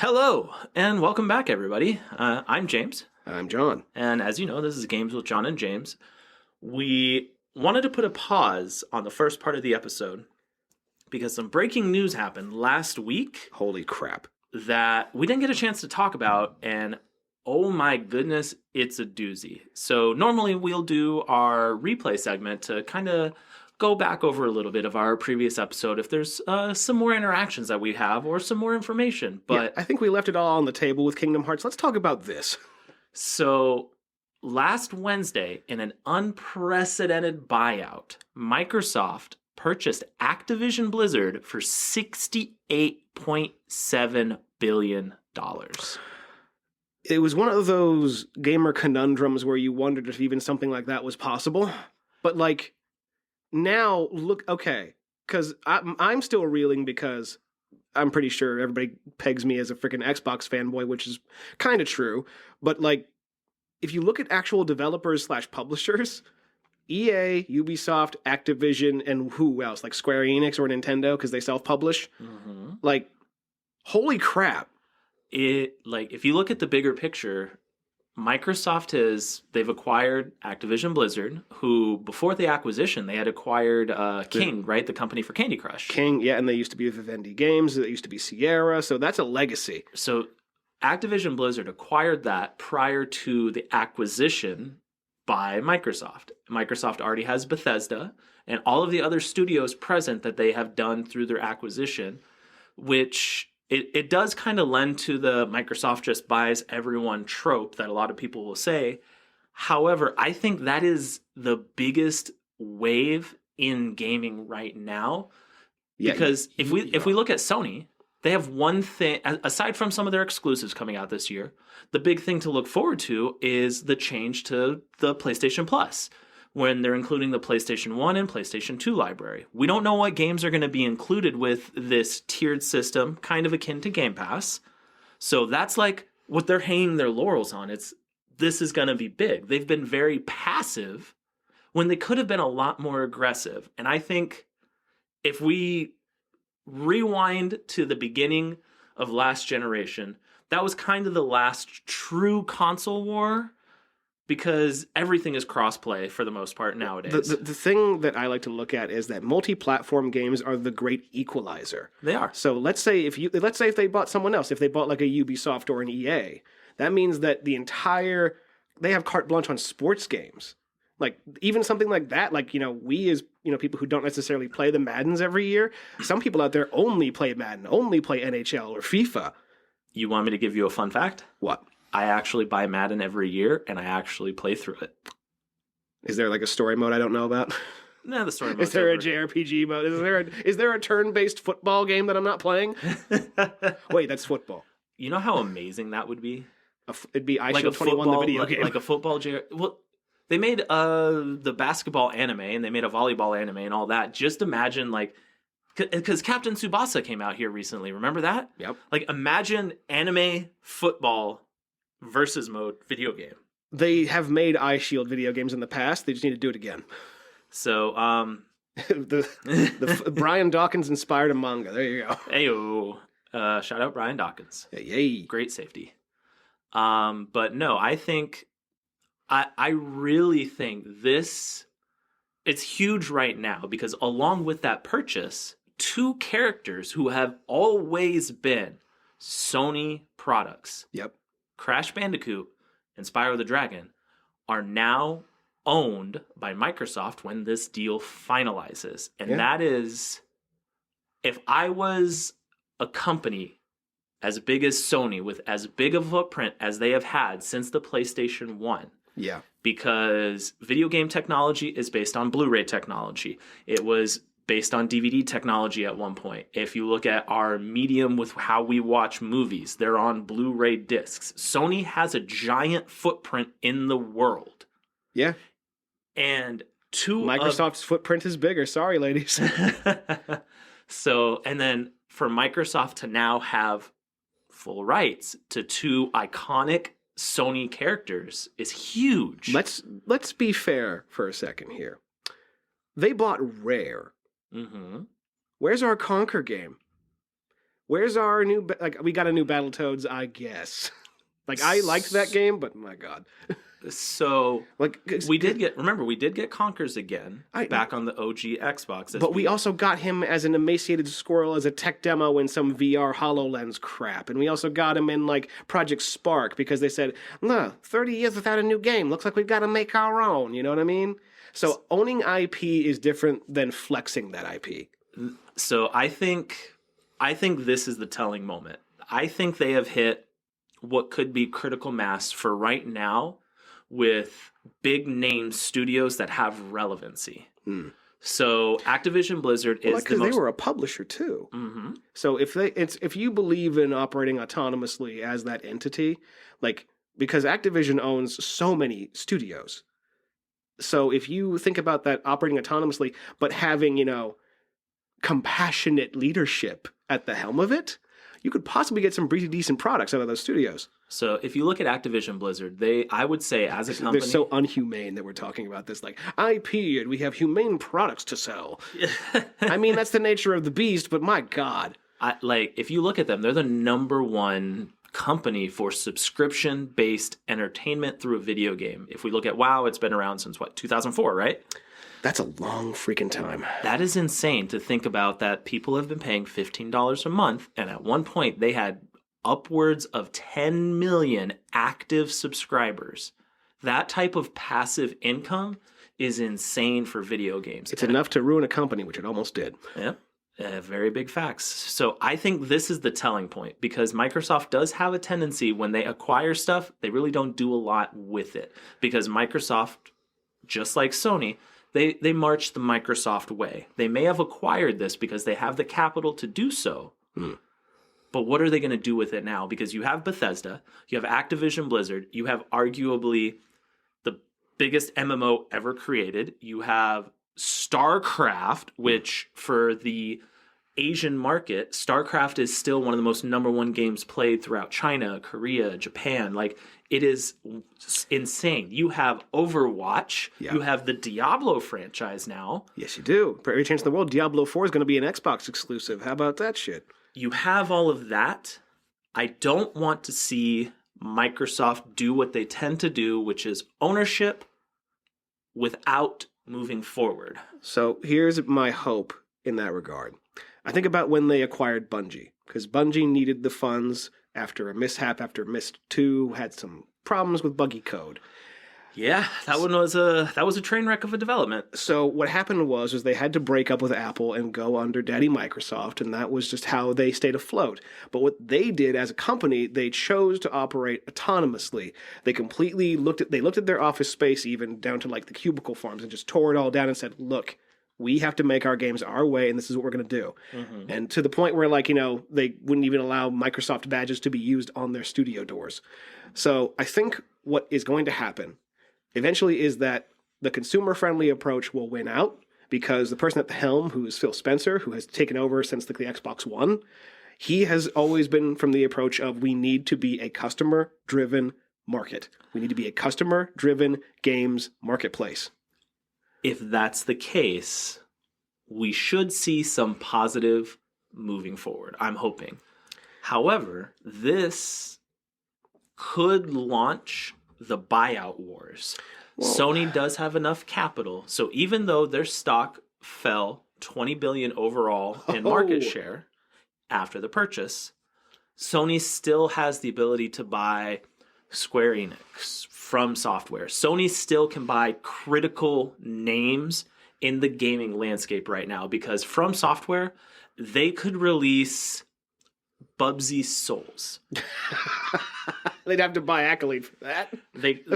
Hello, and welcome back, everybody. I'm James, I'm John. and as you know, this is Games with John and James. We wanted to put a pause on the first part of the episode because some breaking news happened last week Holy crap. that we didn't get a chance to talk about, and oh my goodness, it's a doozy. So normally we'll do our replay segment to kind of go back over a little bit of our previous episode if there's some more interactions that we have or some more information. But I think we left it all on the table with Kingdom Hearts. Let's talk about this. So last Wednesday, in an unprecedented buyout, Microsoft purchased Activision Blizzard for $68.7 billion. It was one of those gamer conundrums where you wondered if even something like that was possible. But, like, now, look, okay, because I'm still reeling because I'm pretty sure everybody pegs me as a freaking Xbox fanboy, which is kind of true. But, like, if you look at actual developers / publishers, EA, Ubisoft, Activision, and who else? Like Square Enix or Nintendo, because they self-publish. Mm-hmm. Like, holy crap. If you look at the bigger picture, they've acquired Activision Blizzard, who before the acquisition they had acquired King, right, the company for Candy Crush. King, yeah, and they used to be Vivendi Games, they used to be Sierra, so that's a legacy. So Activision Blizzard acquired that prior to the acquisition by Microsoft. Microsoft already has Bethesda and all of the other studios present that they have done through their acquisition, which it does kind of lend to the Microsoft just buys everyone trope that a lot of people will say. However, I think that is the biggest wave in gaming right now. Yeah, because if we look at Sony, they have one thing, aside from some of their exclusives coming out this year, the big thing to look forward to is the change to the PlayStation Plus, when they're including the PlayStation 1 and PlayStation 2 library. We don't know what games are going to be included with this tiered system, kind of akin to Game Pass. So that's like what they're hanging their laurels on. This is going to be big. They've been very passive when they could have been a lot more aggressive. And I think if we rewind to the beginning of last generation, that was kind of the last true console war, because everything is crossplay for the most part nowadays. The thing that I like to look at is that multi-platform games are the great equalizer. They are. So let's say if they bought someone else, if they bought like a Ubisoft or an EA, that means that they have carte blanche on sports games. Like, even something like that, like, we as, people who don't necessarily play the Maddens every year, some people out there only play Madden, only play NHL or FIFA. You want me to give you a fun fact? What? I actually buy Madden every year, and I actually play through it. Is there like a story mode I don't know about? No, the story mode. Is there a JRPG mode? Is there a turn-based football game that I'm not playing? Wait, that's football. You know how amazing that would be? It'd be like iShield 21, the video game. Like a football Well, they made the basketball anime, and they made a volleyball anime and all that. Just imagine, like, because Captain Tsubasa came out here recently. Remember that? Yep. Like, imagine anime football versus mode video game. They have made iShield video games in the past. They just need to do it again. So, the Brian Dawkins inspired a manga. There you go. Heyo. Shout out Brian Dawkins. Hey. Great safety. But no, I think I really think it's huge right now, because along with that purchase, two characters who have always been Sony products, yep, Crash Bandicoot and Spyro the Dragon, are now owned by Microsoft when this deal finalizes. And that is, if I was a company as big as Sony with as big of a footprint as they have had since the PlayStation 1, yeah, because video game technology is based on Blu-ray technology. It was based on DVD technology at one point. If you look at our medium with how we watch movies, they're on Blu-ray discs. Sony has a giant footprint in the world. Yeah. And Microsoft's footprint is bigger. Sorry, ladies. So, and then for Microsoft to now have full rights to two iconic Sony characters is huge. Let's be fair for a second here. They bought Rare. Mm-hmm. Where's our Conquer game? where's our new like we got a new Battletoads, I guess. Like I liked that game, but my god. So Like we did get Conkers again I- back on the OG Xbox. But we also got him as an emaciated squirrel as a tech demo in some VR HoloLens crap. And we also got him in, like, Project Spark because they said, nah, 30 years without a new game. Looks like we've got to make our own. You know what I mean? So owning IP is different than flexing that IP. So I think this is the telling moment. I think they have hit what could be critical mass for right now with big name studios that have relevancy. So Activision Blizzard is because they were a publisher too. Mm-hmm. So if you believe in operating autonomously as that entity, like because Activision owns so many studios, so if you think about that operating autonomously, but having compassionate leadership at the helm of it, you could possibly get some pretty decent products out of those studios. So if you look at Activision Blizzard, I would say as a company... They're so unhumane that we're talking about this, like, IP, and we have humane products to sell. I mean, that's the nature of the beast, but my God. If you look at them, they're the number one company for subscription-based entertainment through a video game. If we look at WoW, it's been around since, 2004, right? That's a long freaking time. That is insane to think about that people have been paying $15 a month, and at one point they had upwards of 10 million active subscribers. That type of passive income is insane for video games. It's enough to ruin a company, which it almost did. Yep. Very big facts. So I think this is the telling point because Microsoft does have a tendency when they acquire stuff, they really don't do a lot with it. Because Microsoft, just like Sony, they march the Microsoft way. They may have acquired this because they have the capital to do so. But what are they going to do with it now? Because you have Bethesda, you have Activision Blizzard, you have arguably the biggest MMO ever created. You have StarCraft, which for the Asian market, StarCraft is still one of the most number one games played throughout China, Korea, Japan. Like, it is insane. You have Overwatch. Yeah. You have the Diablo franchise now. Yes, you do. For every chance in the world, Diablo 4 is going to be an Xbox exclusive. How about that shit? You have all of that. I don't want to see Microsoft do what they tend to do, which is ownership without moving forward. So here's my hope in that regard. I think about when they acquired Bungie, because Bungie needed the funds after a mishap, after Myst 2 had some problems with buggy code. Yeah, that was a train wreck of a development. So what happened was they had to break up with Apple and go under Daddy Microsoft, and that was just how they stayed afloat. But what they did as a company, they chose to operate autonomously. They completely looked at their office space, even down to like the cubicle farms, and just tore it all down and said, "Look, we have to make our games our way, and this is what we're going to do." Mm-hmm. And to the point where, they wouldn't even allow Microsoft badges to be used on their studio doors. So I think what is going to happen eventually is that the consumer-friendly approach will win out because the person at the helm, who is Phil Spencer, who has taken over since the Xbox One, he has always been from the approach of we need to be a customer-driven market. We need to be a customer-driven games marketplace. If that's the case, we should see some positive moving forward. I'm hoping. However, this could launch the buyout wars. Whoa. Sony does have enough capital, so even though their stock fell 20 billion overall in market share after the purchase, Sony still has the ability to buy Square Enix, From Software. Sony still can buy critical names in the gaming landscape right now because From Software, they could release Bubsy Souls. They'd have to buy Accolade for that.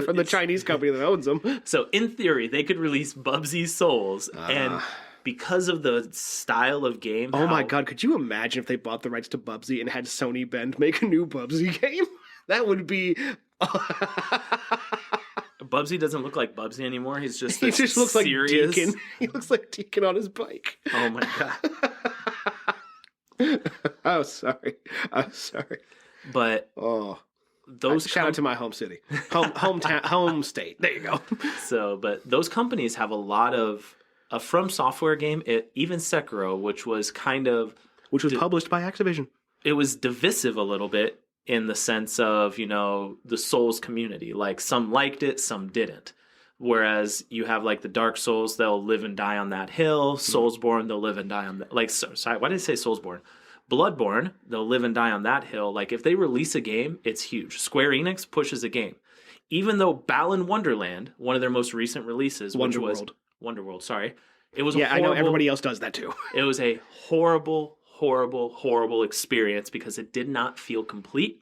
From the Chinese company that owns them. So in theory, they could release Bubsy Souls, and because of the style of game... Oh my god, could you imagine if they bought the rights to Bubsy and had Sony Bend make a new Bubsy game? That would be... Bubsy doesn't look like Bubsy anymore. He just looks like Deacon. He looks like Deacon on his bike. Oh my god. I'm sorry. But shout out to my home city, home state. There you go. But those companies have a lot of a From Software game. Even Sekiro, which was published by Activision. it was divisive a little bit in the sense of, the Souls community. Like some liked it, some didn't. Whereas you have like the Dark Souls, they'll live and die on that hill. Soulsborne, they'll live and die on that. Like, sorry, why did I say Soulsborne? Bloodborne, they'll live and die on that hill. Like if they release a game, it's huge. Square Enix pushes a game. Even though Balan Wonderland, one of their most recent releases, Wonderworld, sorry. It was I know everybody else does that too. It was a horrible, horrible, horrible experience because it did not feel complete.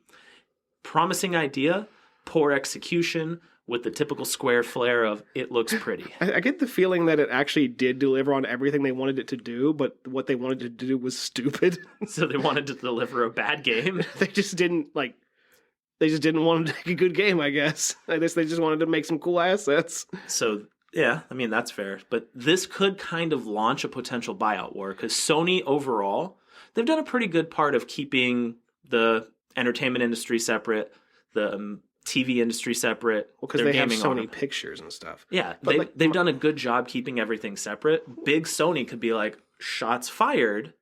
Promising idea, poor execution, with the typical Square flair of it looks pretty. I get the feeling that it actually did deliver on everything they wanted it to do, but what they wanted it to do was stupid. So they wanted to deliver a bad game. They just didn't want to make a good game, I guess. I guess they just wanted to make some cool assets. So, yeah, I mean, that's fair. But this could kind of launch a potential buyout war because Sony overall, they've done a pretty good part of keeping the entertainment industry separate, the TV industry separate. Well, because they have Sony Pictures and stuff. Yeah, they've done a good job keeping everything separate. Big Sony could be like, shots fired.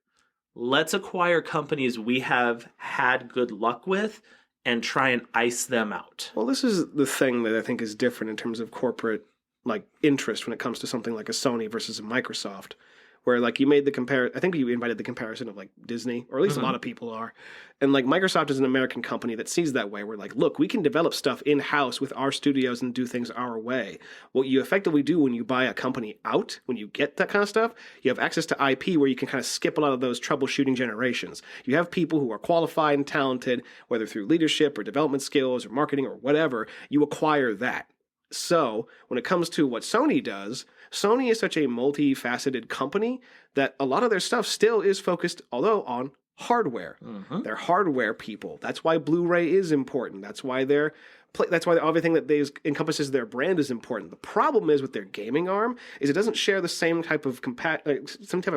Let's acquire companies we have had good luck with and try and ice them out. Well, this is the thing that I think is different in terms of corporate interest when it comes to something like a Sony versus a Microsoft. Where you made the I think you invited the comparison of Disney, or at least a lot of people are. And Microsoft is an American company that sees that way. We're look, we can develop stuff in-house with our studios and do things our way. What you effectively do when you buy a company out, when you get that kind of stuff, you have access to IP where you can kind of skip a lot of those troubleshooting generations. You have people who are qualified and talented, whether through leadership or development skills or marketing or whatever, you acquire that. So when it comes to what Sony does, Sony is such a multifaceted company that a lot of their stuff still is focused, although on hardware. Mm-hmm. They're hardware people. That's why Blu-ray is important. That's why everything that encompasses their brand is important. The problem is with their gaming arm is it doesn't share the same type of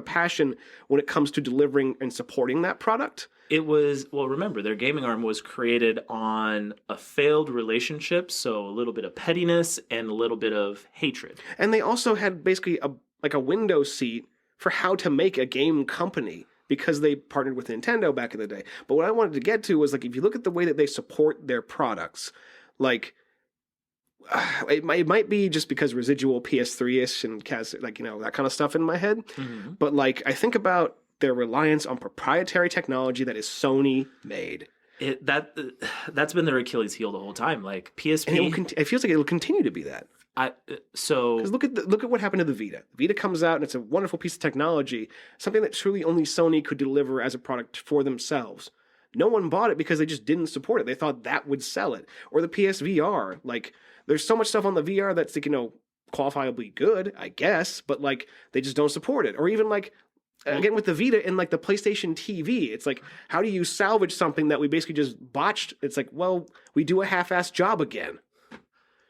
passion when it comes to delivering and supporting that product. Remember, their gaming arm was created on a failed relationship, so a little bit of pettiness and a little bit of hatred. And they also had basically a window seat for how to make a game company because they partnered with Nintendo back in the day. But what I wanted to get to was if you look at the way that they support their products, it might be just because residual PS3-ish and that kind of stuff in my head. Mm-hmm. But I think about their reliance on proprietary technology that is Sony made. That's been their Achilles heel the whole time. PSP, and it feels like it'll continue to be that. Because look at what happened to the Vita. The Vita comes out and it's a wonderful piece of technology, something that truly only Sony could deliver as a product for themselves. No one bought it because they just didn't support it. They thought that would sell it. Or the PSVR. There's so much stuff on the VR that's qualifiably good, I guess, but they just don't support it. Or even again with the Vita and the PlayStation TV, it's how do you salvage something that we basically just botched? It's we do a half-assed job again.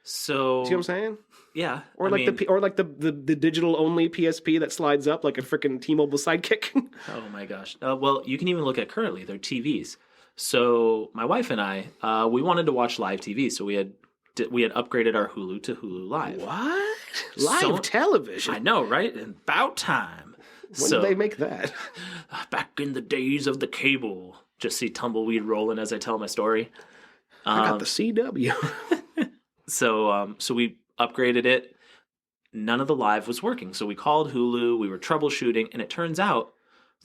So see what I'm saying? Yeah. Or the digital only PSP that slides up like a freaking T-Mobile Sidekick. Oh my gosh. Well, you can even look at currently their TVs. So my wife and I, we wanted to watch live TV, so we had upgraded our Hulu to Hulu Live. What? Live television? I know, right? And about time. When did they make that? Back in the days of the cable. Just see tumbleweed rolling as I tell my story. I got the CW. So we upgraded it. None of the live was working. So we called Hulu. We were troubleshooting, and it turns out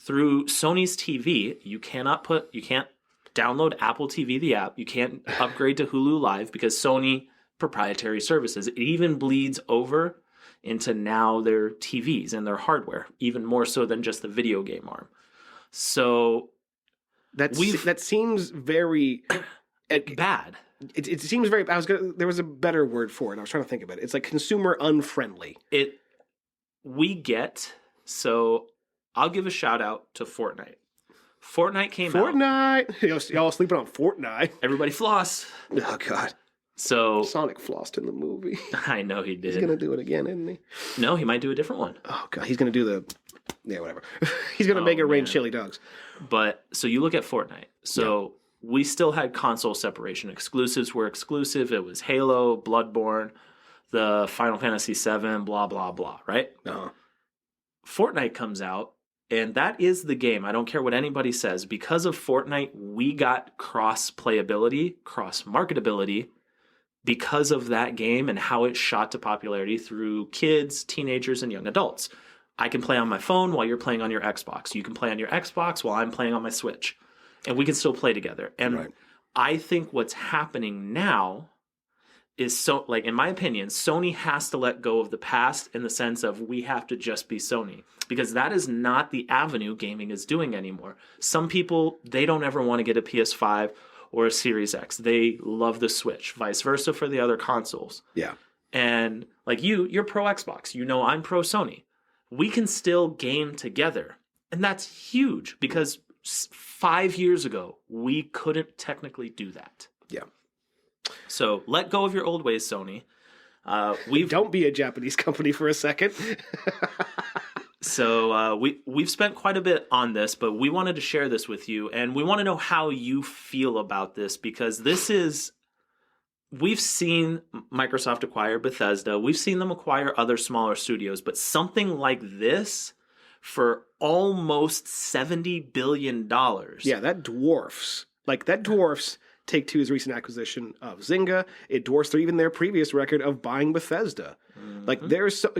through Sony's TV, you can't download Apple TV, the app. You can't upgrade to Hulu Live because Sony proprietary services. It even bleeds over into now their TVs and their hardware, even more so than just the video game arm. So that seems very bad. It seems very. There was a better word for it. I was trying to think about it. It's consumer unfriendly. So I'll give a shout out to Fortnite. Fortnite came out. Fortnite! Y'all sleeping on Fortnite. Everybody floss. Oh, God. So Sonic flossed in the movie. I know he did. He's going to do it again, isn't he? No, he might do a different one. Oh, God. He's going to do whatever. He's going to make it rain chili dogs. But, so you look at Fortnite. So we still had console separation. Exclusives were exclusive. It was Halo, Bloodborne, the Final Fantasy VII, blah, blah, blah, right? Uh-huh. Fortnite comes out. And that is the game. I don't care what anybody says. Because of Fortnite, we got cross playability, cross marketability because of that game and how it shot to popularity through kids, teenagers, and young adults. I can play on my phone while you're playing on your Xbox. You can play on your Xbox while I'm playing on my Switch. And we can still play together. And Right. I think what's happening now is, so, like, in my opinion, Sony has to let go of the past in the sense of we have to just be Sony, because that is not the avenue gaming is doing anymore. Some people, they don't ever want to get a PS5 or a Series X. They love the Switch, vice versa for the other consoles. Yeah. And like you're pro Xbox. You know, I'm pro Sony. We can still game together. And that's huge because 5 years ago, we couldn't technically do that. Yeah. So let go of your old ways, Sony. Don't be a Japanese company for a second. So we've spent quite a bit on this, but we wanted to share this with you, and we want to know how you feel about this, because we've seen Microsoft acquire Bethesda, we've seen them acquire other smaller studios, but something like this for almost $70 billion. Yeah, that dwarfs Take-Two's recent acquisition of Zynga. It dwarfs even their previous record of buying Bethesda. Mm-hmm. Like, there's so...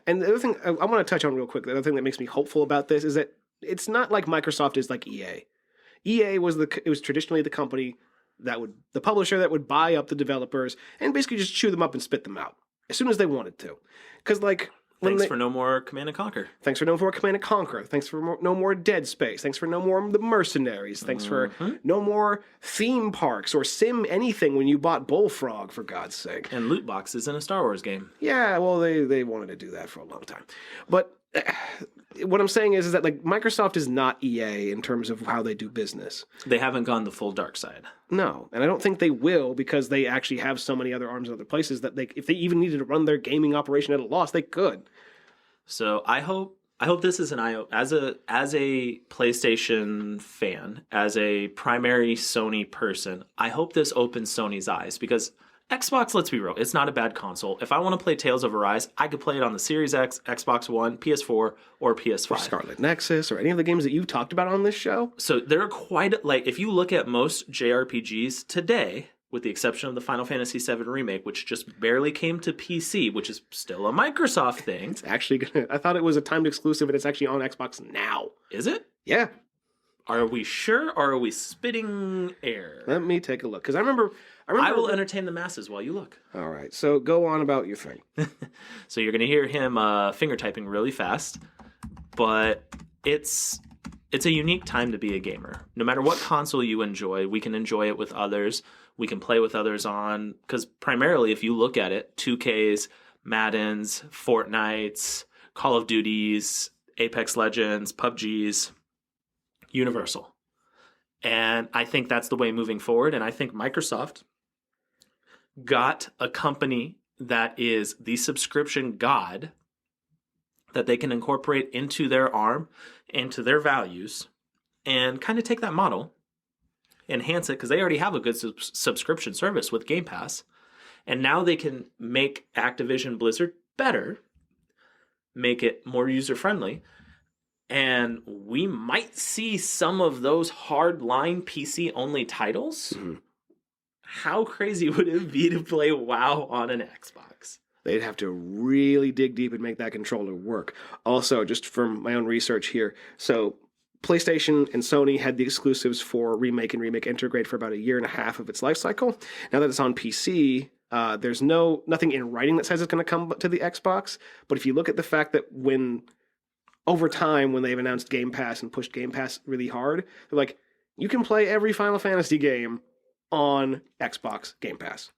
And the other thing I want to touch on real quick, the other thing that makes me hopeful about this is that it's not like Microsoft is like EA. EA was traditionally the company the publisher that would buy up the developers and basically just chew them up and spit them out as soon as they wanted to. Because, like... Thanks for no more Command & Conquer. Thanks for no more Command & Conquer. Thanks for no more Dead Space. Thanks for no more The Mercenaries. Thanks for no more theme parks or sim anything when you bought Bullfrog, for God's sake. And loot boxes in a Star Wars game. Yeah, well, they wanted to do that for a long time. But what I'm saying is that, like, Microsoft is not EA in terms of how they do business. They haven't gone the full dark side. No, and I don't think they will, because they actually have so many other arms in other places that if they even needed to run their gaming operation at a loss, they could. So I hope this is an eye as a PlayStation fan, as a primary Sony person. I hope this opens Sony's eyes, because Xbox, let's be real, it's not a bad console. If I want to play Tales of Arise, I could play it on the Series X, Xbox One, PS4, or PS5. Or Scarlet Nexus, or any of the games that you've talked about on this show. So there are quite, like, if you look at most JRPGs today, with the exception of the Final Fantasy VII Remake, which just barely came to PC, which is still a Microsoft thing. It's actually I thought it was a timed exclusive, and it's actually on Xbox now. Is it? Yeah. Are we sure, or are we spitting air? Let me take a look, because I remember... I will entertain the masses while you look. All right, so go on about your thing. So you're going to hear him finger typing really fast, but it's a unique time to be a gamer. No matter what console you enjoy, we can enjoy it with others. We can play with others on, because primarily, if you look at it, 2Ks, Maddens, Fortnites, Call of Duties, Apex Legends, PUBGs, universal. And I think that's the way moving forward. And I think Microsoft got a company that is the subscription god that they can incorporate into their arm, into their values, and kind of take that model, enhance it, because they already have a good subscription service with Game Pass. And now they can make Activision Blizzard better, make it more user-friendly, and we might see some of those hard-line PC-only titles. Mm-hmm. How crazy would it be to play WoW on an Xbox? They'd have to really dig deep and make that controller work. Also, just from my own research here, so PlayStation and Sony had the exclusives for Remake and Remake Integrate for about 1.5 years of its life cycle. Now that it's on PC, there's nothing in writing that says it's going to come to the Xbox. But if you look at the fact that over time, when they've announced Game Pass and pushed Game Pass really hard, they're like, you can play every Final Fantasy game on Xbox Game Pass.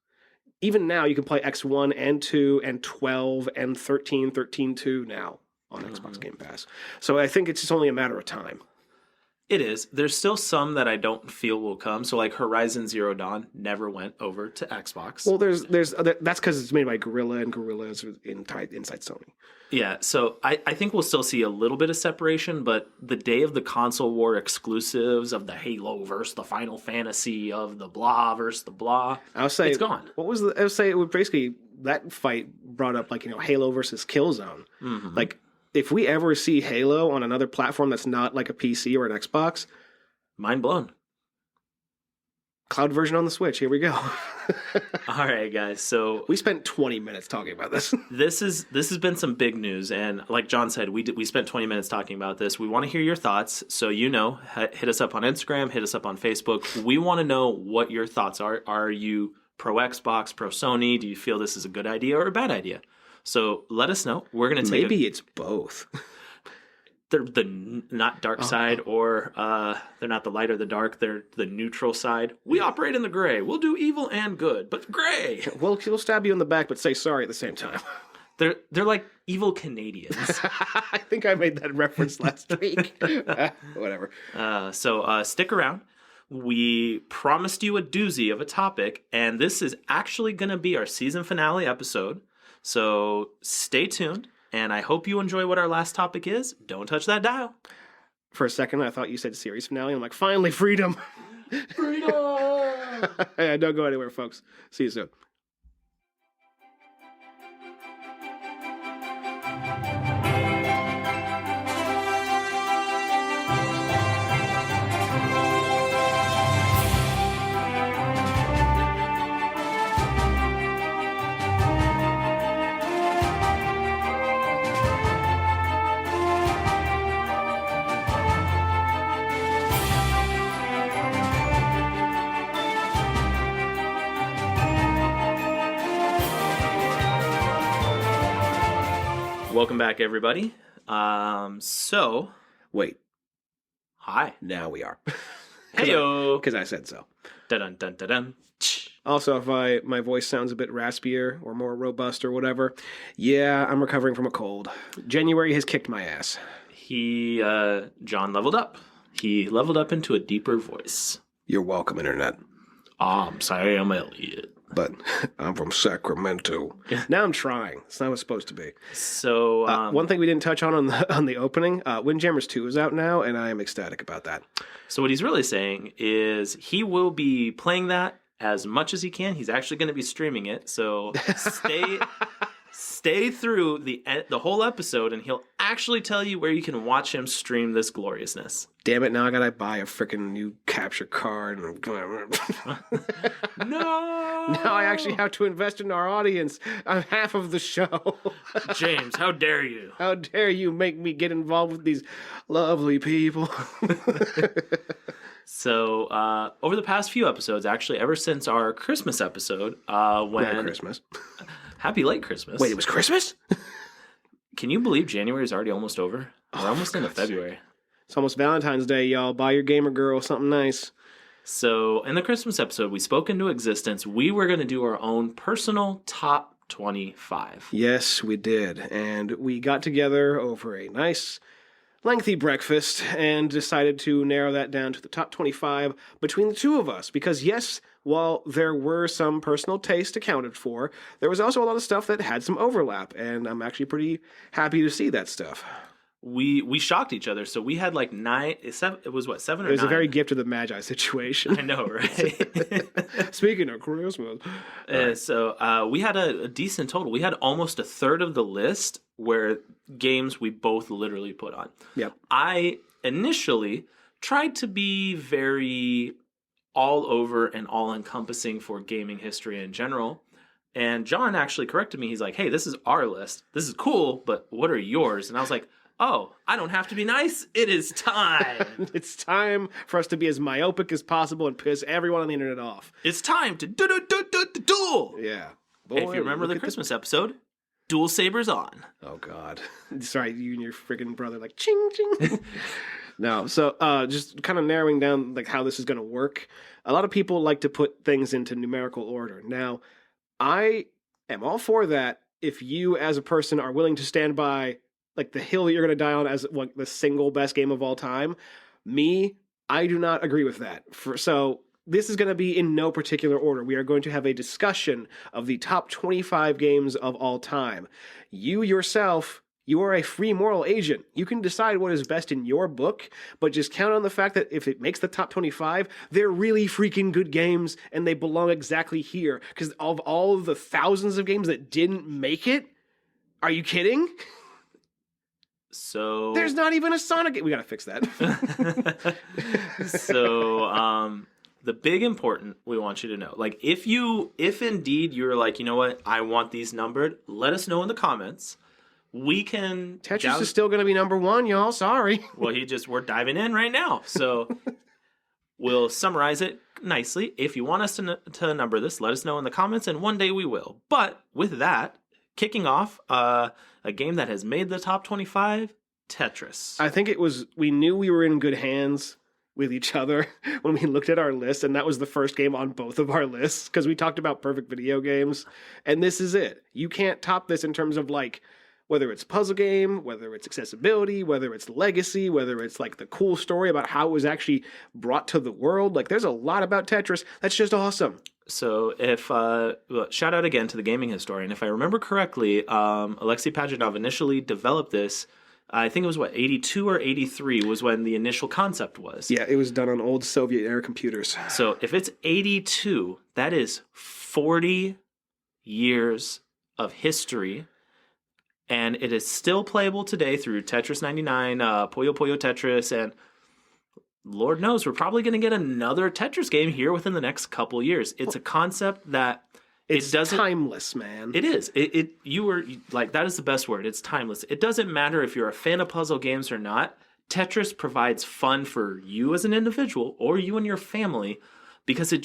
Even now, you can play X1 and 2 and 12 and 13, 13.2 now on Xbox Game Pass. So I think it's just only a matter of time. It is. There's still some that I don't feel will come. So like Horizon Zero Dawn never went over to Xbox. Well, that's because it's made by Guerrilla, and Guerrilla is inside Sony. Yeah, so I think we'll still see a little bit of separation, but the day of the console war exclusives of the Halo versus the Final Fantasy, of the blah versus the blah, it's gone. I would say it would basically, that fight brought up, like, Halo versus Killzone. Mm-hmm. Like, if we ever see Halo on another platform that's not like a PC or an Xbox, Mind blown. cloud version on the Switch. Here we go. All right, guys. So we spent 20 minutes talking about this. this has been some big news, and like John said, we spent 20 minutes talking about this. We want to hear your thoughts, so hit us up on Instagram, hit us up on Facebook. We want to know what your thoughts are. Are you pro Xbox, pro Sony? Do you feel this is a good idea or a bad idea? So let us know. We're gonna take maybe it's both. They're the not dark side, or they're not the light or the dark. They're the neutral side. We operate in the gray. We'll do evil and good, but gray. We'll stab you in the back, but say sorry at the same time. They're like evil Canadians. I think I made that reference last week. Whatever. So stick around. We promised you a doozy of a topic, and this is actually going to be our season finale episode. So stay tuned. And I hope you enjoy what our last topic is. Don't touch that dial. For a second, I thought you said series finale. I'm like, finally, freedom. Freedom! Yeah, don't go anywhere, folks. See you soon. Welcome back, everybody. Wait, hi. now we are. Heyo. Because I said so. Dun dun dun dun. Also, if my voice sounds a bit raspier or more robust or whatever, yeah, I'm recovering from a cold. January has kicked my ass. John leveled up. He leveled up into a deeper voice. You're welcome, Internet. I'm Sam Elliott. But I'm from Sacramento. Now I'm trying. It's not what it's supposed to be. So one thing we didn't touch on the opening, Windjammers 2 is out now, and I am ecstatic about that. So what he's really saying is he will be playing that as much as he can. He's actually going to be streaming it. So stay through the whole episode, and he'll actually tell you where you can watch him stream this gloriousness. Damn it, now I gotta buy a freaking new capture card. No! Now I actually have to invest in our audience. I'm half of the show. James, how dare you? How dare you make me get involved with these lovely people? So, over the past few episodes, actually, ever since our Christmas episode, Merry Christmas. Happy late Christmas. Wait, it was Christmas? Can you believe January is already almost over? We're almost into February. It's almost Valentine's Day, y'all. Buy your gamer girl something nice. So, in the Christmas episode, we spoke into existence. We were going to do our own personal top 25. Yes, we did. And we got together over a nice, lengthy breakfast and decided to narrow that down to the top 25 between the two of us. Because, yes, while there were some personal taste accounted for, there was also a lot of stuff that had some overlap. And I'm actually pretty happy to see that stuff. We shocked each other. So we had like 9, it was what, 7 or 9? It was a very gift of the Magi situation. I know, right? Speaking of Christmas. So we had a decent total. We had almost a third of the list where games we both literally put on. Yep. I initially tried to be very all over and all encompassing for gaming history in general. And John actually corrected me. He's like, hey, this is our list. This is cool, but what are yours? And I was like, oh, I don't have to be nice. It is time. It's time for us to be as myopic as possible and piss everyone on the internet off. It's time to duel. Yeah. Boy, if you remember the Christmas episode, Dual Sabers on. Oh, God. Sorry, you and your friggin' brother, like, ching, ching. No, so just kind of narrowing down like how this is going to work. A lot of people like to put things into numerical order. Now, I am all for that if you as a person are willing to stand by like the hill that you're going to die on as like the single best game of all time. Me, I do not agree with that. So this is going to be in no particular order. We are going to have a discussion of the top 25 games of all time. You yourself, you are a free moral agent. You can decide what is best in your book, but just count on the fact that if it makes the top 25, they're really freaking good games and they belong exactly here. Because of all of the thousands of games that didn't make it, are you kidding? So There's not even a Sonic game. We gotta fix that. so the big important we want you to know, like if indeed you're like, you know what, I want these numbered, let us know in the comments. We can Tetris is still gonna be number one, y'all. Sorry. Well, we're diving in right now. So we'll summarize it nicely. If you want us to number this, let us know in the comments, and one day we will. But with that, kicking off a game that has made the top 25, Tetris. I think we knew we were in good hands with each other when we looked at our list, and that was the first game on both of our lists, because we talked about perfect video games, and this is it. You can't top this in terms of, like, whether it's puzzle game, whether it's accessibility, whether it's legacy, whether it's, like, the cool story about how it was actually brought to the world. Like, there's a lot about Tetris that's just awesome. So if shout out again to the gaming historian. If I remember correctly, Alexei Pajitnov initially developed this. I think it was 82 or 83 was when the initial concept was. Yeah, it was done on old Soviet era computers. So if it's 82, that is 40 years of history, and it is still playable today through Tetris 99, Puyo Puyo Tetris, and Lord knows we're probably going to get another Tetris game here within the next couple years. It's a concept that it's timeless, man. It is. You were like, that is the best word. It's timeless. It doesn't matter if you're a fan of puzzle games or not. Tetris provides fun for you as an individual or you and your family because it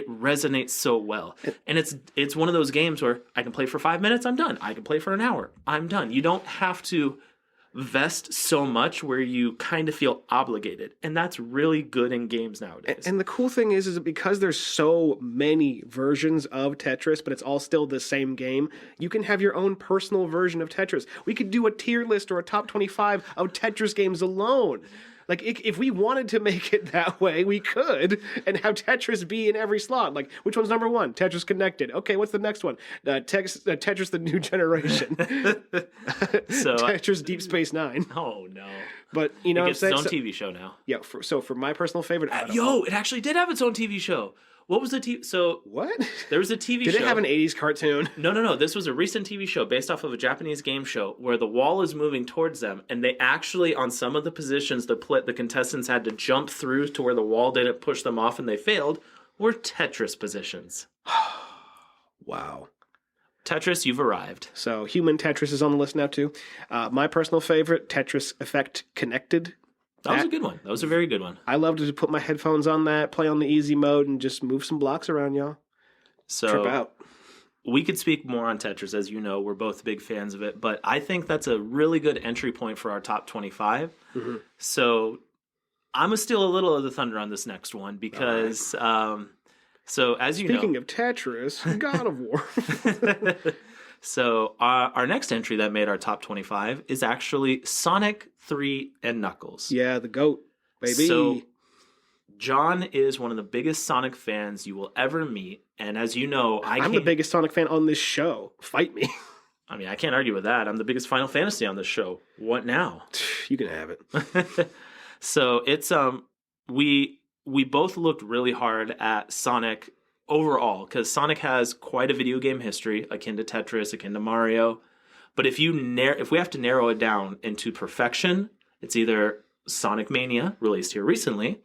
resonates so well. And it's one of those games where I can play for 5 minutes, I'm done. I can play for an hour, I'm done. You don't have to vest so much where you kind of feel obligated, and that's really good in games nowadays. And the cool thing is because there's so many versions of Tetris, but it's all still the same game, you can have your own personal version of Tetris. We could do a tier list or a top 25 of Tetris games alone. Like, if we wanted to make it that way, we could, and have Tetris be in every slot. Like, which one's number one? Tetris Connected. Okay, what's the next one? Tetris The New Generation. So Tetris Deep Space Nine. Oh, no. But, you know what I'm saying? It's its own TV show now. Yeah, for my personal favorite... it actually did have its own TV show. What was the TV? So what? There was a TV show. Did it have an 80s cartoon? No. This was a recent TV show based off of a Japanese game show where the wall is moving towards them, and they actually, on some of the positions, the contestants had to jump through to where the wall didn't push them off and they failed, were Tetris positions. Wow. Tetris, you've arrived. So Human Tetris is on the list now too. My personal favorite, Tetris Effect Connected. That was a good one. That was a very good one. I love to put my headphones on that, play on the easy mode, and just move some blocks around, y'all. So trip out. We could speak more on Tetris, as you know. We're both big fans of it, but I think that's a really good entry point for our top 25. Mm-hmm. So I'm going to steal a little of the thunder on this next one because, so as you know... Speaking of Tetris, God of War. So our next entry that made our top 25 is actually Sonic 3 and Knuckles. Yeah, the GOAT, baby. So John is one of the biggest Sonic fans you will ever meet. And as you know, I'm the biggest Sonic fan on this show. Fight me. I mean, I can't argue with that. I'm the biggest Final Fantasy on this show. What now? You can have it. So it's we both looked really hard at Sonic overall, because Sonic has quite a video game history, akin to Tetris, akin to Mario. But if we have to narrow it down into perfection, it's either Sonic Mania, released here recently,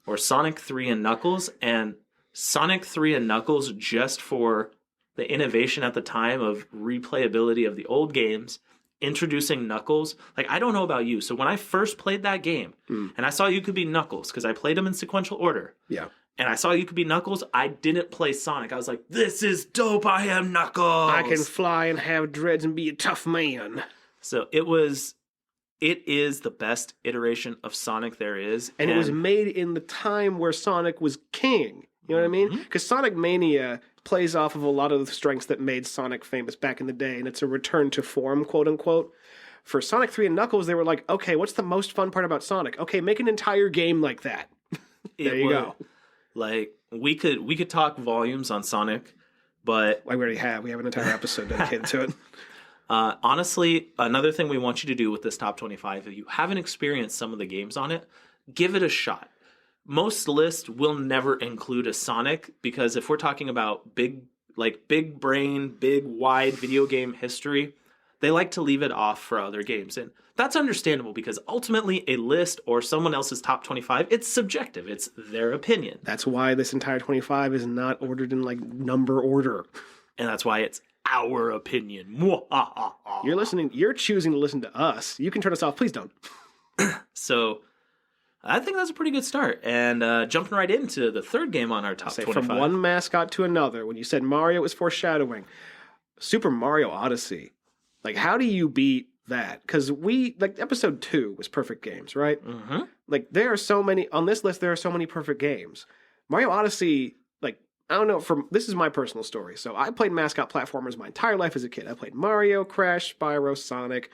or Sonic 3 and Knuckles. And Sonic 3 and Knuckles, just for the innovation at the time of replayability of the old games, introducing Knuckles. Like, I don't know about you. So when I first played that game, and I saw you could be Knuckles, because I played them in sequential order. Yeah. And I saw you could be Knuckles, I didn't play Sonic. I was like, this is dope, I am Knuckles! I can fly and have dreads and be a tough man. So it is the best iteration of Sonic there is. And it was made in the time where Sonic was king. You know what I mean? Because Sonic Mania plays off of a lot of the strengths that made Sonic famous back in the day, and it's a return to form, quote unquote. For Sonic 3 and Knuckles, they were like, okay, what's the most fun part about Sonic? Okay, make an entire game like that. There you go. Like, we could talk volumes on Sonic, but... We already have. We have an entire episode dedicated to it. Honestly, another thing we want you to do with this top 25, if you haven't experienced some of the games on it, give it a shot. Most lists will never include a Sonic, because if we're talking about big brain, big wide video game history, They like to leave it off for other games. And that's understandable because ultimately a list or someone else's top 25, it's subjective. It's their opinion. That's why this entire 25 is not ordered in like number order. And that's why it's our opinion. You're choosing to listen to us. You can turn us off. Please don't. So I think that's a pretty good start. And jumping right into the third game on our top 25. From one mascot to another, when you said Mario was foreshadowing, Super Mario Odyssey. Like, how do you beat that? Because episode 2 was perfect games, right? Mm-hmm. Like, there are so many, on this list, there are so many perfect games. Mario Odyssey, like, I don't know, this is my personal story. So I played mascot platformers my entire life as a kid. I played Mario, Crash, Spyro, Sonic,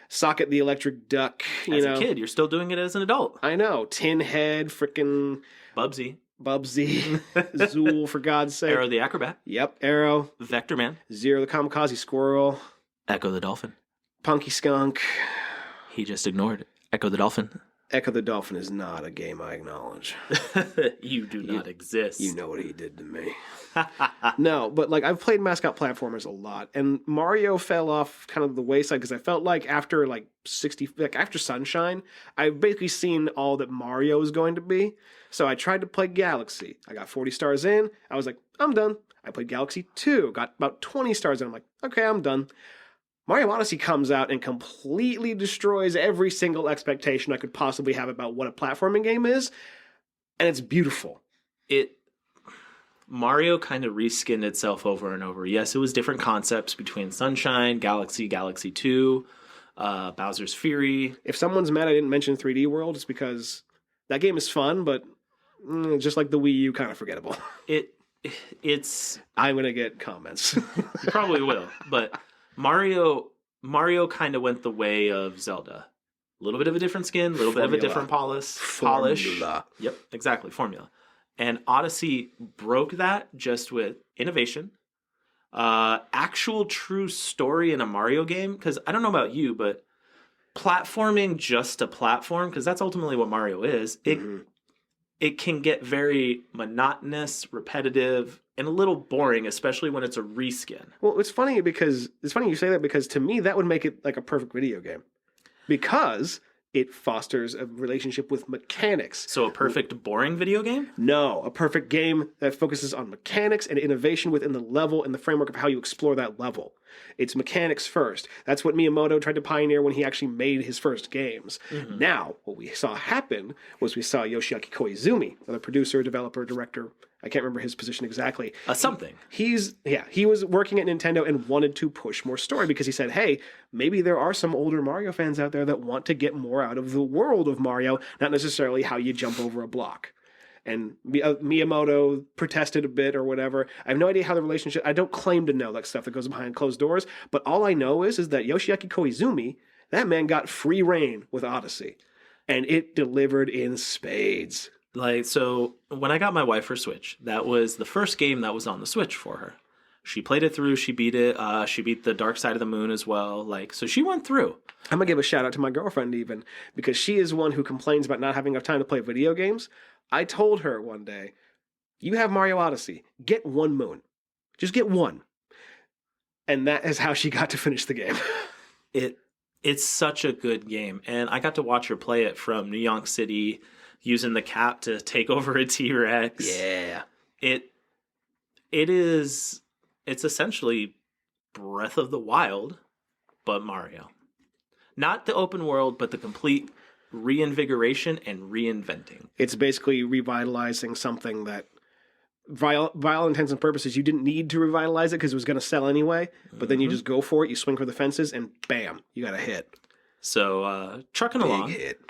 Socket the Electric Duck, As a kid, you're still doing it as an adult. I know. Tin Head, frickin' Bubsy, Zool, for God's sake. Arrow the Acrobat. Yep, Arrow. Vector Man. Zero the Kamikaze Squirrel. Echo the Dolphin. Punky Skunk. He just ignored Echo the Dolphin. Echo the Dolphin is not a game I acknowledge. You do not exist. You know what he did to me. No, but like I've played mascot platformers a lot, and Mario fell off kind of the wayside because I felt like after after Sunshine, I've basically seen all that Mario is going to be. So I tried to play Galaxy. I got 40 stars in. I was like, I'm done. I played Galaxy 2, got about 20 stars in. I'm like, okay, I'm done. Mario Odyssey comes out and completely destroys every single expectation I could possibly have about what a platforming game is, and it's beautiful. Mario kind of reskinned itself over and over. Yes, it was different concepts between Sunshine, Galaxy 2, Bowser's Fury. If someone's mad I didn't mention 3D World, it's because that game is fun, but just like the Wii U, kind of forgettable. It's... I'm going to get comments. You probably will, but... Mario kind of went the way of Zelda. A little bit of a different skin, a little bit of a different polish. Formula. Yep, exactly, formula. And Odyssey broke that just with innovation, actual true story in a Mario game. Because I don't know about you, but platforming just to platform, because that's ultimately what Mario is, it can get very monotonous, repetitive, and a little boring, especially when it's a reskin. Well, it's funny you say that because to me that would make it like a perfect video game. Because it fosters a relationship with mechanics. So a perfect boring video game? No, a perfect game that focuses on mechanics and innovation within the level and the framework of how you explore that level. It's mechanics first. That's what Miyamoto tried to pioneer when he actually made his first games. Mm-hmm. Now, what we saw happen was we saw Yoshiaki Koizumi, the producer, developer, director. I can't remember his position exactly. Something. He was working at Nintendo and wanted to push more story because he said, hey, maybe there are some older Mario fans out there that want to get more out of the world of Mario, not necessarily how you jump over a block. And Miyamoto protested a bit or whatever. I have no idea how the relationship... I don't claim to know that stuff that goes behind closed doors, but all I know is that Yoshiaki Koizumi, that man got free reign with Odyssey. And it delivered in spades. So when I got my wife her Switch, that was the first game that was on the Switch for her. She played it through. She beat it. She beat the Dark Side of the Moon as well. So she went through. I'm going to give a shout out to my girlfriend even, because she is one who complains about not having enough time to play video games. I told her one day, you have Mario Odyssey. Get one moon. Just get one. And that is how she got to finish the game. It's such a good game. And I got to watch her play it from New York City, using the cap to take over a T-Rex. Yeah. It's essentially Breath of the Wild, but Mario. Not the open world, but the complete reinvigoration and reinventing. It's basically revitalizing something that, for all intents and purposes, you didn't need to revitalize it because it was going to sell anyway, but then you just go for it, you swing for the fences, and bam, you got a hit. So, trucking along. Big hit.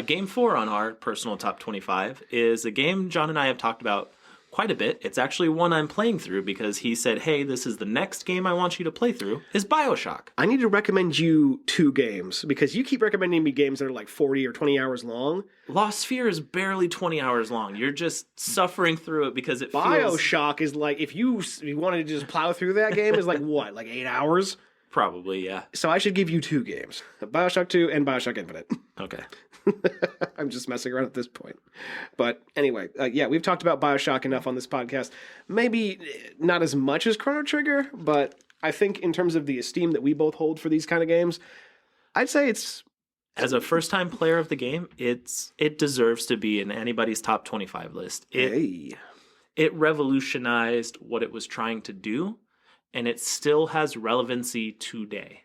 Game 4 on our personal top 25 is a game John and I have talked about quite a bit. It's actually one I'm playing through because he said, hey, this is the next game I want you to play through, is BioShock. I need to recommend you 2 games because you keep recommending me games that are like 40 or 20 hours long. Lost Sphere is barely 20 hours long. You're just suffering through it because it feels... BioShock is like, if you wanted to just plow through that game, is like what, like 8 hours? Probably, yeah. So I should give you 2 games, BioShock 2 and BioShock Infinite. Okay. I'm just messing around at this point. But anyway, we've talked about BioShock enough on this podcast. Maybe not as much as Chrono Trigger, but I think in terms of the esteem that we both hold for these kind of games, I'd say it's... As a first-time player of the game, it deserves to be in anybody's top 25 list. It revolutionized what it was trying to do, and it still has relevancy today.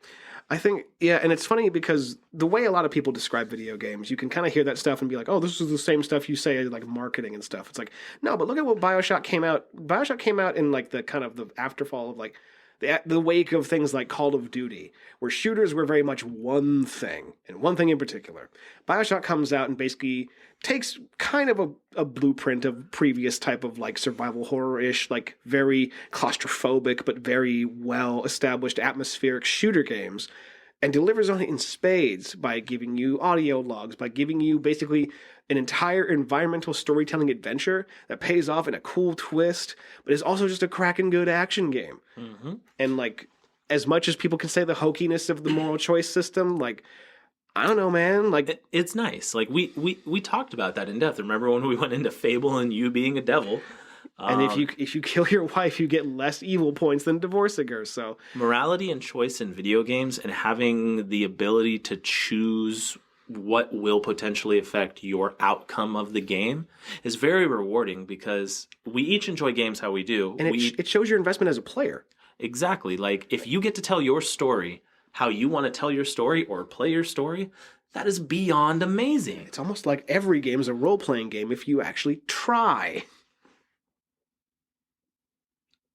I think, yeah, and it's funny because the way a lot of people describe video games, you can kind of hear that stuff and be like, oh, this is the same stuff you say, like marketing and stuff. It's like, no, but look at what Bioshock came out. Bioshock came out in like the kind of the afterfall of like the wake of things like Call of Duty, where shooters were very much one thing, and one thing in particular. Bioshock comes out and basically takes kind of a blueprint of previous type of like survival horror-ish, like very claustrophobic but very well-established atmospheric shooter games, and delivers on it in spades by giving you audio logs, by giving you basically an entire environmental storytelling adventure that pays off in a cool twist, but is also just a cracking good action game. Mm-hmm. And like, as much as people can say the hokiness of the moral choice system, like, I don't know, man. Like, it's nice. Like we talked about that in depth. Remember when we went into Fable and you being a devil? And if you kill your wife, you get less evil points than divorcing her. So morality and choice in video games, and having the ability to choose what will potentially affect your outcome of the game is very rewarding, because we each enjoy games how we do. And it shows your investment as a player. Exactly. Like, if you get to tell your story how you want to tell your story or play your story, that is beyond amazing. It's almost like every game is a role-playing game if you actually try.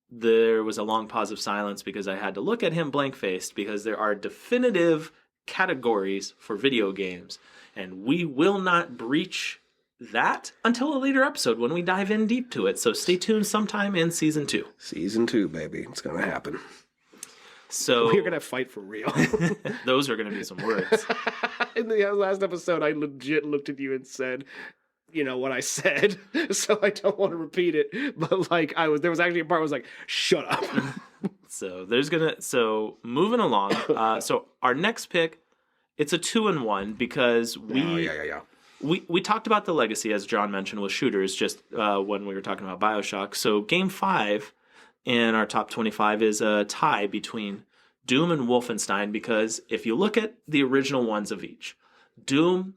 There was a long pause of silence because I had to look at him blank-faced, because there are definitive categories for video games, and we will not breach that until a later episode when we dive in deep to it. So stay tuned sometime in season 2. Season 2, baby. It's going to happen. So we're going to fight for real. Those are going to be some words. In the last episode, I legit looked at you and said, you know what I said, so I don't want to repeat it. But like, there was actually a part where I was like, shut up. So moving along. So our next pick, it's a 2-in-1, because we talked about the legacy, as John mentioned, with shooters just when we were talking about Bioshock. So game 5 in our top 25 is a tie between Doom and Wolfenstein, because if you look at the original ones of each, Doom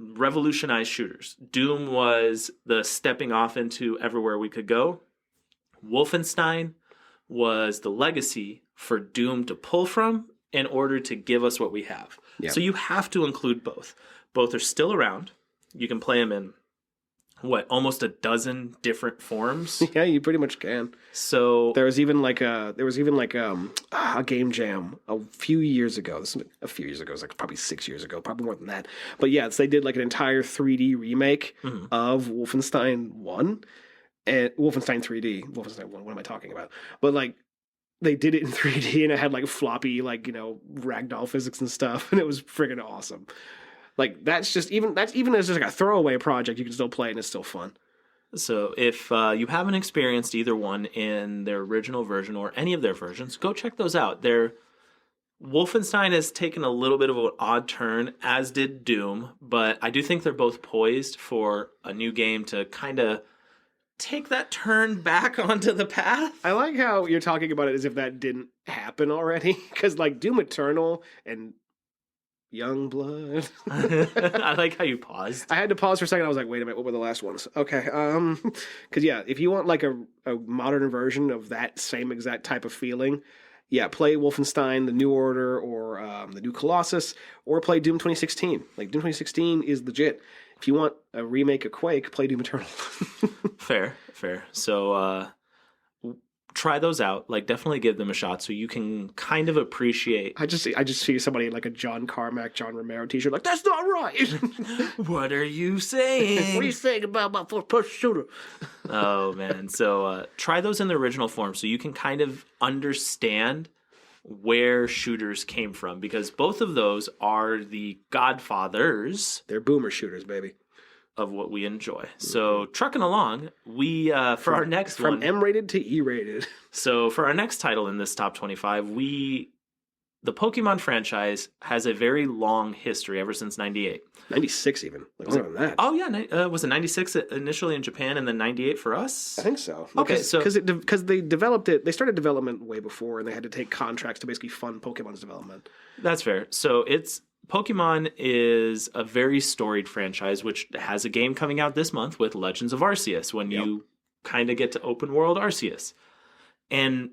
revolutionized shooters. Doom was the stepping off into everywhere we could go. Wolfenstein was the legacy for Doom to pull from in order to give us what we have. Yeah. So you have to include both. Both are still around. You can play them in, almost a dozen different forms? Yeah, you pretty much can. So there was even like a game jam a few years ago. It was like probably 6 years ago, probably more than that. But yeah, so they did like an entire 3D remake of Wolfenstein 1 and Wolfenstein 3D. Wolfenstein 1, what am I talking about? But like, they did it in 3D, and it had like floppy, like, you know, ragdoll physics and stuff, and it was friggin' awesome. Like, that's even as just like a throwaway project, you can still play it and it's still fun. So if you haven't experienced either one in their original version or any of their versions, go check those out. Wolfenstein has taken a little bit of an odd turn, as did Doom, but I do think they're both poised for a new game to kind of take that turn back onto the path. I like how you're talking about it as if that didn't happen already, because like Doom Eternal and Young Blood. I like how you paused. I had to pause for a second. I was like, wait a minute, what were the last ones? Okay. Because yeah, if you want like a modern version of that same exact type of feeling, yeah, play Wolfenstein, The New Order, or The New Colossus, or play Doom 2016. Like, Doom 2016 is legit. If you want a remake of Quake, play Doom Eternal. Fair. So try those out. Like, definitely give them a shot so you can kind of appreciate. I just see somebody in like a John Carmack, John Romero t-shirt, like, that's not right. What are you saying? What are you saying about my first-person shooter? Oh man! So try those in the original form so you can kind of understand where shooters came from, because both of those are the godfathers. They're boomer shooters, baby. Of what we enjoy. So trucking along, we for our next from one, M-rated to E-rated. So for our next title in this top 25, we the Pokemon franchise has a very long history ever since 98. 96 even. Like, longer than that. Oh, yeah. Was it 96 initially in Japan and then 98 for us? I think so. Okay, so... Because they developed it, they started development way before, and they had to take contracts to basically fund Pokemon's development. That's fair. So Pokemon is a very storied franchise, which has a game coming out this month with Legends of Arceus, when you kind of get to open world Arceus. And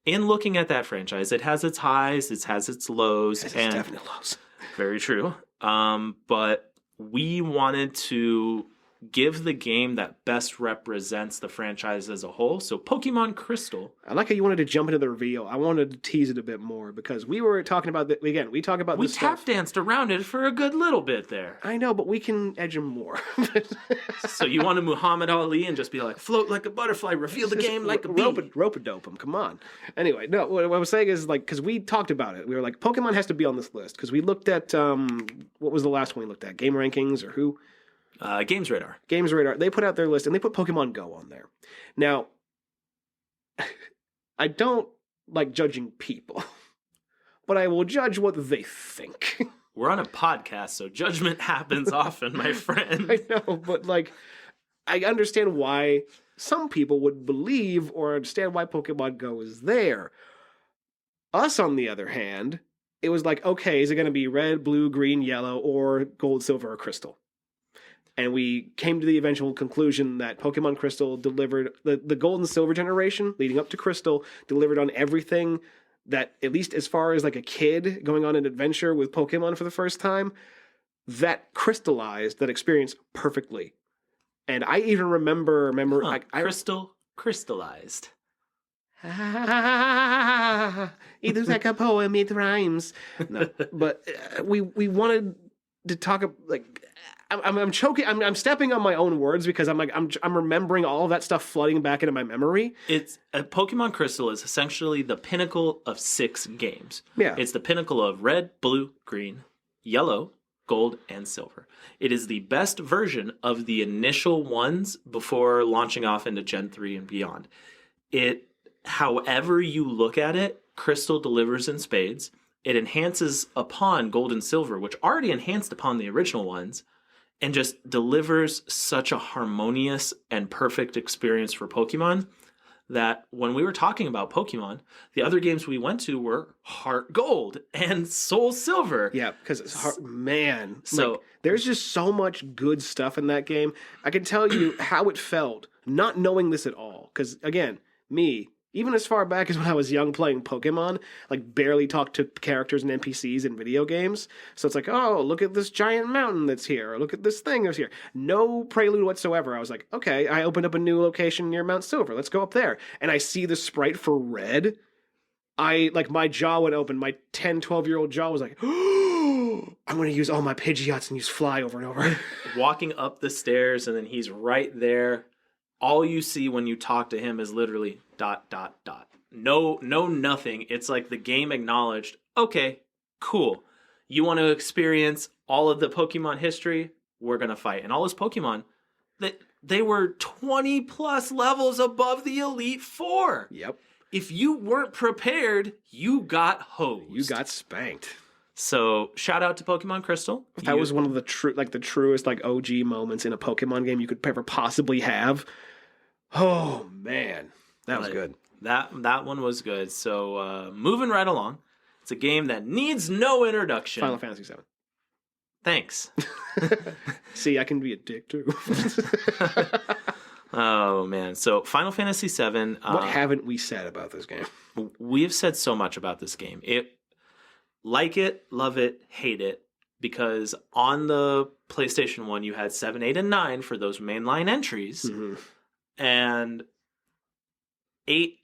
in looking at that franchise, it has its highs, it has its lows. It's and definitely lows. Very true. But we wanted to give the game that best represents the franchise as a whole. So Pokemon Crystal. I like how you wanted to jump into the reveal. I wanted to tease it a bit more because we were talking about that again. We talk about we this tap stuff. danced around it for a good little bit there. I know, but we can edge him more. So you want to Muhammad Ali and just be like, float like a butterfly, reveal the game like a bee. Rope-a-dope him. Come on. Anyway, no. What I was saying is like because we talked about it. We were like, Pokemon has to be on this list because we looked at what was the last one we looked at? Game Rankings or who? Games Radar. Games Radar. They put out their list and they put Pokemon Go on there. Now, I don't like judging people, but I will judge what they think. We're on a podcast, so judgment happens often, my friend. I know, but like, I understand why some people would believe or understand why Pokemon Go is there. Us, on the other hand, it was like, okay, is it going to be red, blue, green, yellow, or gold, silver, or crystal? And we came to the eventual conclusion that Pokemon Crystal delivered, the gold and silver generation leading up to Crystal, delivered on everything that, at least as far as like a kid going on an adventure with Pokemon for the first time, that crystallized that experience perfectly. And I even remember Crystal crystallized. It is like a poem, it rhymes. No, but we wanted to talk like I'm choking. I'm stepping on my own words because I'm remembering all of that stuff flooding back into my memory. It's Pokemon Crystal is essentially the pinnacle of 6 games. Yeah, it's the pinnacle of red, blue, green, yellow, gold, and silver. It is the best version of the initial ones before launching off into Gen 3 and beyond. However you look at it, Crystal delivers in spades. It enhances upon gold and silver, which already enhanced upon the original ones, and just delivers such a harmonious and perfect experience for Pokemon that when we were talking about Pokemon, the other games we went to were Heart Gold and Soul Silver. Yeah, because it's hard, man. So like, there's just so much good stuff in that game. I can tell you how it felt not knowing this at all. Because again, even as far back as when I was young playing Pokemon, like barely talked to characters and NPCs in video games. So it's like, oh, look at this giant mountain that's here. Or look at this thing that's here. No prelude whatsoever. I was like, okay, I opened up a new location near Mount Silver. Let's go up there. And I see the sprite for red. My jaw would open. My 10, 12-year-old jaw was like, oh, I'm going to use all my Pidgeots and use Fly over and over. Walking up the stairs and then he's right there. All you see when you talk to him is literally ... No, nothing. It's like the game acknowledged, okay, cool. You want to experience all of the Pokemon history? We're going to fight. And all those Pokemon, they were 20 plus levels above the Elite Four. Yep. If you weren't prepared, you got hosed. You got spanked. So shout out to Pokemon Crystal. That was one of the truest OG moments in a Pokemon game you could ever possibly have. Oh man, that was good. That one was good. So moving right along, it's a game that needs no introduction. Final Fantasy VII. Thanks. See, I can be a dick too. Oh man, so Final Fantasy VII. What haven't we said about this game? We have said so much about this game. Like it, love it, hate it. Because on the PlayStation 1, you had 7, 8, and 9 for those mainline entries. Mm-hmm. And 8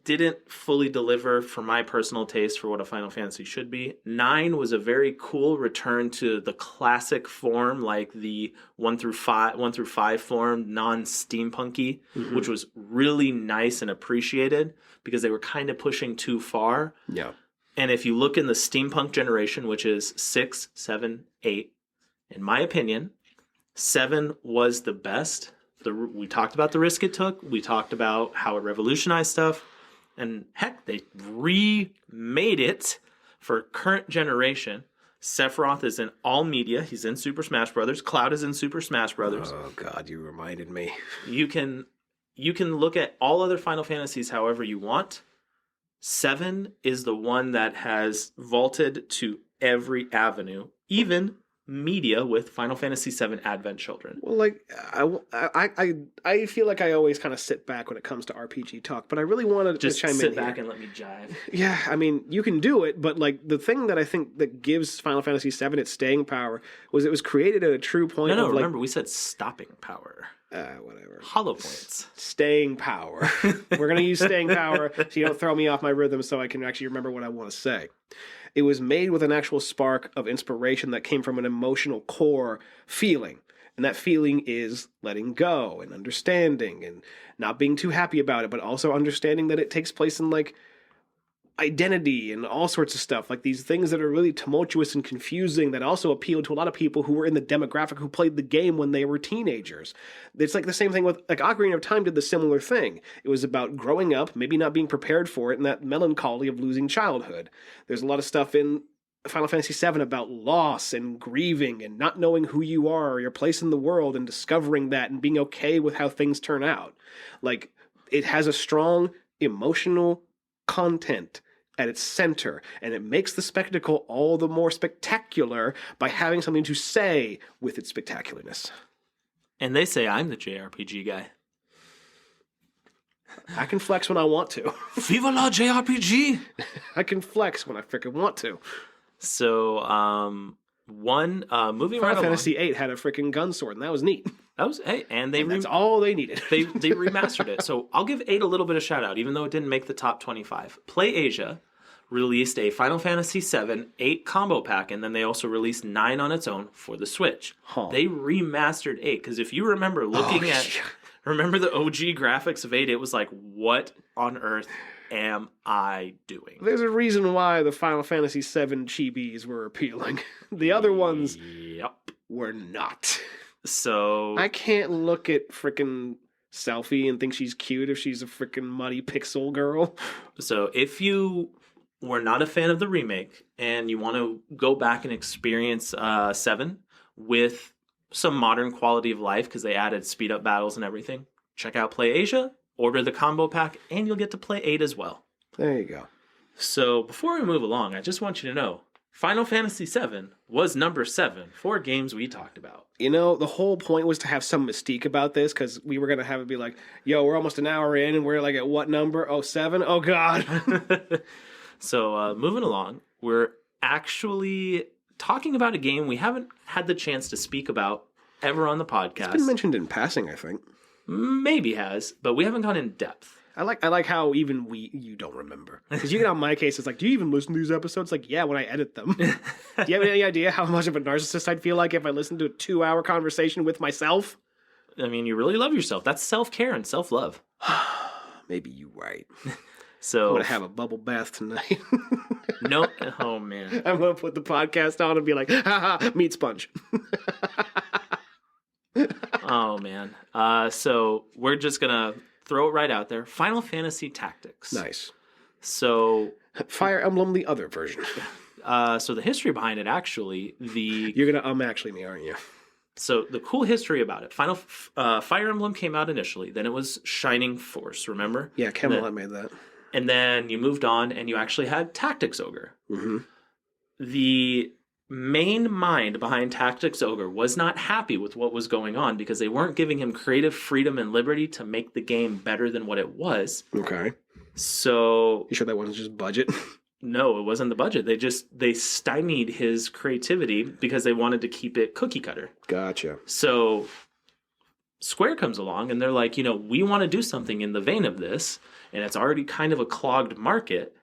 didn't fully deliver for my personal taste for what a Final Fantasy should be. 9 was a very cool return to the classic form, like the 1 through 5 form, non-steampunky, mm-hmm. which was really nice and appreciated because they were kind of pushing too far. Yeah. And if you look in the steampunk generation, which is 6, 7, 8, in my opinion, 7 was the best. We talked about the risk it took. We talked about how it revolutionized stuff. And heck, they remade it For current generation, Sephiroth is in all media. He's in Super Smash Brothers. Cloud is in Super Smash Brothers. Oh God, you reminded me. You can look at all other Final Fantasies however you want. 7 is the one that has vaulted to every avenue, even media with Final Fantasy VII Advent Children. Well, like I feel like I always kind of sit back when it comes to RPG talk, but I really wanted Just to chime sit in back here. and let me jive. Yeah, I mean, you can do it, but like the thing that I think that gives Final Fantasy VII its staying power was it was created at a true point. No, of remember we said stopping power. Whatever. Hollow points. Staying power. We're gonna use staying power so you don't throw me off my rhythm, so I can actually remember what I want to say. It was made with an actual spark of inspiration that came from an emotional core feeling. And that feeling is letting go and understanding and not being too happy about it, but also understanding that it takes place in like identity and all sorts of stuff, like these things that are really tumultuous and confusing that also appeal to a lot of people who were in the demographic who played the game when they were teenagers. It's like the same thing with like Ocarina of Time did the similar thing. It was about growing up, maybe not being prepared for it, and that melancholy of losing childhood. There's a lot of stuff in Final Fantasy VII about loss and grieving and not knowing who you are or your place in the world and discovering that and being okay with how things turn out. Like, it has a strong emotional content at its center, and it makes the spectacle all the more spectacular by having something to say with its spectacularness. And they say I'm the JRPG guy. I can flex when I want to. Viva la JRPG! I can flex when I freaking want to. So, moving Final right Fantasy VIII had a freaking gun sword, and that was neat. That was and That's all they needed. they remastered it. So I'll give 8 a little bit of shout out, even though it didn't make the top 25. Play Asia released a Final Fantasy VII 8 combo pack, and then they also released 9 on its own for the Switch. Huh. They remastered 8 because if you remember remember the OG graphics of 8, it was like, what on earth am I doing? There's a reason why the Final Fantasy VII chibis were appealing. The other ones were not. So I can't look at frickin' Selfie and think she's cute if she's a frickin' muddy pixel girl. So if you were not a fan of the remake and you want to go back and experience 7 with some modern quality of life because they added speed up battles and everything, check out Play Asia, order the combo pack, and you'll get to play 8 as well. There you go. So before we move along, I just want you to know Final Fantasy VII was number 7 for games we talked about. You know, the whole point was to have some mystique about this because we were going to have it be like, yo, we're almost an hour in and we're like at what number? Oh, 7? Oh, God. So moving along, we're actually talking about a game we haven't had the chance to speak about ever on the podcast. It's been mentioned in passing, I think. Maybe has, but we haven't gone in depth. I like how even you don't remember. Because you get on my case, it's like, do you even listen to these episodes? Like, yeah, when I edit them. Do you have any idea how much of a narcissist I'd feel like if I listened to a 2-hour conversation with myself? I mean, you really love yourself. That's self-care and self-love. Maybe you're right. So I'm going to have a bubble bath tonight. No, oh man. I'm going to put the podcast on and be like, haha, meat sponge. Oh man. So we're just gonna throw it right out there. Final Fantasy Tactics. Nice. So Fire Emblem, the other version. So the history behind it, actually, You're gonna actually me, aren't you? So the cool history about it. Fire Emblem came out initially. Then it was Shining Force. Remember? Yeah, Camelot made that. And then you moved on, and you actually had Tactics Ogre. Mm-hmm. The main mind behind Tactics Ogre was not happy with what was going on because they weren't giving him creative freedom and liberty to make the game better than what it was. Okay. So You sure that wasn't just budget? no, it wasn't the budget. They stymied his creativity because they wanted to keep it cookie cutter. Gotcha. So Square comes along and they're like, we want to do something in the vein of this, and it's already kind of a clogged market.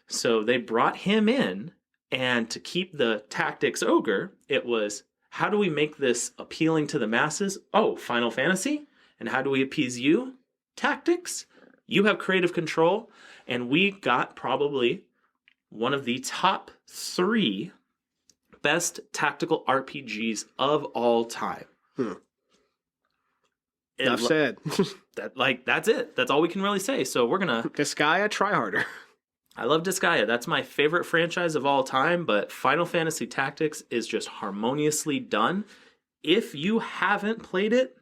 So they brought him in. And to keep the Tactics Ogre, it was, how do we make this appealing to the masses? Oh, Final Fantasy? And how do we appease you? Tactics? You have creative control. And we got probably one of the top 3 best tactical RPGs of all time. Enough said. That's it. That's all we can really say. So we're going to... This guy, I try harder. I love Disgaea. That's my favorite franchise of all time, but Final Fantasy Tactics is just harmoniously done. If you haven't played it,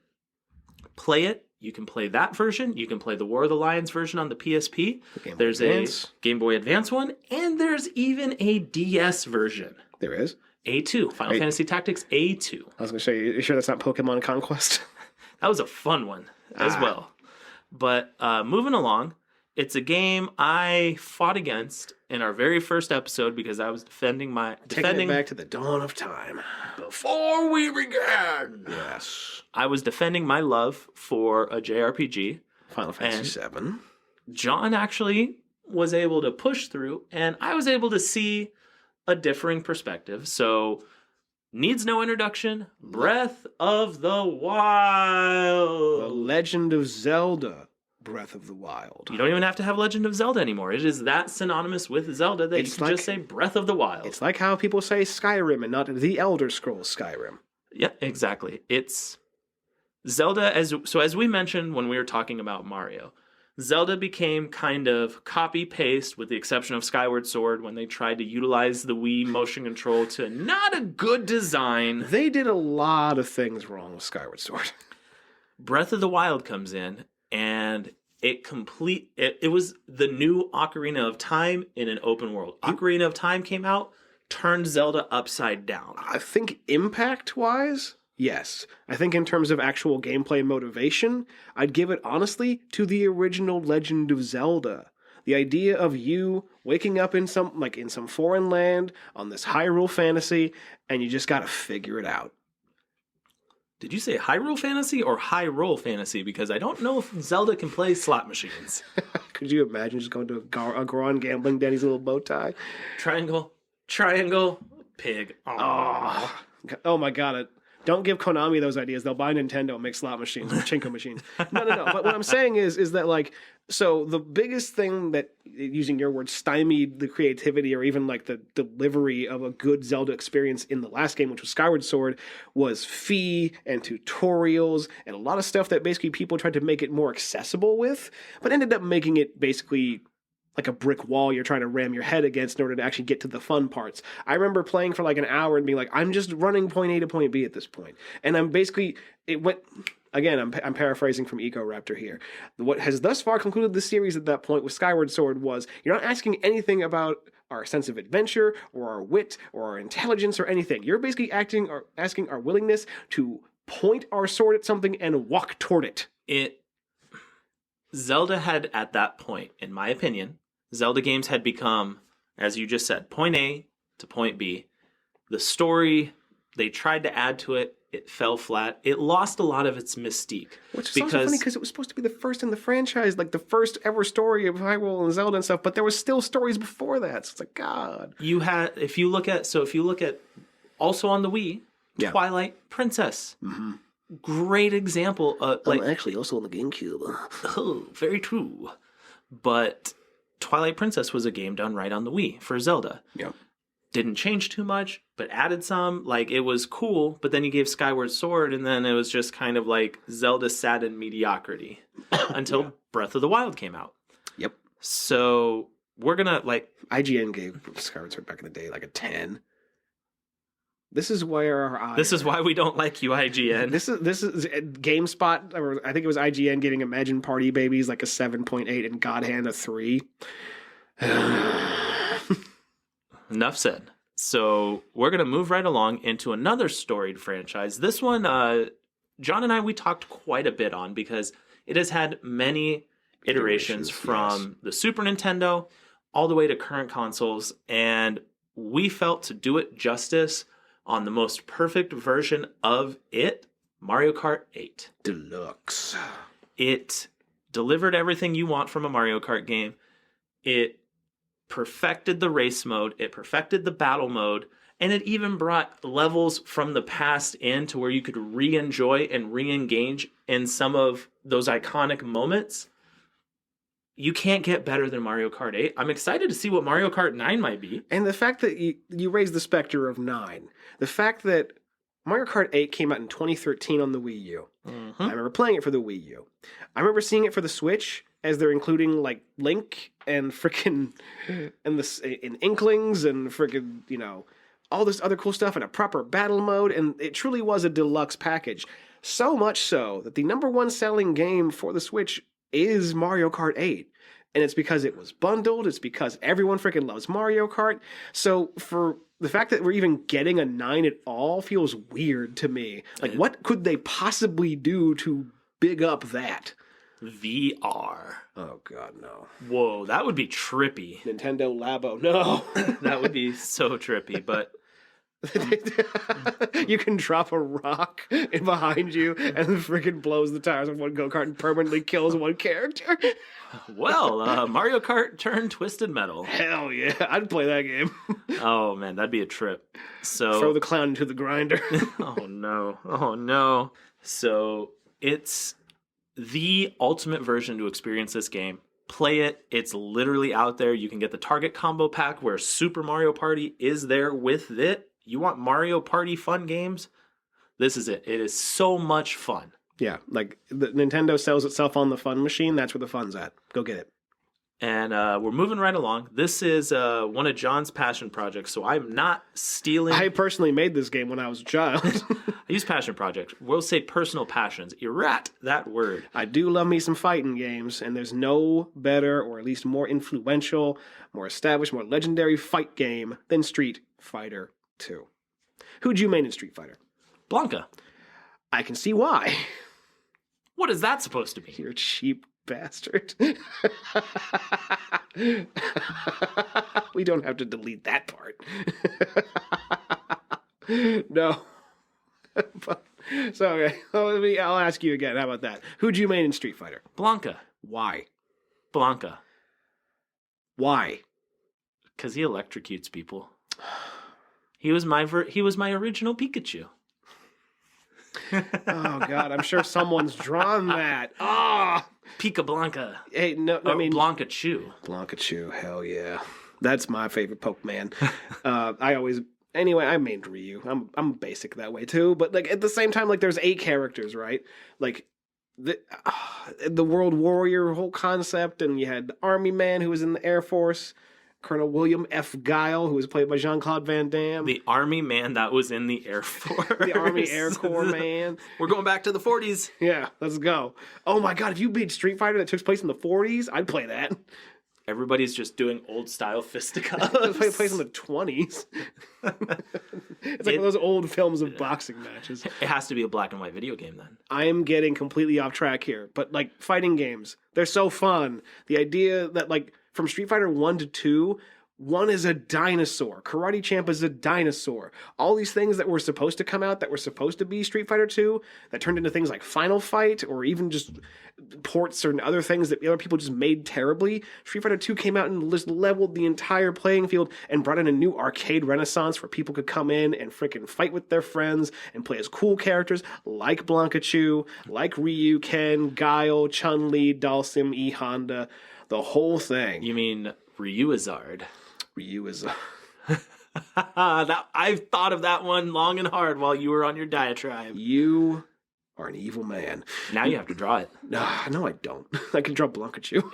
play it. You can play that version. You can play the War of the Lions version on the PSP. There's Advance. a Game Boy Advance one, and there's even a DS version. There is? A2. Final Fantasy Tactics A2. I was going to say, you sure that's not Pokemon Conquest? That was a fun one as well. But moving along, it's a game I fought against in our very first episode because I was defending Taking it back to the dawn of time. before we began. Yes. I was defending my love for a JRPG. Final Fantasy VII. John actually was able to push through, and I was able to see a differing perspective. So, needs no introduction. Breath of the The Wild. Legend of Zelda. Breath of the Wild. You don't even have to have Legend of Zelda anymore. It is that synonymous with Zelda that you can just say Breath of the Wild. It's like how people say Skyrim and not the Elder Scrolls Skyrim. Yeah, exactly. It's Zelda, as we mentioned when we were talking about Mario, Zelda became kind of copy-paste with the exception of Skyward Sword when they tried to utilize the Wii motion control to not a good design. They did a lot of things wrong with Skyward Sword. Breath of the Wild comes in and it was the new Ocarina of Time in an open world. Ocarina of Time came out, turned Zelda upside down. I think impact-wise, yes. I think in terms of actual gameplay motivation, I'd give it honestly to the original Legend of Zelda. The idea of you waking up in some foreign land on this Hyrule fantasy, and you just gotta figure it out. Did you say Hyrule Fantasy or High Roll Fantasy? Because I don't know if Zelda can play slot machines. Could you imagine just going to a Goron gambling Danny's little bow tie? Triangle, pig. Oh my god. Don't give Konami those ideas. They'll buy Nintendo and make slot machines, pachinko machines. No. But what I'm saying is that, like, so the biggest thing that, using your words, stymied the creativity or even like the delivery of a good Zelda experience in the last game, which was Skyward Sword, was fee and tutorials and a lot of stuff that basically people tried to make it more accessible with, but ended up making it basically like a brick wall you're trying to ram your head against in order to actually get to the fun parts. I remember playing for like an hour and being like, I'm just running point A to point B at this point. And I'm basically, I'm paraphrasing from Eco Raptor here. What has thus far concluded the series at that point with Skyward Sword was, you're not asking anything about our sense of adventure or our wit or our intelligence or anything. You're basically asking our willingness to point our sword at something and walk toward it. Zelda had, at that point, in my opinion, Zelda games had become, as you just said, point A to point B. The story, they tried to add to it. It fell flat. It lost a lot of its mystique. Which is also funny because it was supposed to be the first in the franchise, like the first ever story of Hyrule and Zelda and stuff, but there was still stories before that. So it's like, God. If you look at also on the Wii, Twilight Princess. Mm-hmm. Great example. Actually, also on the GameCube. Oh, very true. But Twilight Princess was a game done right on the Wii for Zelda. Yeah. Didn't change too much, but added some. Like, it was cool, but then you gave Skyward Sword, and then it was just kind of like Zelda sat in mediocrity until Breath of the Wild came out. Yep. So we're gonna IGN gave Skyward Sword back in the day like a 10. This is where This is why we don't like you, IGN. This is GameSpot, or I think it was IGN giving Imagine Party Babies like a 7.8 and God Hand a 3. Enough said. So we're going to move right along into another storied franchise. This one, John and I, we talked quite a bit on because it has had many iterations from the Super Nintendo all the way to current consoles. And we felt to do it justice on the most perfect version of it, Mario Kart 8 Deluxe. It delivered everything you want from a Mario Kart game. It perfected the race mode, it perfected the battle mode, and it even brought levels from the past in to where you could re-enjoy and re-engage in some of those iconic moments. You can't get better than Mario Kart 8. I'm excited to see what Mario Kart 9 might be. And the fact that you raised the specter of 9, the fact that Mario Kart 8 came out in 2013 on the Wii U. Mm-hmm. I remember playing it for the Wii U. I remember seeing it for the Switch as they're including like Link and frickin' and Inklings and frickin', you know, all this other cool stuff in a proper battle mode, and it truly was a deluxe package. So much so that the number one selling game for the Switch is Mario Kart 8. And it's because it was bundled, it's because everyone freaking loves Mario Kart. So for the fact that we're even getting a 9 at all feels weird to me. Like, what could they possibly do to big up that? VR. Oh, God, no. Whoa, that would be trippy. Nintendo Labo, no. That would be so trippy, but... You can drop a rock in behind you and it freaking blows the tires of one go-kart and permanently kills one character. Well, Mario Kart turned Twisted Metal. Hell yeah, I'd play that game. Oh man, that'd be a trip. So throw the clown into the grinder. Oh no. So it's the ultimate version to experience this game. Play it. It's literally out there. You can get the Target combo pack where Super Mario Party is there with it. You want Mario Party fun games? This is it. It is so much fun. Yeah, like the Nintendo sells itself on the fun machine. That's where the fun's at. Go get it. And we're moving right along. This is one of John's passion projects, so I'm not stealing. I personally made this game when I was a child. I use passion project. We'll say personal passions. Errat that word. I do love me some fighting games, and there's no better, or at least more influential, more established, more legendary fight game than Street Fighter 2. Who'd you main in Street Fighter? Blanca. I can see why. What is that supposed to be? You're a cheap bastard. We don't have to delete that part. No. So, okay. I'll ask you again. How about that? Who'd you main in Street Fighter? Blanca. Why? Blanca. Why? Because he electrocutes people. He was my original Pikachu. Oh God, I'm sure someone's drawn that. Ah, Pika Blanca. Hey, no, I mean Blanca Chew. Blanca Chew. Hell yeah, that's my favorite Pokemon. I mained Ryu. I'm basic that way too, but like at the same time, like there's 8 characters, right? Like the World Warrior whole concept, and you had the Army Man who was in the Air Force. Colonel William F. Guile, who was played by Jean-Claude Van Damme. The Army man that was in the Air Force. The Army Air Corps man. We're going back to the 40s. Yeah, let's go. Oh my God, if you beat Street Fighter that took place in the 40s, I'd play that. Everybody's just doing old-style fisticuffs. It plays in the 20s. It's like those old films of boxing matches. It has to be a black and white video game then. I am getting completely off track here, but like fighting games, they're so fun. The idea that like from Street Fighter 1 to 2, 1 is a dinosaur. Karate Champ is a dinosaur. All these things that were supposed to come out that were supposed to be Street Fighter 2 that turned into things like Final Fight or even just ports or other things that other people just made terribly. Street Fighter 2 came out and just leveled the entire playing field and brought in a new arcade renaissance where people could come in and frickin' fight with their friends and play as cool characters like Blanca Chew, like Ryu, Ken, Guile, Chun-Li, Dhalsim, E. Honda, the whole thing. You mean Ryuizard? Ryu is I've thought of that one long and hard while you were on your diatribe. You are an evil man. Now you have to draw it. No, I don't. I can draw Blanca Chew.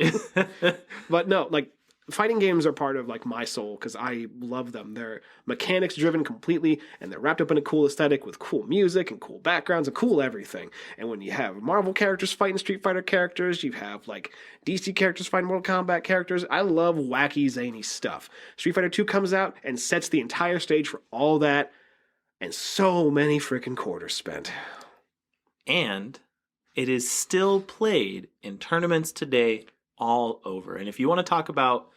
But no, like fighting games are part of like my soul because I love them. They're mechanics driven completely, and they're wrapped up in a cool aesthetic with cool music and cool backgrounds and cool everything. And when you have Marvel characters fighting Street Fighter characters, you have like DC characters fighting Mortal Kombat characters. I love wacky, zany stuff. Street Fighter 2 comes out and sets the entire stage for all that, and so many freaking quarters spent. And it is still played in tournaments today all over. And if you want to talk about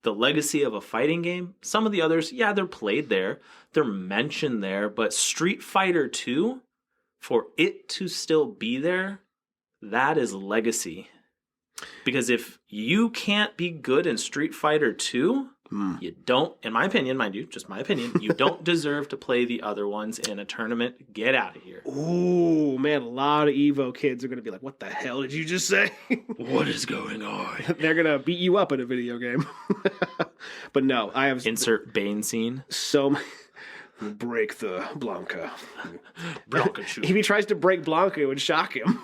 the legacy of a fighting game, some of the others, yeah, they're played there, they're mentioned there, but Street Fighter 2, for it to still be there, that is legacy. Because if you can't be good in Street Fighter 2, you don't, in my opinion, mind you, just my opinion, you don't deserve to play the other ones in a tournament. Get out of here. Ooh, man, a lot of Evo kids are going to be like, what the hell did you just say? What is going on? They're going to beat you up in a video game. But no, I have... Insert Bane scene. So break the Blanca. Blanca Chew. If he tries to break Blanca, it would shock him.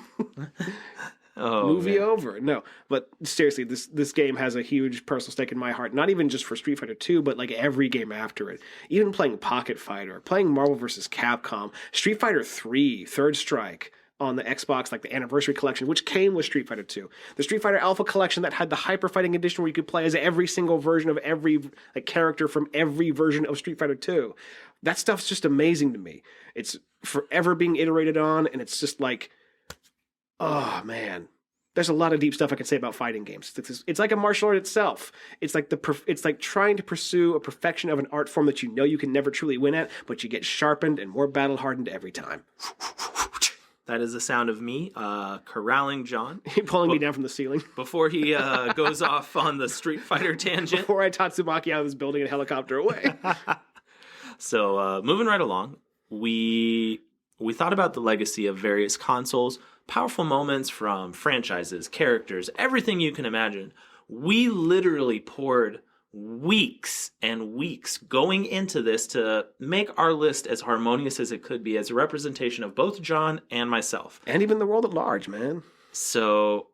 Oh, Movie man. over. No, but seriously, this game has a huge personal stake in my heart. Not even just for Street Fighter 2, but like every game after it. Even playing Pocket Fighter, playing Marvel vs. Capcom, Street Fighter 3, Third Strike on the Xbox, like the Anniversary Collection, which came with Street Fighter 2. The Street Fighter Alpha Collection that had the Hyper Fighting Edition where you could play as every single version of every like character from every version of Street Fighter 2. That stuff's just amazing to me. It's forever being iterated on, and it's just like, oh man, there's a lot of deep stuff I can say about fighting games. It's like a martial art itself. It's like trying to pursue a perfection of an art form that you know you can never truly win at, but you get sharpened and more battle hardened every time. That is the sound of me corralling John Pulling me down from the ceiling before he goes off on the Street Fighter tangent. before I Tatsumaki out of this building and helicopter away. So moving right along, we thought about the legacy of various consoles, powerful moments from franchises, characters, everything you can imagine. We literally poured weeks and weeks going into this to make our list as harmonious as it could be as a representation of both John and myself. And even the world at large, man. So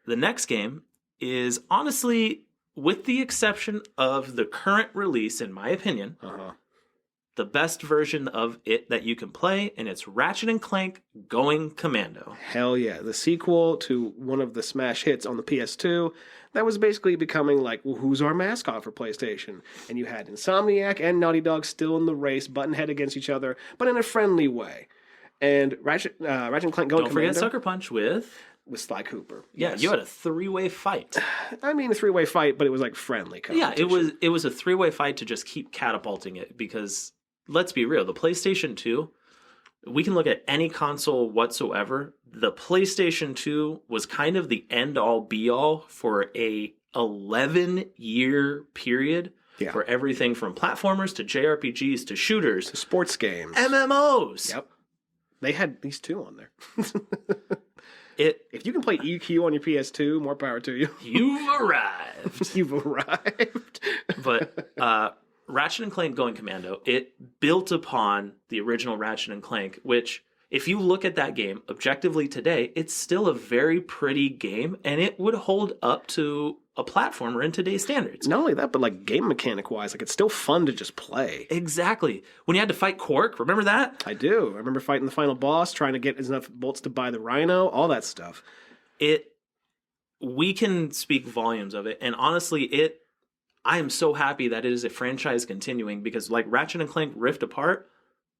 the next game is honestly, with the exception of the current release, in my opinion, the best version of it that you can play, and it's Ratchet and Clank Going Commando. Hell yeah. The sequel to one of the smash hits on the PS2 that was basically becoming like, well, who's our mascot for PlayStation? And you had Insomniac and Naughty Dog still in the race, button head against each other, but in a friendly way. And Ratchet and Clank Going Don't Commando... forget Sucker Punch with Sly Cooper. Yeah, Yes. you had a three-way fight. I mean, a three-way fight, but it was like friendly competition. Yeah, it was a three-way fight to just keep catapulting it because, let's be real, the PlayStation 2, we can look at any console whatsoever. The PlayStation 2 was kind of the end-all be-all for a 11-year period for everything from platformers to JRPGs to shooters to sports games. MMOs. Yep. They had these two on there. If you can play EQ on your PS2, more power to you. You've arrived. You've arrived. But Ratchet and Clank Going Commando, it built upon the original Ratchet and Clank, which, if you look at that game objectively today, it's still a very pretty game, and it would hold up to a platformer in today's standards. Not only that, but like game mechanic wise, like it's still fun to just play. Exactly. When you had to fight Quark, remember that? I do. I remember fighting the final boss, trying to get enough bolts to buy the Rhino, all that stuff. We can speak volumes of it, and honestly, I am so happy that it is a franchise continuing because, like Ratchet and Clank Rift Apart,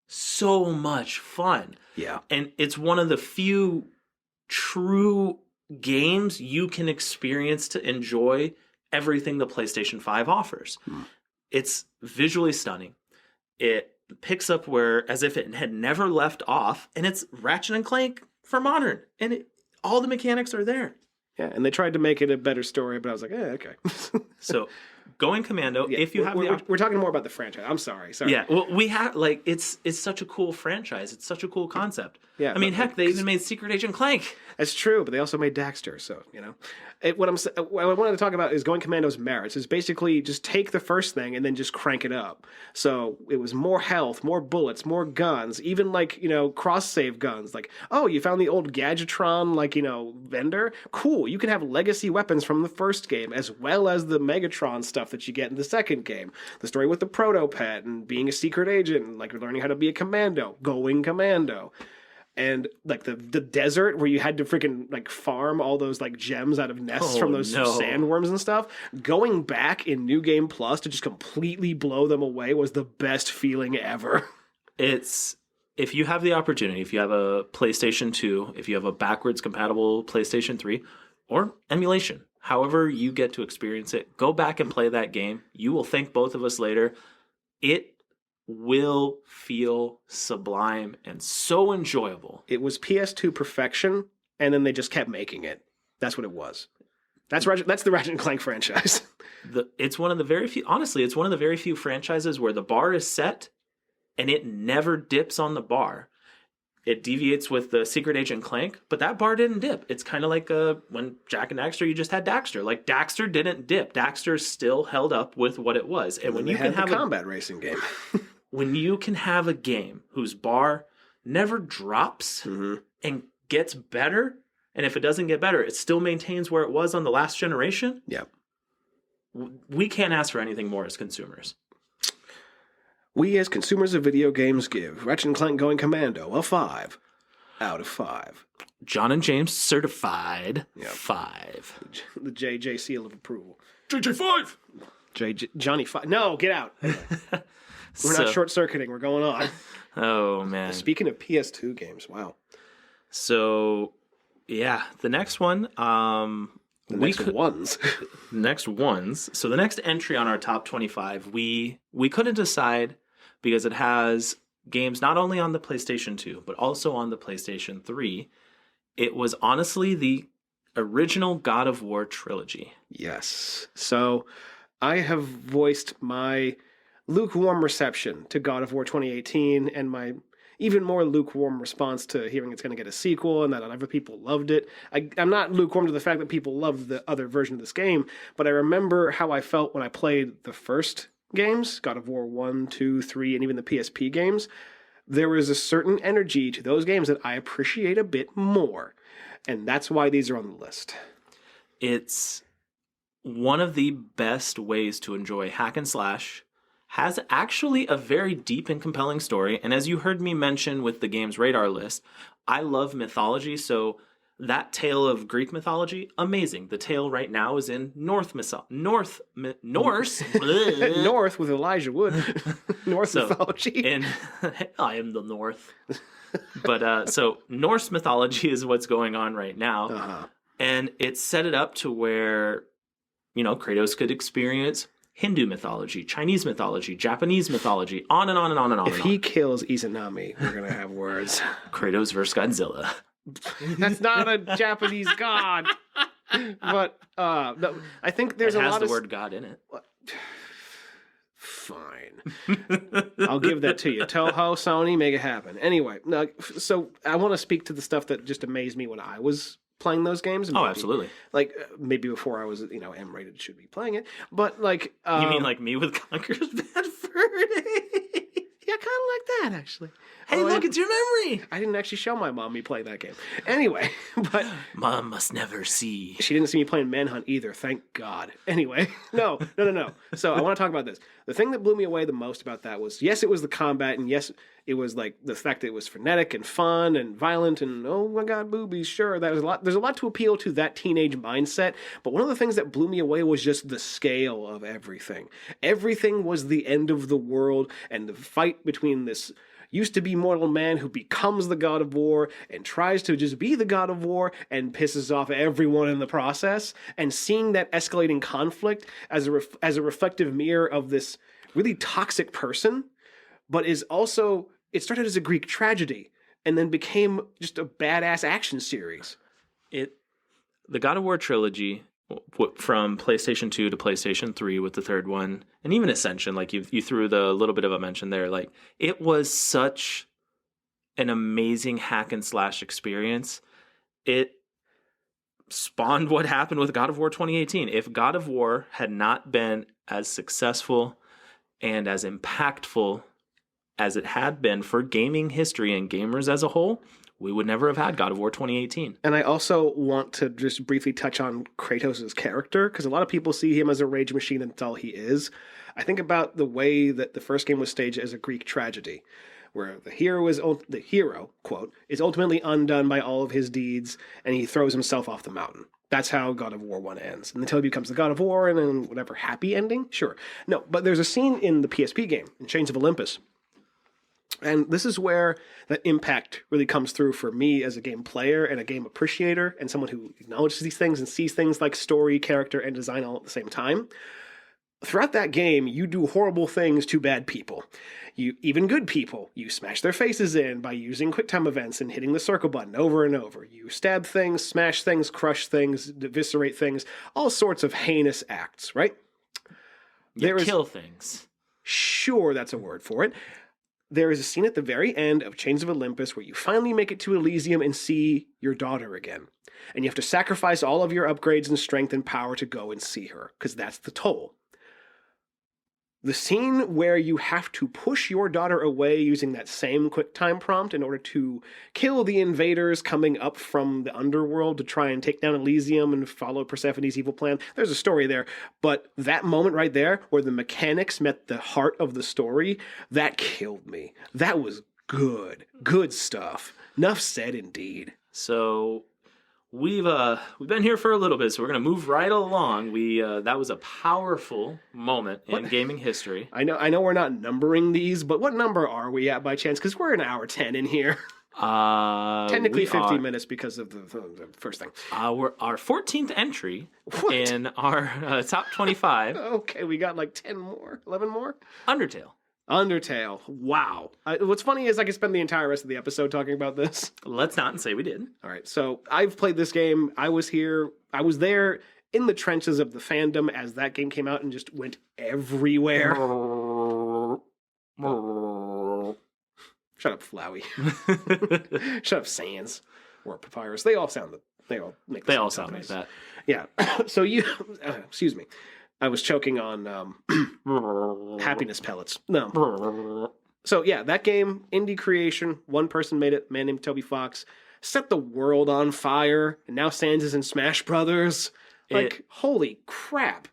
so much fun. Yeah. And it's one of the few true games you can experience to enjoy everything the PlayStation 5 offers. It's visually stunning. It picks up where as if it had never left off, and it's Ratchet and Clank for modern, and all the mechanics are there. Yeah, and they tried to make it a better story, but I was like, okay. So, Going Commando, if you have we're talking more about the franchise. I'm sorry. Yeah, well, we have it's such a cool franchise. It's such a cool concept. Yeah, I mean, heck, they even made Secret Agent Clank. That's true, but they also made Daxter, so what I wanted to talk about is Going Commando's merits. Is basically just take the first thing and then just crank it up. So it was more health, more bullets, more guns, even cross save guns. Like, oh, you found the old Gadgetron vendor. Cool, you can have legacy weapons from the first game as well as the Megatron stuff that you get in the second game. The story with the Proto Pet and being a secret agent, and learning how to be a commando, Going Commando. And the desert where you had to freaking farm all those gems out of nests from those sandworms and stuff. Going back in New Game Plus to just completely blow them away was the best feeling ever. If you have the opportunity, if you have a PlayStation 2, if you have a backwards compatible PlayStation 3, or emulation, however you get to experience it, go back and play that game. You will thank both of us later. It will feel sublime and so enjoyable. It was PS2 perfection, and then they just kept making it. That's what it was. That's the Ratchet and Clank franchise. It's one of the very few. Honestly, it's one of the very few franchises where the bar is set, and it never dips on the bar. It deviates with the Secret Agent Clank, but that bar didn't dip. It's kind of like when Jak and Daxter, you just had Daxter. Daxter didn't dip. Daxter still held up with what it was. And when you can have a combat racing game. When you can have a game whose bar never drops and gets better, And if it doesn't get better, it still maintains where it was on the last generation. Yeah. We can't ask for anything more as consumers. We, as consumers of video games, give Ratchet & Clank Going Commando a 5 out of 5. John and James certified Yep. 5. The JJ seal of approval. JJ5! Johnny 5. No, get out. Anyway, we're not short-circuiting. We're going on. Oh, man. Speaking of PS2 games, wow. So, yeah, the next one... ones. next ones. So the next entry on our top 25, we couldn't decide because it has games not only on the PlayStation 2, but also on the PlayStation 3. It was honestly the original God of War trilogy. Yes. So I have voiced my lukewarm reception to God of War 2018 and my even more lukewarm response to hearing it's going to get a sequel and that other people loved it. I'm not lukewarm to the fact that people loved the other version of this game, but I remember how I felt when I played the first games, God of War 1, 2, 3, and even the PSP games. There was a certain energy to those games that I appreciate a bit more, and that's why these are on the list. It's one of the best ways to enjoy hack and slash. Has actually a very deep and compelling story. And as you heard me mention with the game's radar list, I love mythology. So that tale of Greek mythology, amazing. The tale right now is in Norse. North with Elijah Wood. Norse mythology. I am the North. But so Norse mythology is what's going on right now. Uh-huh. And it set it up to where, Kratos could experience Hindu mythology, Chinese mythology, Japanese mythology, on and on and on and on. If he kills Izanami, we're going to have words. Kratos versus Godzilla. That's not a Japanese god. But no, I think there's a lot of... It has the word God in it. Fine. I'll give that to you. Toho, Sony, make it happen. Anyway, so I want to speak to the stuff that just amazed me when I was playing those games. Oh, absolutely. Like, maybe before I was, M-rated, should be playing it. But, like... you mean like me with Conker's Bad Fur Day? Yeah, kind of like that, actually. Hey, look, it's your memory. I didn't actually show my mom me playing that game. Anyway, but... Mom must never see. She didn't see me playing Manhunt either, thank God. Anyway, no. So I want to talk about this. The thing that blew me away the most about that was, yes, it was the combat, and yes, it was like the fact that it was frenetic and fun and violent and, oh my God, boobies, sure. There's a lot to appeal to that teenage mindset, but one of the things that blew me away was just the scale of everything. Everything was the end of the world, and the fight between this used to be mortal man who becomes the God of War and tries to just be the God of War and pisses off everyone in the process. And seeing that escalating conflict as a reflective mirror of this really toxic person, but is also, it started as a Greek tragedy and then became just a badass action series. The God of War trilogy, from PlayStation 2 to PlayStation 3 with the third one, and even Ascension, like you threw the little bit of a mention there, like it was such an amazing hack and slash experience. It spawned what happened with God of War 2018. If God of War had not been as successful and as impactful as it had been for gaming history and gamers as a whole, we would never have had God of War 2018. And I also want to just briefly touch on Kratos' character, because a lot of people see him as a rage machine, and that's all he is. I think about the way that the first game was staged as a Greek tragedy, where the hero, quote, is ultimately undone by all of his deeds, and he throws himself off the mountain. That's how God of War 1 ends. And until he becomes the God of War, and then whatever happy ending, sure. No, but there's a scene in the PSP game, in Chains of Olympus, and this is where that impact really comes through for me as a game player and a game appreciator and someone who acknowledges these things and sees things like story, character, and design all at the same time. Throughout that game, you do horrible things to bad people. Even good people. You smash their faces in by using QuickTime events and hitting the circle button over and over. You stab things, smash things, crush things, eviscerate things, all sorts of heinous acts, right? You kill things. Sure, that's a word for it. There is a scene at the very end of Chains of Olympus where you finally make it to Elysium and see your daughter again. And you have to sacrifice all of your upgrades and strength and power to go and see her, because that's the toll. The scene where you have to push your daughter away using that same QuickTime prompt in order to kill the invaders coming up from the underworld to try and take down Elysium and follow Persephone's evil plan. There's a story there, but that moment right there where the mechanics met the heart of the story, that killed me. That was good. Good stuff. Enough said, indeed. So we've been here for a little bit, so we're gonna move right along. That was a powerful moment in gaming history. I know we're not numbering these, but what number are we at by chance? Because we're an hour 10 in here. Technically 50 minutes because of the first thing. We're our 14th entry in our top 25. Okay, we got like 10 more, 11 more. Undertale. Wow. What's funny is I could spend the entire rest of the episode talking about this. Let's not say we did. All right, so I've played this game. I was there in the trenches of the fandom as that game came out and just went everywhere. Shut up, Flowey. Shut up, Sans. Or Papyrus. They all sound like that. Yeah. So excuse me. I was choking on happiness pellets. No. So yeah, that game, indie creation, one person made it, a man named Toby Fox, set the world on fire, and now Sans is in Smash Brothers. Holy crap.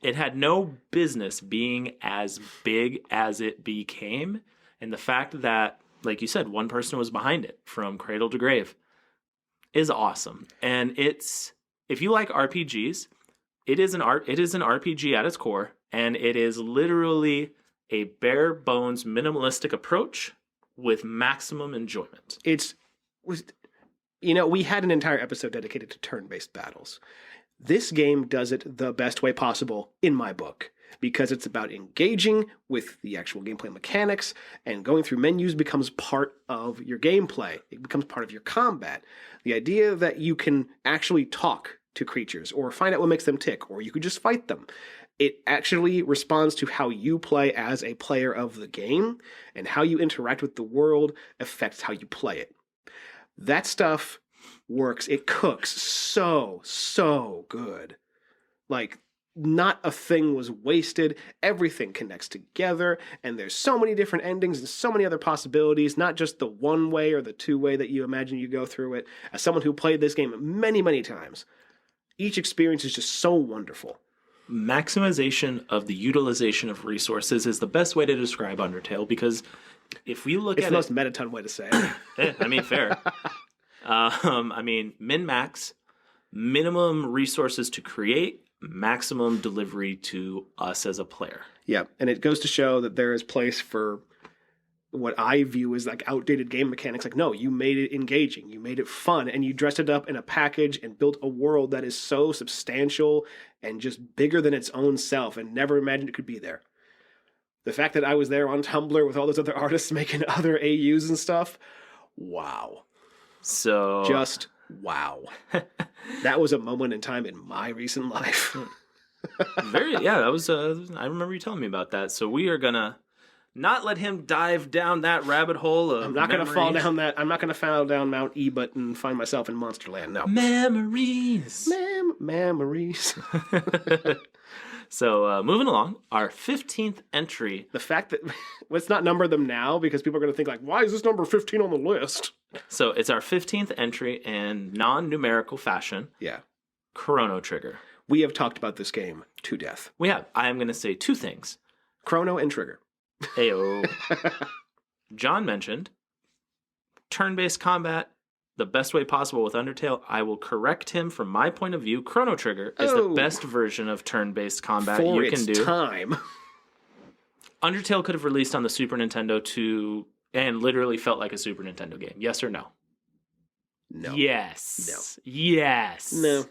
It had no business being as big as it became, and the fact that, like you said, one person was behind it from cradle to grave is awesome. And if you like RPGs, it is an RPG at its core, and it is literally a bare bones minimalistic approach with maximum enjoyment. We had an entire episode dedicated to turn-based battles. This game does it the best way possible in my book, because it's about engaging with the actual gameplay mechanics, and going through menus becomes part of your gameplay. It becomes part of your combat. The idea that you can actually talk to creatures or find out what makes them tick, or you could just fight them. It actually responds to how you play as a player of the game, and how you interact with the world affects how you play it. That stuff works. It cooks so good. Like, not a thing was wasted. Everything connects together, and there's so many different endings and so many other possibilities, not just the one way or the two way that you imagine you go through it. As someone who played this game many, many times, each experience is just so wonderful. Maximization of the utilization of resources is the best way to describe Undertale, because if we look it's at the most Mettaton way to say it. Fair. Min-max, minimum resources to create, maximum delivery to us as a player. Yeah, and it goes to show that there is place for what I view as like outdated game mechanics. Like, no, you made it engaging, you made it fun, and you dressed it up in a package and built a world that is so substantial and just bigger than its own self, and never imagined it could be there. The fact that I was there on Tumblr with all those other artists making other AUs and stuff, wow. So just wow. That was a moment in time in my recent life. That was I remember you telling me about that. So we are gonna not let him dive down that rabbit hole of I'm not memories. gonna fall down that. I'm not gonna fall down Mount Ebott and find myself in Monsterland. No. Memories. Memories. So moving along, our 15th entry. The fact that let's not number them now, because people are gonna think like, why is this number 15 on the list? So it's our 15th entry in non-numerical fashion. Yeah. Chrono Trigger. We have talked about this game to death. We have. I am going to say two things. Chrono and Trigger. Ayo. John mentioned turn-based combat the best way possible with Undertale. I will correct him from my point of view. Chrono Trigger is the best version of turn-based combat for you can its do. Time. Undertale could have released on the Super Nintendo and literally felt like a Super Nintendo game. Yes or no? No. Yes. No. Yes. No.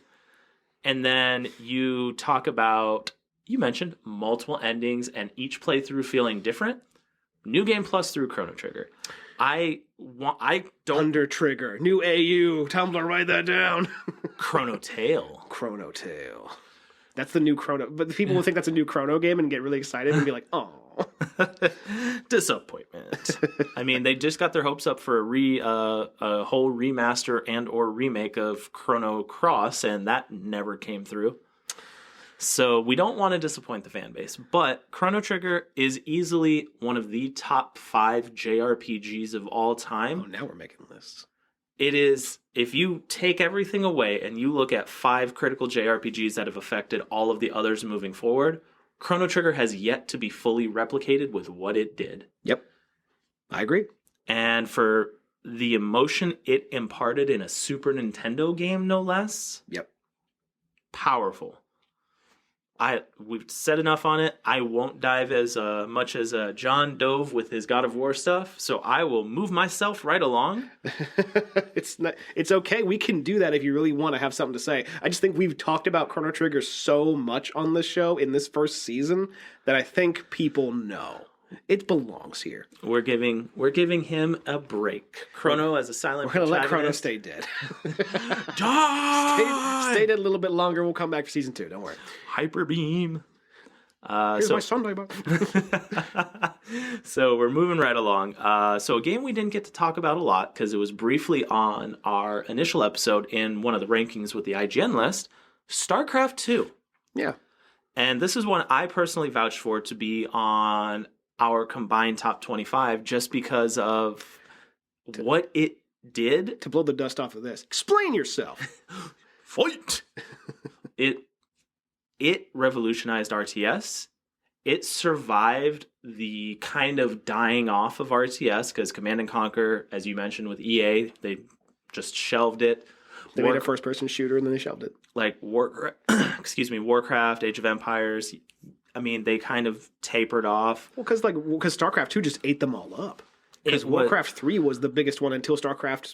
And then you mentioned multiple endings and each playthrough feeling different. New Game Plus through Chrono Trigger. I don't... Under Trigger. New AU. Tumblr, write that down. Chrono Tail. Chrono Tail. That's the new Chrono... But the people will think that's a new Chrono game and get really excited and be like, oh. Disappointment. I mean, they just got their hopes up for a whole remaster and or remake of Chrono Cross, and that never came through. So we don't want to disappoint the fan base, but Chrono Trigger is easily one of the top 5 JRPGs of all time. Oh, now we're making lists. It is, if you take everything away and you look at 5 critical JRPGs that have affected all of the others moving forward, Chrono Trigger has yet to be fully replicated with what it did. Yep. I agree. And for the emotion it imparted in a Super Nintendo game, no less. Yep. Powerful. We've said enough on it. I won't dive as much as John dove with his God of War stuff, so I will move myself right along. It's okay. We can do that if you really want to have something to say. I just think we've talked about Chrono Trigger so much on this show in this first season that I think people know. It belongs here. We're giving him a break. Chrono as a silent We're going to let Chrono protagonist. stay dead. Die! Stay dead a little bit longer. We'll come back for season 2. Don't worry. Hyper beam. Here's my Sunday box. So we're moving right along. So a game we didn't get to talk about a lot because it was briefly on our initial episode in one of the rankings with the IGN list, StarCraft 2. Yeah. And this is one I personally vouched for to be on our combined top 25 just because of what it did. To blow the dust off of this, explain yourself. Fight! It revolutionized RTS. It survived the kind of dying off of RTS because Command and Conquer, as you mentioned with EA, they just shelved it. They made a first-person shooter and then they shelved it. Like Warcraft, Age of Empires. I mean, they kind of tapered off. Well, because StarCraft 2 just ate them all up. Because Warcraft 3 was the biggest one until StarCraft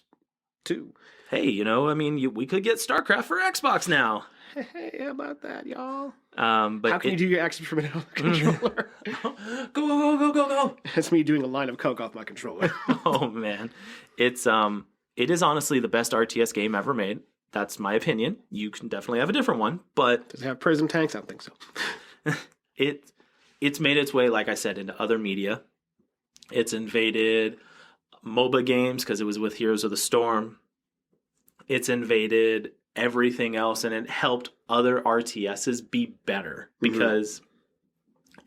2. Hey, we could get StarCraft for Xbox now. Hey, how about that, y'all? But how can you do your actions from an controller? Go. That's me doing a line of coke off my controller. Oh man, it is honestly the best RTS game ever made. That's my opinion. You can definitely have a different one, but does it have prism tanks? I don't think so. It's made its way, like I said, into other media. It's invaded MOBA games because it was with Heroes of the Storm. It's invaded everything else, and it helped other RTSs be better because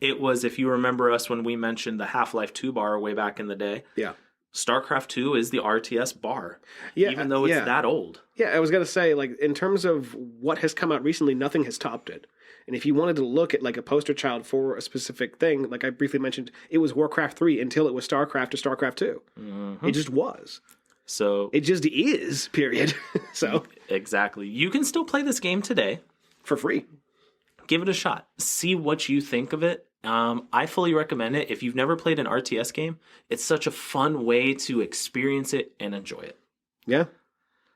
it was, if you remember us when we mentioned the Half-Life 2 bar way back in the day. Yeah. StarCraft 2 is the RTS bar, even though it's yeah. that old. Yeah, I was going to say, like, in terms of what has come out recently, nothing has topped it. And if you wanted to look at, like, a poster child for a specific thing, like I briefly mentioned, it was Warcraft 3 until it was StarCraft to StarCraft 2. Mm-hmm. It just was. So it just is, period. So exactly. You can still play this game today. For free. Give it a shot. See what you think of it. I fully recommend it. If you've never played an RTS game, it's such a fun way to experience it and enjoy it. Yeah.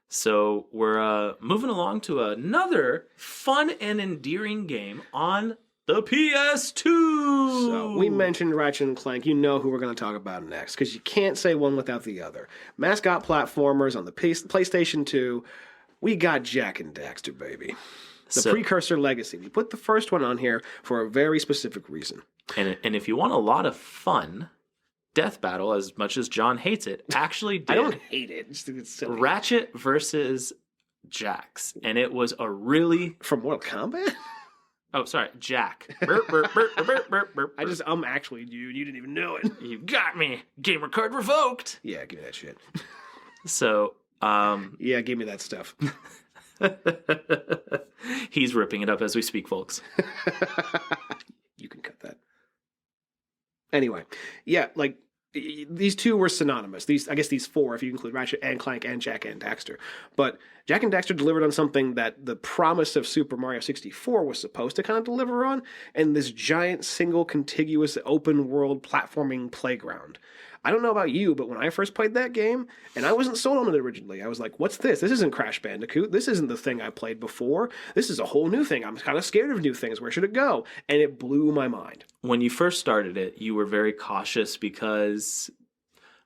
So we're moving along to another fun and endearing game on the PS2. So we mentioned Ratchet and Clank. You know who we're going to talk about next because you can't say one without the other. Mascot platformers on the PlayStation 2. We got Jak and Daxter, baby. The precursor legacy. We put the first one on here for a very specific reason. And if you want a lot of fun, Death Battle, as much as John hates it, actually did. I don't hate it. Just think it's silly. Ratchet versus Jax. And it was a really... From Mortal Kombat? Oh, sorry. Jack. Burp, burp, burp, burp, burp, burp. I just, actually, dude, you didn't even know it. You got me. Gamer card revoked. Yeah, give me that shit. So, yeah, give me that stuff. He's ripping it up as we speak, folks. You can cut that. Anyway, yeah, like, these two were synonymous. These four, if you include Ratchet and Clank and Jak and Daxter. But Jak and Daxter delivered on something that the promise of Super Mario 64 was supposed to kind of deliver on, and this giant, single, contiguous, open-world platforming playground. I don't know about you, but when I first played that game, and I wasn't sold on it originally, I was like, what's this? This isn't Crash Bandicoot. This isn't the thing I played before. This is a whole new thing. I'm kind of scared of new things. Where should it go? And it blew my mind. When you first started it, you were very cautious because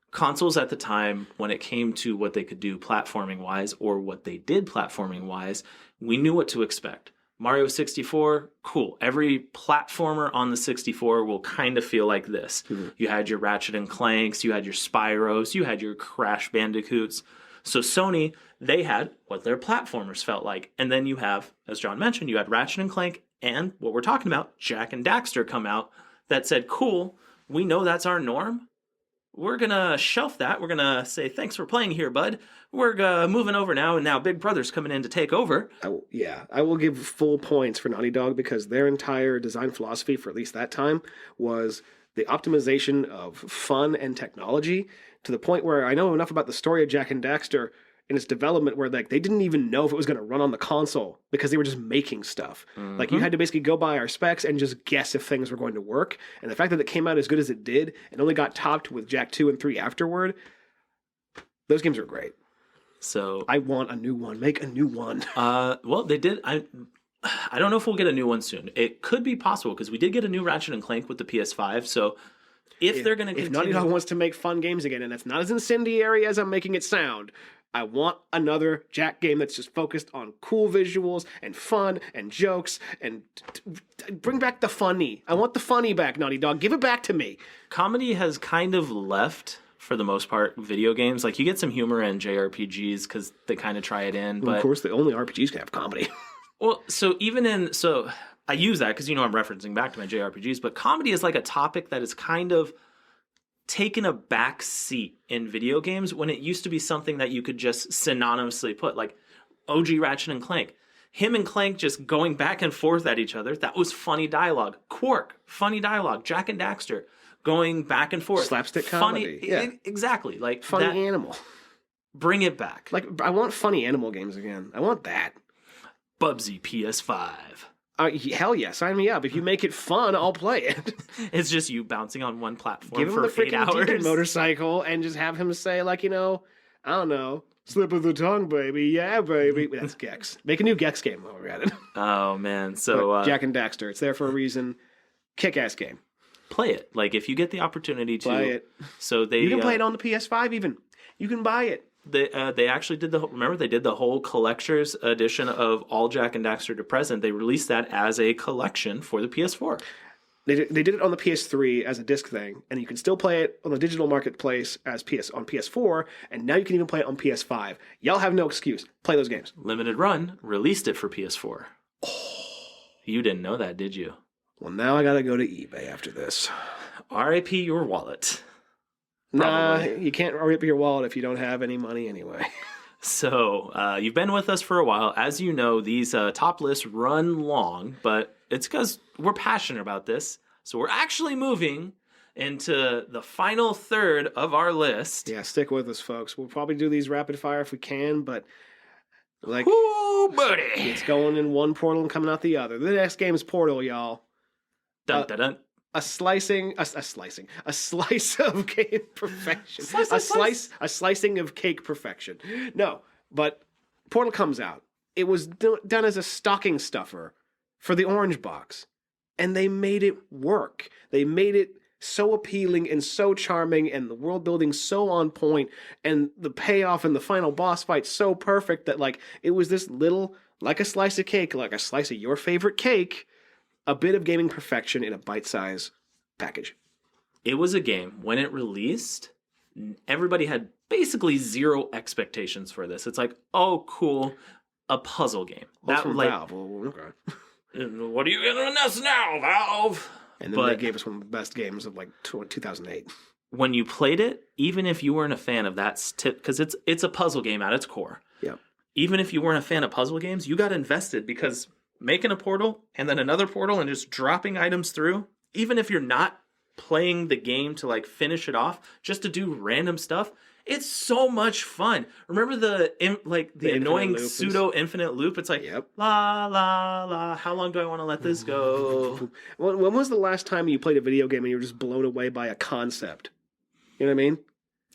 consoles at the time, when it came to what they could do platforming-wise, or what they did platforming-wise, we knew what to expect. Mario 64, cool. Every platformer on the 64 will kind of feel like this. Mm-hmm. You had your Ratchet and Clanks, you had your Spyros, you had your Crash Bandicoots. So Sony, they had what their platformers felt like. And then you have, as John mentioned, you had Ratchet and Clank and what we're talking about, Jack and Daxter come out that said, cool, we know that's our norm. We're going to shelf that. We're going to say, thanks for playing here, bud. We're moving over now, and now Big Brother's coming in to take over. I will give full points for Naughty Dog because their entire design philosophy, for at least that time, was the optimization of fun and technology to the point where I know enough about the story of Jack and Daxter in its development where like they didn't even know if it was going to run on the console because they were just making stuff. Like you had to basically go by our specs and just guess if things were going to work. And the fact that it came out as good as it did and only got topped with Jack 2 and 3 afterward, those games are great. So I want a new one. Make a new one. Well, they did. I don't know if we'll get a new one soon. It could be possible because we did get a new Ratchet and Clank with the PS5. So if they're going to continue, if Naughty Dog wants to make fun games again, and it's not as incendiary as I'm making it sound, I want another Jack game that's just focused on cool visuals and fun and jokes and bring back the funny. I want the funny back, Naughty Dog. Give it back to me. Comedy has kind of left for the most part video games. Like you get some humor in JRPGs because they kind of try it in. But of course, the only RPGs can have comedy. Well, so I use that because I'm referencing back to my JRPGs, but comedy is like a topic that is kind of taken a back seat in video games when it used to be something that you could just synonymously put, like OG Ratchet and Clank. Him and Clank just going back and forth at each other. That was funny dialogue. Quark, funny dialogue. Jack and Daxter going back and forth. Slapstick comedy. Yeah. Exactly. Like funny animal. Bring it back. Like I want funny animal games again. I want that. Bubsy PS5. Hell yeah, sign me up. If you make it fun, I'll play it. It's just you bouncing on one platform Give him for the freaking 8 hours. Deacon motorcycle and just have him say, like, I don't know, slip of the tongue, baby. Yeah, baby. That's Gex. Make a new Gex game while we're at it. Oh, man. So Jack and Daxter. It's there for a reason. Kick-ass game. Play it. Like, if you get the opportunity to. Play it. So they, you can play it on the PS5 even. You can buy it. They actually did they did the whole collector's edition of all Jack and Daxter to present. They released that as a collection for the PS4. They did it on the PS3 as a disc thing, and you can still play it on the digital marketplace as on PS4, and now you can even play it on PS5. Y'all have no excuse. Play those games. Limited Run released it for PS4. Oh. You didn't know that, did you? Well, now I gotta go to eBay after this. RIP your wallet. Probably. Nah, you can't rip your wallet if you don't have any money anyway. So, you've been with us for a while. As you know, these top lists run long, but it's because we're passionate about this. So we're actually moving into the final third of our list. Yeah, stick with us, folks. We'll probably do these rapid fire if we can, but like, ooh, buddy, it's going in one portal and coming out the other. The next game is Portal, y'all. Dun, dun, dun. A slice of cake perfection. A slicing of cake perfection. No, but Portal comes out. It was done as a stocking stuffer for the orange box, and they made it work. They made it so appealing and so charming, and the world building so on point, and the payoff and the final boss fight so perfect that like it was this little, like a slice of cake, like a slice of your favorite cake. A bit of gaming perfection in a bite-sized package. It was a game. When it released, everybody had basically zero expectations for this. It's like, oh, cool, a puzzle game. That from Valve. Oh, okay. What are you going to announce now, Valve? And then they gave us one of the best games of like 2008. When you played it, even if you weren't a fan of that, because it's a puzzle game at its core. Yeah. Even if you weren't a fan of puzzle games, you got invested because making a portal and then another portal and just dropping items through, even if you're not playing the game to like finish it off, just to do random stuff, it's so much fun. Remember the annoying pseudo infinite loop? It's like, yep. La, la, la, how long do I want to let this go? When was the last time you played a video game and you were just blown away by a concept? You know what I mean?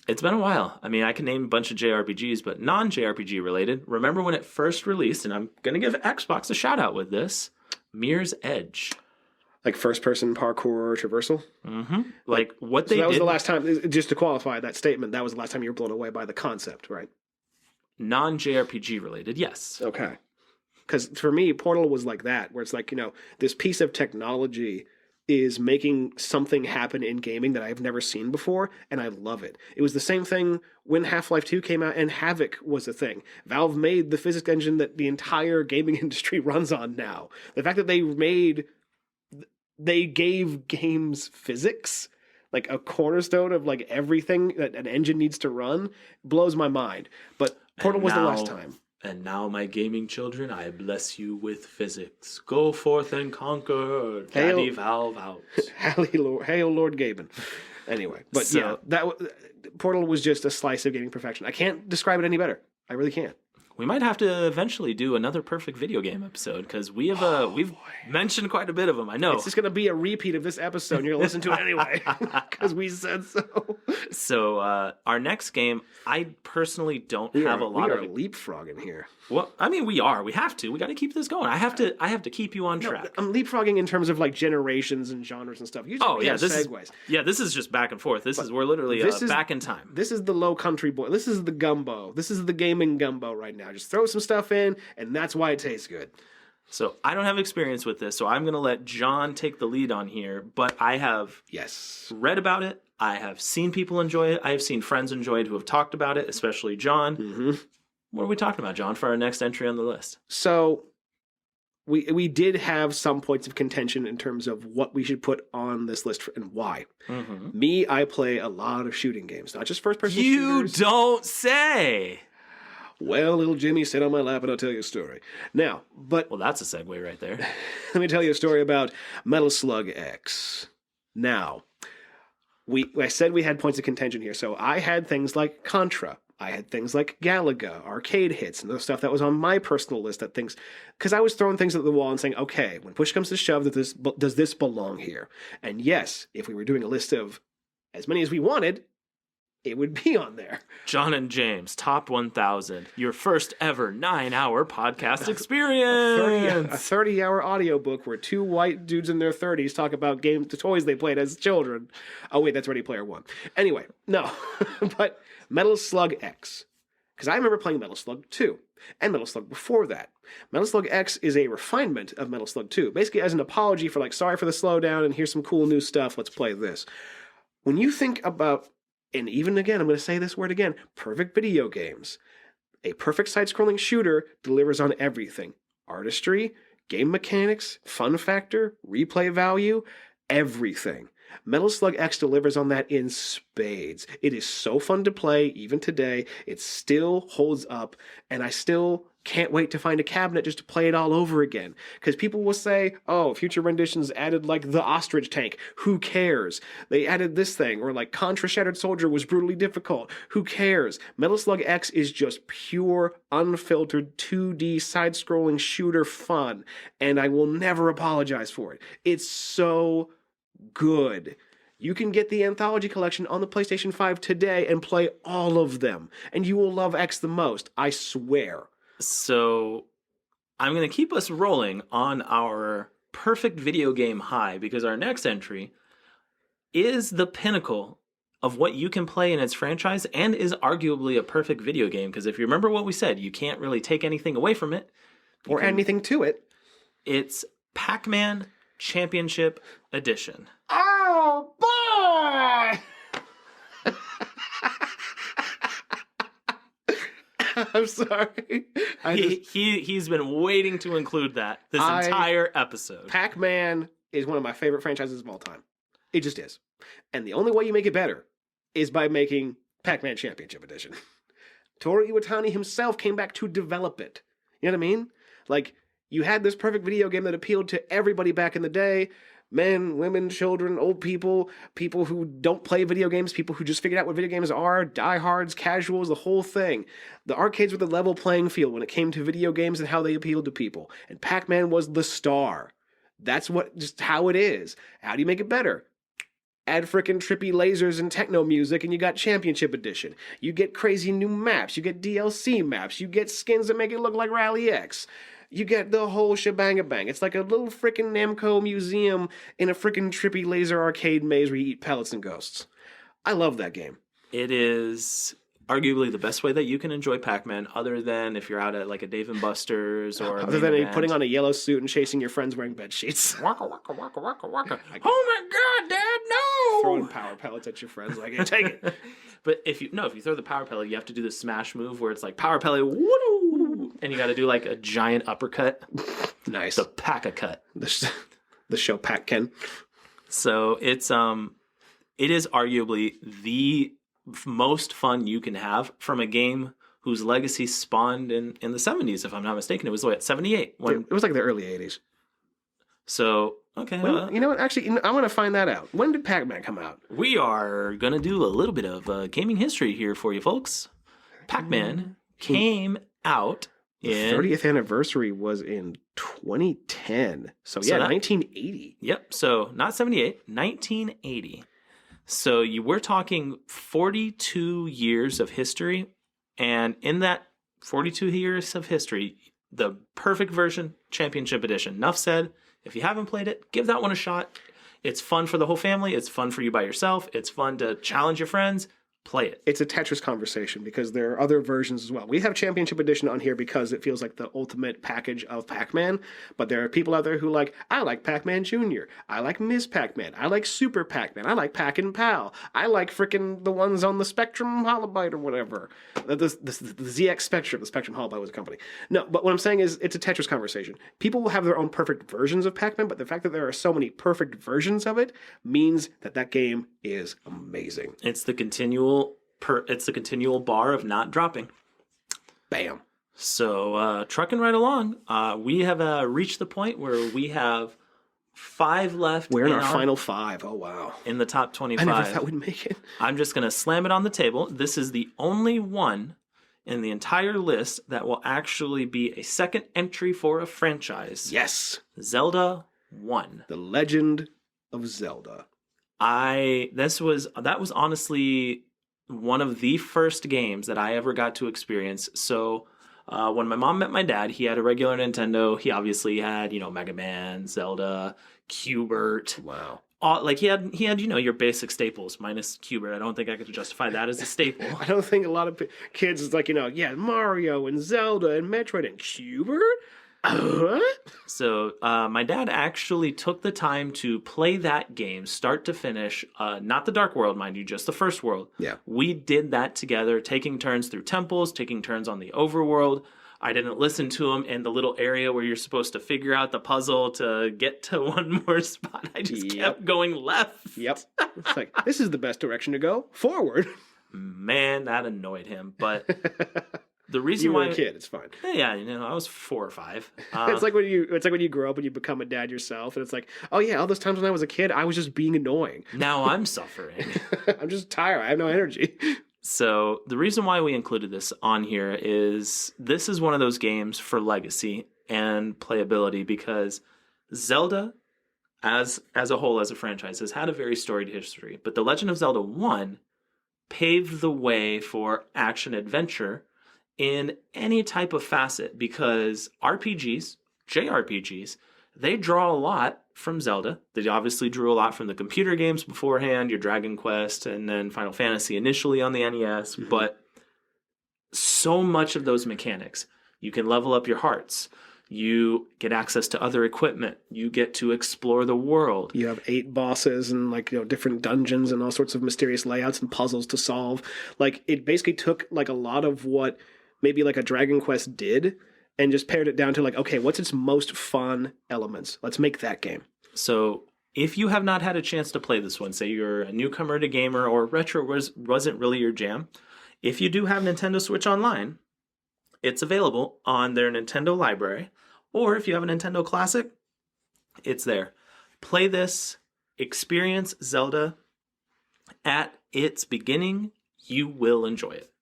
It's been a while. I mean, I can name a bunch of JRPGs, but non-JRPG related. Remember when it first released, and I'm going to give Xbox a shout out with this, Mirror's Edge. Like first-person parkour traversal? Mm-hmm. Like what they did. That was the last time, just to qualify that statement, that was the last time you were blown away by the concept, right? Non-JRPG related, yes. Okay. Because for me, Portal was like that, where it's like, this piece of technology is making something happen in gaming that I've never seen before, and I love it. It was the same thing when Half-Life 2 came out and Havoc was a thing. Valve made the physics engine that the entire gaming industry runs on now. The fact that they gave games physics, like a cornerstone of like everything that an engine needs to run, blows my mind. But Portal was the last time. And now, my gaming children, I bless you with physics. Go forth and conquer. Daddy Valve out. Hail Lord Gaben. Anyway, but so, yeah, Portal was just a slice of gaming perfection. I can't describe it any better. I really can't. We might have to eventually do another perfect video game episode because we've mentioned quite a bit of them. I know it's just going to be a repeat of this episode. And you're going to listen to it anyway because we said so. So our next game, I personally don't have a lot of leapfrogging here. Well, I mean, we are. We have to. We got to keep this going. I have to keep you on track. I'm leapfrogging in terms of like generations and genres and stuff. Usually segues. This is just back and forth. We're literally back in time. This is the low country boy. This is the gumbo. This is the gaming gumbo right now. Just throw some stuff in, and that's why it tastes good. So I don't have experience with this, so I'm going to let John take the lead on here. But I have read about it. I have seen people enjoy it. I have seen friends enjoy it who have talked about it, especially John. Mm-hmm. What are we talking about, John, for our next entry on the list? So we did have some points of contention in terms of what we should put on this list and why. Mm-hmm. Me, I play a lot of shooting games, not just first-person shooters. You don't say! Well, little Jimmy, sit on my lap and I'll tell you a story. Now, Well, that's a segue right there. Let me tell you a story about Metal Slug X. Now, I said we had points of contention here, so I had things like Contra. I had things like Galaga, arcade hits, and the stuff that was on my personal list that things, because I was throwing things at the wall and saying, okay, when push comes to shove, does this belong here? And yes, if we were doing a list of as many as we wanted, it would be on there. John and James, Top 1000, your first ever 9-hour podcast experience. A 30-hour audiobook where two white dudes in their 30s talk about the toys they played as children. Oh, wait, that's Ready Player One. Anyway, no. But Metal Slug X. Because I remember playing Metal Slug 2 and Metal Slug before that. Metal Slug X is a refinement of Metal Slug 2. Basically as an apology for sorry for the slowdown and here's some cool new stuff, let's play this. When you think about, and even again, I'm going to say this word again, perfect video games. A perfect side-scrolling shooter delivers on everything. Artistry, game mechanics, fun factor, replay value, everything. Metal Slug X delivers on that in spades. It is so fun to play, even today. It still holds up, and I still can't wait to find a cabinet just to play it all over again. Because people will say, oh, future renditions added the ostrich tank. Who cares? They added this thing. Or Contra Shattered Soldier was brutally difficult. Who cares? Metal Slug X is just pure, unfiltered 2D side-scrolling shooter fun. And I will never apologize for it. It's so good. You can get the Anthology Collection on the PlayStation 5 today and play all of them. And you will love X the most. I swear. So I'm going to keep us rolling on our perfect video game high because our next entry is the pinnacle of what you can play in its franchise and is arguably a perfect video game because if you remember what we said, you can't really take anything away from it. Or anything to it. It's Pac-Man Championship Edition. Oh, boy! I'm sorry. He's been waiting to include that this entire episode. Pac-Man is one of my favorite franchises of all time. It just is. And the only way you make it better is by making Pac-Man Championship Edition. Toru Iwatani himself came back to develop it. You know what I mean? You had this perfect video game that appealed to everybody back in the day. Men, women, children, old people, people who don't play video games, people who just figured out what video games are, diehards, casuals, the whole thing. The arcades were the level playing field when it came to video games and how they appealed to people. And Pac-Man was the star. That's just how it is. How do you make it better? Add frickin' trippy lasers and techno music and you got Championship Edition. You get crazy new maps. You get DLC maps. You get skins that make it look like Rally X. You get the whole shebang-a-bang. It's like a little frickin' Namco museum in a frickin' trippy laser arcade maze where you eat pellets and ghosts. I love that game. It is arguably the best way that you can enjoy Pac-Man, other than if you're out at like a Dave and Buster's or Other than putting on a yellow suit and chasing your friends wearing bed sheets. waka waka waka waka waka. Oh my God, Dad, no! Throwing power pellets at your friends like, hey, take it. But if you throw the power pellet, you have to do the smash move where it's like power pellet, woo, and you got to do like a giant uppercut. Nice. The pack-a-cut. The show Pac Ken. So it is arguably the most fun you can have from a game whose legacy spawned in the 70s, if I'm not mistaken. It was 78. It was like the early 80s. So, okay. You know what? Actually, I want to find that out. When did Pac-Man come out? We are going to do a little bit of gaming history here for you folks. Pac-Man came out The 30th anniversary was in 2010. So 1980. Yep. So not 78, 1980. So we're talking 42 years of history. And in that 42 years of history, the perfect version, Championship Edition. Enough said. If you haven't played it, give that one a shot. It's fun for the whole family. It's fun for you by yourself. It's fun to challenge your friends. Play it. It's a Tetris conversation because there are other versions as well. We have Championship Edition on here because it feels like the ultimate package of Pac-Man, but there are people out there who I like Pac-Man Jr., I like Ms. Pac-Man, I like Super Pac-Man, I like Pac and Pal, I like frickin' the ones on the Spectrum Holobyte or whatever. The ZX Spectrum, the Spectrum Holobyte was a company. No, but what I'm saying is it's a Tetris conversation. People will have their own perfect versions of Pac-Man, but the fact that there are so many perfect versions of it means that game is amazing. It's the continual bar of not dropping. Bam. So trucking right along, we have reached the point where we have 5 left. We're in our final 5. Oh wow! In the top 25. I never thought we'd make it. I'm just gonna slam it on the table. This is the only one in the entire list that will actually be a second entry for a franchise. Yes. Zelda 1. The Legend of Zelda. That was honestly one of the first games that I ever got to experience. So when my mom met my dad, he had a regular Nintendo. He obviously had, Mega Man, Zelda, Q*bert. Wow. He had your basic staples minus Q*bert. I don't think I could justify that as a staple. I don't think a lot of kids is Mario and Zelda and Metroid and Q*bert. So my dad actually took the time to play that game start to finish, not the Dark World, mind you, just the first world. Yeah. We did that together, taking turns through temples, taking turns on the overworld. I didn't listen to him in the little area where you're supposed to figure out the puzzle to get to one more spot. I just kept going left. Yep. It's like, this is the best direction to go. Forward. Man, that annoyed him. But the reason you were why a kid, it's fine. Yeah, I was 4 or 5. It's like when you grow up and you become a dad yourself, and it's like, oh yeah, all those times when I was a kid, I was just being annoying. Now I'm suffering. I'm just tired. I have no energy. So the reason why we included this on here is this is one of those games for legacy and playability because Zelda, as a whole, as a franchise, has had a very storied history. But The Legend of Zelda 1 paved the way for action adventure in any type of facet because RPGs, JRPGs, they draw a lot from Zelda. They obviously drew a lot from the computer games beforehand, your Dragon Quest, and then Final Fantasy initially on the NES. Mm-hmm. But so much of those mechanics, you can level up your hearts. You get access to other equipment. You get to explore the world. You have 8 bosses and different dungeons and all sorts of mysterious layouts and puzzles to solve. It basically took a lot of what maybe a Dragon Quest did and just pared it down to okay, what's its most fun elements? Let's make that game. So if you have not had a chance to play this one, say you're a newcomer to gamer or retro wasn't really your jam, if you do have Nintendo Switch Online, it's available on their Nintendo library. Or if you have a Nintendo Classic, it's there. Play this, experience Zelda at its beginning. You will enjoy it.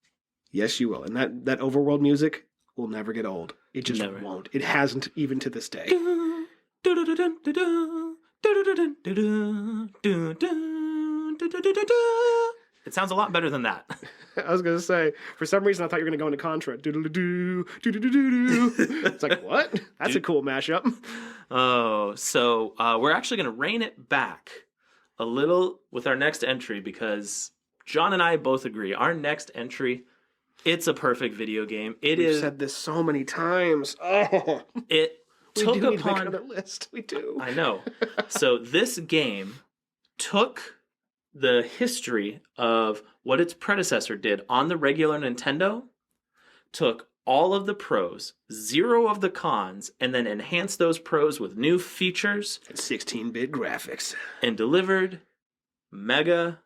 Yes, you will. And that overworld music will never get old. It just won't. It hasn't even to this day. It sounds a lot better than that. I was going to say, for some reason, I thought you were going to go into Contra. It's like, what? That's a cool mashup. Oh, so we're actually going to rein it back a little with our next entry because John and I both agree our next entry It's a perfect video game. We've said this so many times. Oh, It took we do need to make upon. another list. We do. I know. So this game took the history of what its predecessor did on the regular Nintendo, took all of the pros, zero of the cons, and then enhanced those pros with new features 16-bit graphics. and delivered Mega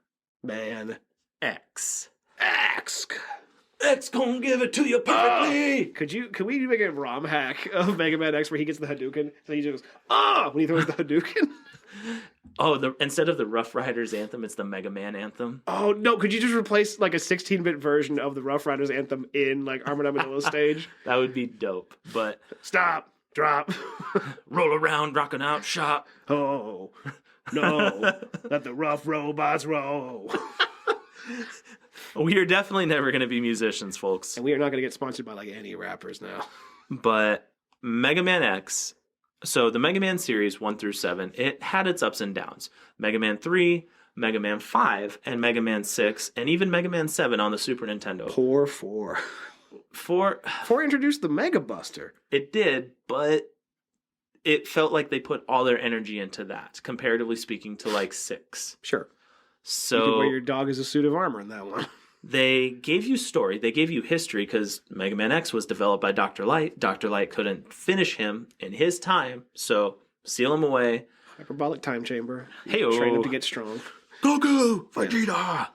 Man. X. X. X gonna give it to you perfectly. Could we make a ROM hack of Mega Man X where he gets the Hadouken? So he just goes, when he throws the Hadouken. Oh, instead of the Rough Riders anthem, it's the Mega Man anthem. Oh no! Could you just replace like a 16-bit version of the Rough Riders anthem in like Armored Armadillo stage? That would be dope. But Stop, drop, roll around, rockin' out, shop. oh no! Let the rough robots roll. We are definitely never going to be musicians, folks. And we are not going to get sponsored by like any rappers now. But Mega Man X, so the Mega Man series 1 through 7, it had its ups and downs. Mega Man 3, Mega Man 5, and Mega Man 6, and even Mega Man 7 on the Super Nintendo. Poor 4. 4 introduced the Mega Buster. It did, but it felt like they put all their energy into that, comparatively speaking to like 6. Sure. You So could wear your dog as a suit of armor in that one. they gave you story, they gave you history, because Mega Man X was developed by Dr. Light. Dr. Light couldn't finish him in his time, so seal him away. Hyperbolic time chamber. Hey-o. Train him to get strong. Goku! Vegeta!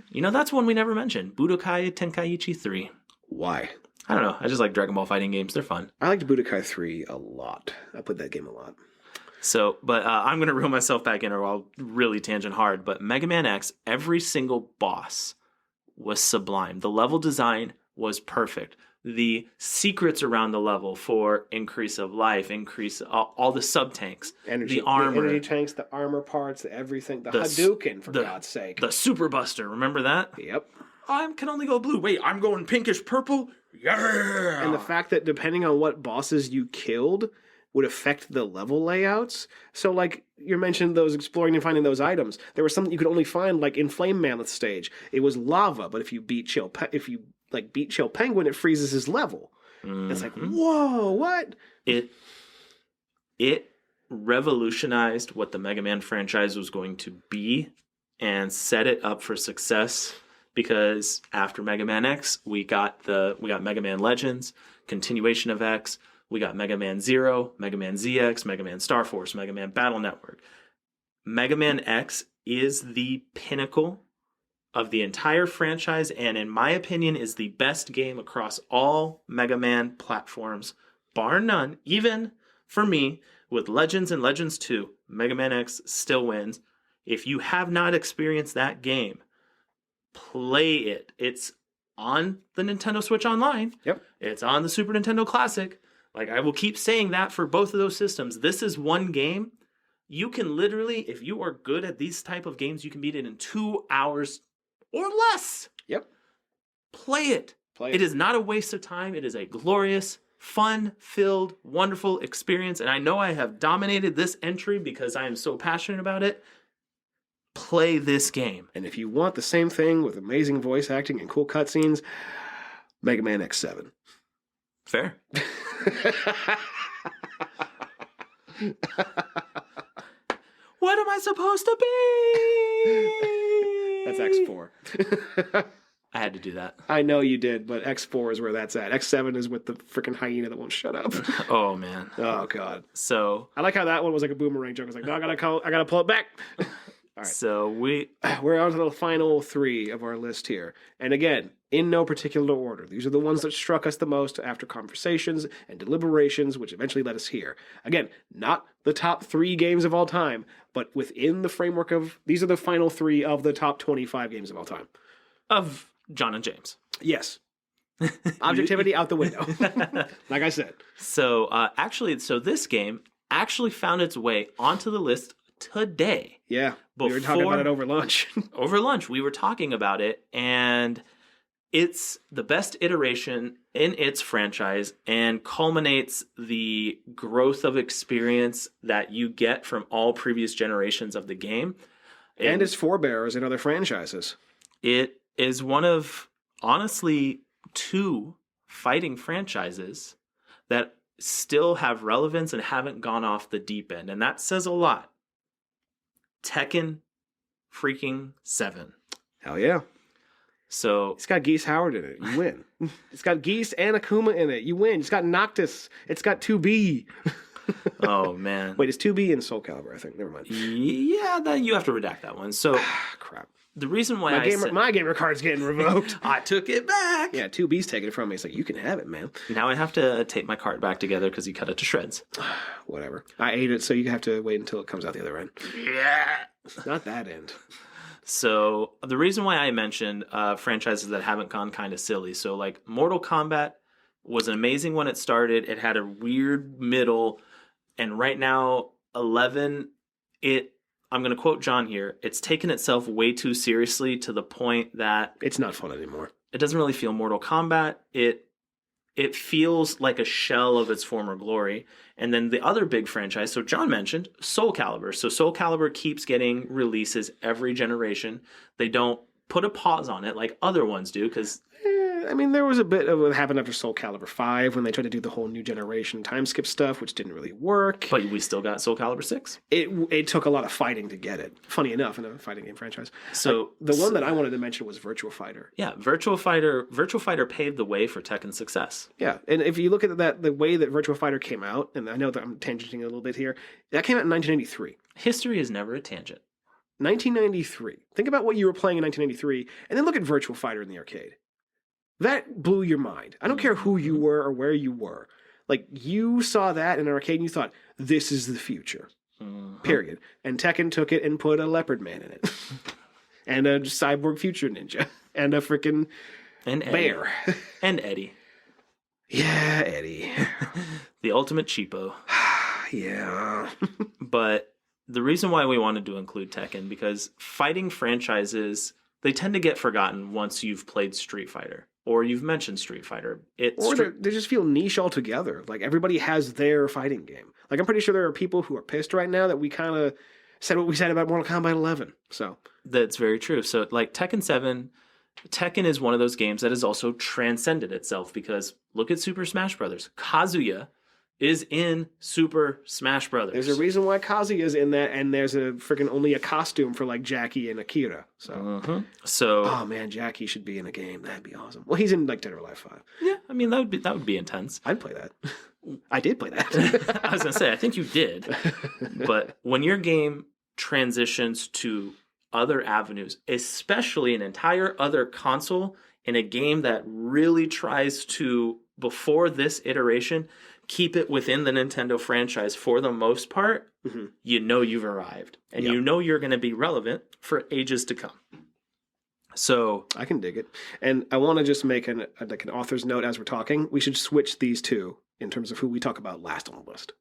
You know, that's one we never mentioned. Budokai Tenkaichi 3. Why? I don't know. I just like Dragon Ball fighting games. They're fun. I liked Budokai 3 a lot. I played that game a lot. So, but I'm going to reel myself back in or I'll really tangent hard. But Mega Man X, every single boss was sublime. The level design was perfect. The secrets around the level for increase of life, increase all the sub-tanks, the armor. The energy tanks, the armor parts, the everything. The Hadouken, for God's sake. The Super Buster, remember that? Yep. I can only go blue. Wait, I'm going pinkish purple? Yeah! And the fact that depending on what bosses you killed would affect the level layouts. So, like, you mentioned those exploring and finding those items. There was something you could only find, like, in Flame Mammoth stage. It was lava, but if you beat Chill Penguin, it freezes his level. Mm-hmm. It's like, whoa, what? It revolutionized what the Mega Man franchise was going to be and set it up for success. Because after Mega Man X, we got Mega Man Legends, continuation of X. We got Mega Man Zero, Mega Man ZX, Mega Man Star Force, Mega Man Battle Network. Mega Man X is the pinnacle of the entire franchise, and in my opinion, is the best game across all Mega Man platforms, bar none. Even for me, with Legends and Legends 2, Mega Man X still wins. If you have not experienced that game, play it. It's on the Nintendo Switch Online. Yep. It's on the Super Nintendo Classic. Like, I will keep saying that for both of those systems. This is one game. You can literally, if you are good at these type of games, you can beat it in 2 hours or less. Yep. Play it. It is not a waste of time. It is a glorious, fun-filled, wonderful experience. And I know I have dominated this entry because I am so passionate about it. Play this game. And if you want the same thing with amazing voice acting and cool cutscenes, Mega Man X7. Fair. What am I supposed to be? That's X4. I had to do that. I know you did, but X4 is where that's at. X7 is with the freaking hyena that won't shut up. Oh, man. Oh, God. So I like how that one was like a boomerang joke. I was like, no, I gotta pull it back. All right. So we're on to the final 3 of our list here. And again, in no particular order. These are the ones that struck us the most after conversations and deliberations, which eventually led us here. Again, not the top 3 games of all time, but within the framework of, these are the final 3 of the top 25 games of all time. Of John and James. Yes. Objectivity out the window. Like I said. So this game actually found its way onto the list today. Yeah. We were talking about it over lunch. Over lunch, we were talking about it, and it's the best iteration in its franchise and culminates the growth of experience that you get from all previous generations of the game. And its forebears in other franchises. It is one of honestly 2 fighting franchises that still have relevance and haven't gone off the deep end. And that says a lot. Tekken freaking 7. Hell yeah. So It's got Geese Howard in it. You win. It's got Geese and Akuma in it. You win. It's got Noctis. It's got 2B. oh man. Wait, it's 2B and Soul Calibur, I think. Never mind. Yeah, then you have to redact that one. So Crap. the reason why My gamer card's getting revoked. I took it back. Yeah, 2B's taking it from me. It's like, you can have it, man. Now I have to tape my card back together because you cut it to shreds. Whatever. I ate it, so you have to wait until it comes out the other end. Yeah. Not that end. So the reason why I mentioned franchises that haven't gone kind of silly. So like Mortal Kombat was amazing when it started. It had a weird middle. And right now, 11, I'm going to quote John here. It's taken itself way too seriously to the point that It's not fun anymore. it doesn't really feel Mortal Kombat. It feels like a shell of its former glory. And then the other big franchise, so John mentioned Soul Calibur. So Soul Calibur keeps getting releases every generation. They don't put a pause on it like other ones do because I mean, there was a bit of what happened after Soul Calibur 5 when they tried to do the whole new generation time skip stuff, which didn't really work. but we still got Soul Calibur 6. It took a lot of fighting to get it. Funny enough, in a fighting game franchise. So The one that I wanted to mention was Virtua Fighter. yeah, Virtua Fighter paved the way for Tekken's success. Yeah, and if you look at that, the way that Virtua Fighter came out, and I know that I'm tangenting a little bit here, that came out in 1993. History is never a tangent. 1993. Think about what you were playing in 1993, and then look at Virtua Fighter in the arcade. That blew your mind. I don't care who you were or where you were. Like, you saw that in an arcade and you thought, this is the future. Period. And Tekken took it and put a leopard man in it. And a cyborg future ninja. And a freaking bear. And Eddie. Yeah, Eddie. The ultimate cheapo. Yeah. But the reason why we wanted to include Tekken, because fighting franchises, they tend to get forgotten once you've played Street Fighter. Or you've mentioned Street Fighter. They just feel niche altogether. Like, everybody has their fighting game. Like, I'm pretty sure there are people who are pissed right now that we kind of said what we said about Mortal Kombat 11. So that's very true. So, like, Tekken 7, Tekken is one of those games that has also transcended itself because look at Super Smash Brothers. Kazuya is in Super Smash Brothers. There's a reason why Kazuya's in that, and there's a freaking only a costume for like Jackie and Akira. So, oh man, Jackie should be in a game. That'd be awesome. Well, he's in like Dead or Alive 5. Yeah, I mean that would be intense. I'd play that. I did play that. I was gonna say I think you did, but when your game transitions to other avenues, especially an entire other console in a game that really tries to, before this iteration, keep it within the Nintendo franchise for the most part, you know you've arrived. And you know you're going to be relevant for ages to come. So I can dig it. And I want to just make an author's note as we're talking. We should switch these two in terms of who we talk about last on the list.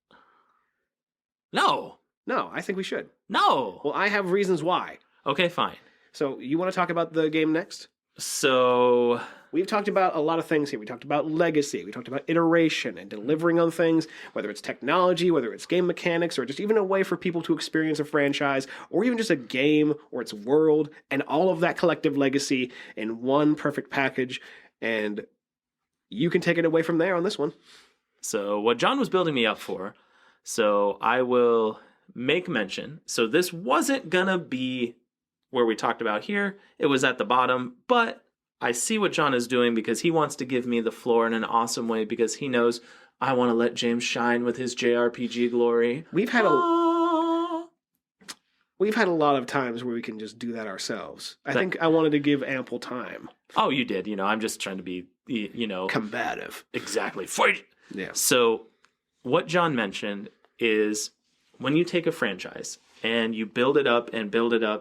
No, I think we should. No. Well, I have reasons why. Okay, fine. So you want to talk about the game next? So we've talked about a lot of things here. We talked about legacy. We talked about iteration and delivering on things, whether it's technology, whether it's game mechanics, or just even a way for people to experience a franchise, or even just a game or its world, and all of that collective legacy in one perfect package. And you can take it away from there on this one. So what John was building me up for, so I will make mention. So this wasn't going to be where we talked about here. It was at the bottom, but I see what John is doing because he wants to give me the floor in an awesome way because he knows I want to let James shine with his JRPG glory. We've had a lot of times where we can just do that ourselves. I think I wanted to give ample time. Oh, you did. I'm just trying to be, combative. Exactly. Fight. Yeah. So what John mentioned is when you take a franchise and you build it up,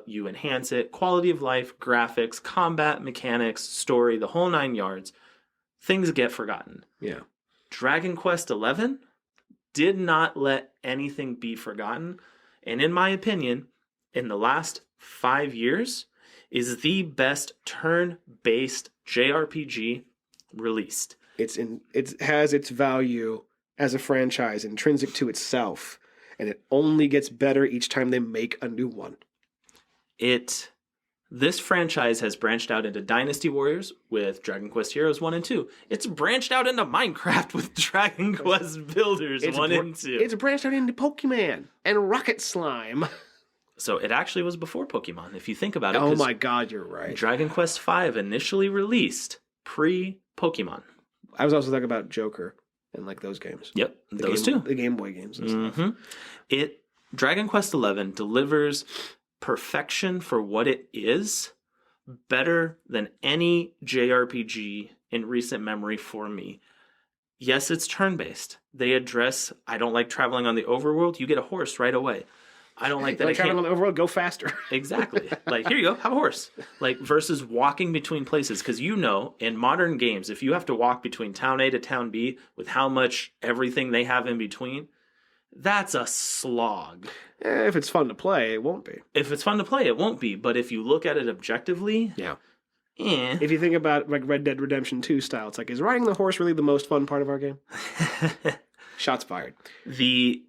you enhance it, quality of life, graphics, combat, mechanics, story, the whole 9 yards, things get forgotten. Yeah. Dragon Quest XI did not let anything be forgotten. And in my opinion, in the last 5 years, is the best turn-based JRPG released. It has its value as a franchise intrinsic to itself. And it only gets better each time they make a new one. This franchise has branched out into Dynasty Warriors with Dragon Quest Heroes 1 and 2. It's branched out into Minecraft with Dragon Quest Builders 1 and 2. It's branched out into Pokemon and Rocket Slime. So it actually was before Pokemon, if you think about it. Oh my god, you're right. Dragon Quest V initially released pre-Pokemon. I was also talking about Joker and like those games. Yep, those two. The Game Boy games and stuff. Dragon Quest XI delivers perfection for what it is, better than any JRPG in recent memory for me. Yes, it's turn-based. They address, I don't like traveling on the overworld. You get a horse right away. I don't like that. Like traveling on the overworld, go faster. Exactly. Like, here you go, have a horse. Like, versus walking between places. Because in modern games, if you have to walk between town A to town B with how much everything they have in between, that's a slog. If it's fun to play, it won't be. If it's fun to play, it won't be. But if you look at it objectively, yeah. Eh. If you think about like Red Dead Redemption 2 style, it's like, is riding the horse really the most fun part of our game? Shots fired. The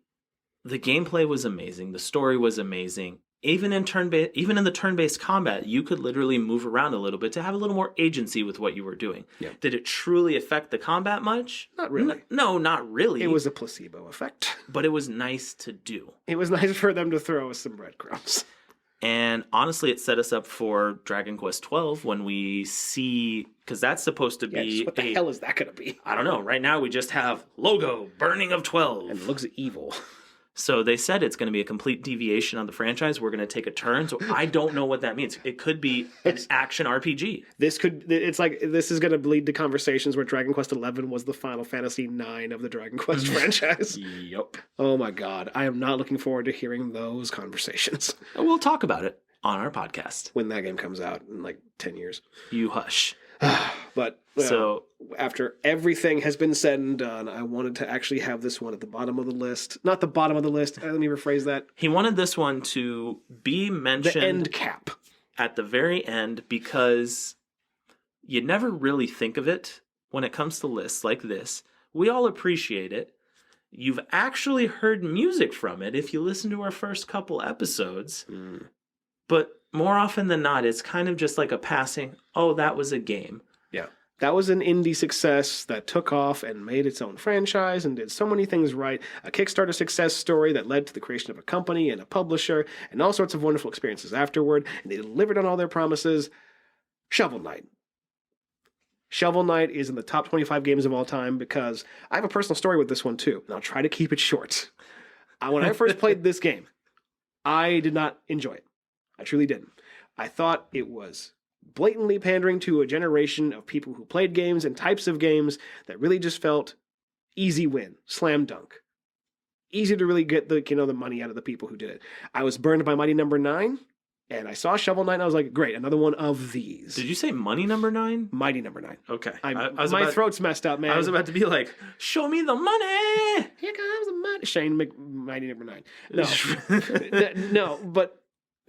gameplay was amazing. The story was amazing. Even in the turn-based combat, you could literally move around a little bit to have a little more agency with what you were doing. Yeah. Did it truly affect the combat much? Not really. No, not really. It was a placebo effect. But it was nice to do. It was nice for them to throw us some breadcrumbs. And honestly, it set us up for Dragon Quest XII when we see... Because that's supposed to be... What the hell is that going to be? I don't know. Right now, we just have logo, Burning of 12. And it looks evil. So they said it's going to be a complete deviation on the franchise. We're going to take a turn. So I don't know what that means. It could be an action RPG. This is going to lead to conversations where Dragon Quest XI was the Final Fantasy IX of the Dragon Quest franchise. Yep. Oh my god. I am not looking forward to hearing those conversations. We'll talk about it on our podcast. When that game comes out in like 10 years. You hush. But so after everything has been said and done, I wanted to actually have this one at the bottom of the list. Not the bottom of the list. Let me rephrase that. He wanted this one to be mentioned. The end cap. At the very end, because you never really think of it when it comes to lists like this. We all appreciate it. You've actually heard music from it if you listen to our first couple episodes. But more often than not, it's kind of just like a passing, oh, that was a game. Yeah. That was an indie success that took off and made its own franchise and did so many things right. A Kickstarter success story that led to the creation of a company and a publisher and all sorts of wonderful experiences afterward. And they delivered on all their promises. Shovel Knight. Shovel Knight is in the top 25 games of all time because I have a personal story with this one too. And I'll try to keep it short. When I first played this game, I did not enjoy it. I truly didn't. I thought it was blatantly pandering to a generation of people who played games and types of games that really just felt easy win, slam dunk. Easy to really get the money out of the people who did it. I was burned by Mighty Number 9, and I saw Shovel Knight, and I was like, great, another one of these. Did you say Money Number 9? Mighty Number 9. Okay. My throat's messed up, man. I was about to be like, show me the money! Here comes the money. Shane Mighty Number 9. No. No, but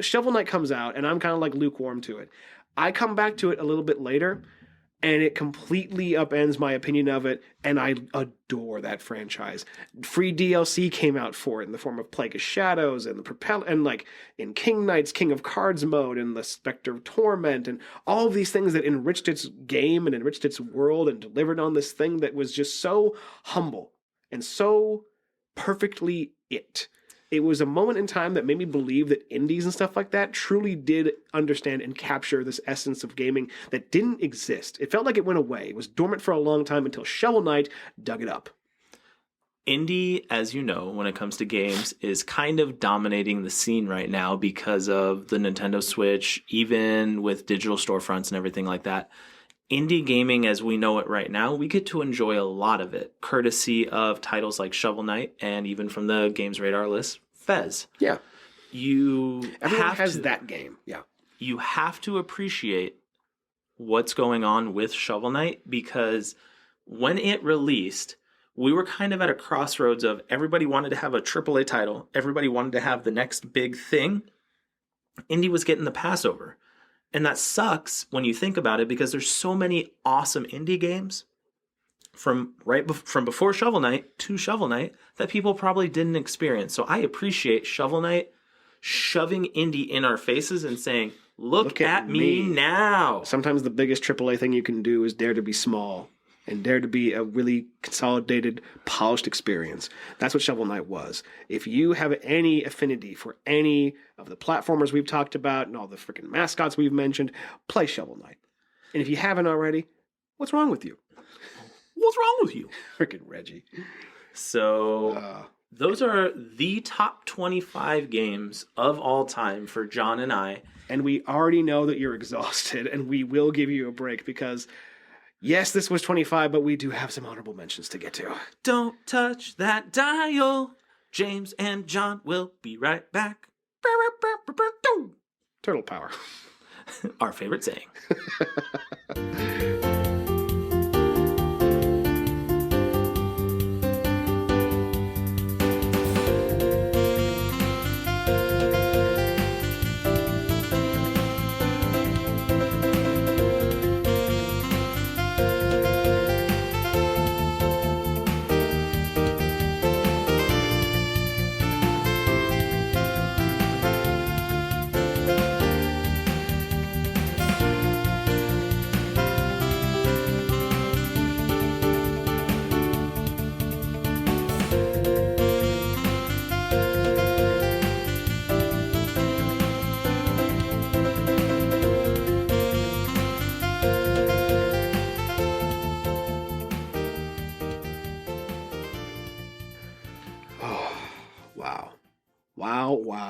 Shovel Knight comes out, and I'm kind of like lukewarm to it. I come back to it a little bit later, and it completely upends my opinion of it, and I adore that franchise. Free DLC came out for it in the form of Plague of Shadows and the Propel, and like in King Knight's King of Cards mode and the Spectre of Torment and all of these things that enriched its game and enriched its world and delivered on this thing that was just so humble and so perfectly it. It was a moment in time that made me believe that indies and stuff like that truly did understand and capture this essence of gaming that didn't exist. It felt like it went away. It was dormant for a long time until Shovel Knight dug it up. Indie, as you know, when it comes to games, is kind of dominating the scene right now because of the Nintendo Switch, even with digital storefronts and everything like that. Indie gaming as we know it right now, we get to enjoy a lot of it, courtesy of titles like Shovel Knight and even from the Games Radar list, Fez. Yeah. Everyone has that game. Yeah. You have to appreciate what's going on with Shovel Knight because when it released, we were kind of at a crossroads of everybody wanted to have a AAA title. Everybody wanted to have the next big thing. Indie was getting the passover. And that sucks when you think about it because there's so many awesome indie games from before Shovel Knight to Shovel Knight that people probably didn't experience. So I appreciate Shovel Knight shoving indie in our faces and saying, Look at me now. Sometimes the biggest AAA thing you can do is dare to be small and dare to be a really consolidated, polished experience. That's what Shovel Knight was. If you have any affinity for any of the platformers we've talked about and all the freaking mascots we've mentioned, play Shovel Knight. And if you haven't already, what's wrong with you? What's wrong with you? Freaking Reggie. So those are the top 25 games of all time for John and I. And we already know that you're exhausted, and we will give you a break because, yes, this was 25, but we do have some honorable mentions to get to. Don't touch that dial. James and John will be right back. Turtle power. Our favorite saying.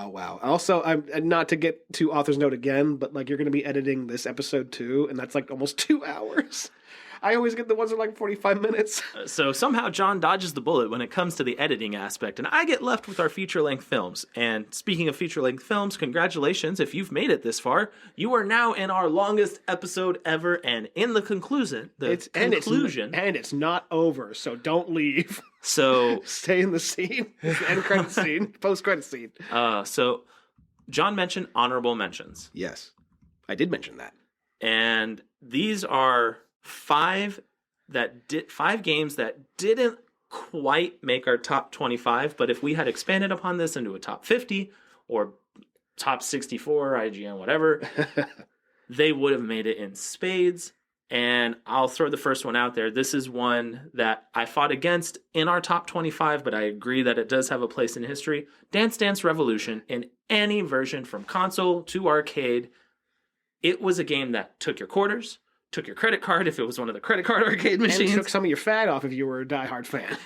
Wow. Also, I'm not to get to author's note again, but like you're going to be editing this episode too, and that's like almost 2 hours. I always get the ones that are like 45 minutes. So somehow John dodges the bullet when it comes to the editing aspect, and I get left with our feature-length films. And speaking of feature-length films, congratulations if you've made it this far. You are now in our longest episode ever, and in the conclusion, And it's not over, so don't leave. So stay in the scene, end credit scene, post credit scene. So John mentioned honorable mentions. Yes, I did mention that, and these are five games that didn't quite make our top 25, but if we had expanded upon this into a top 50 or top 64, IGN, whatever, they would have made it in spades. And I'll throw the first one out there. This is one that I fought against in our top 25, but I agree that it does have a place in history. Dance Dance Revolution, in any version from console to arcade. It was a game that took your quarters, took your credit card if it was one of the credit card arcade machines. And took some of your fat off if you were a diehard fan.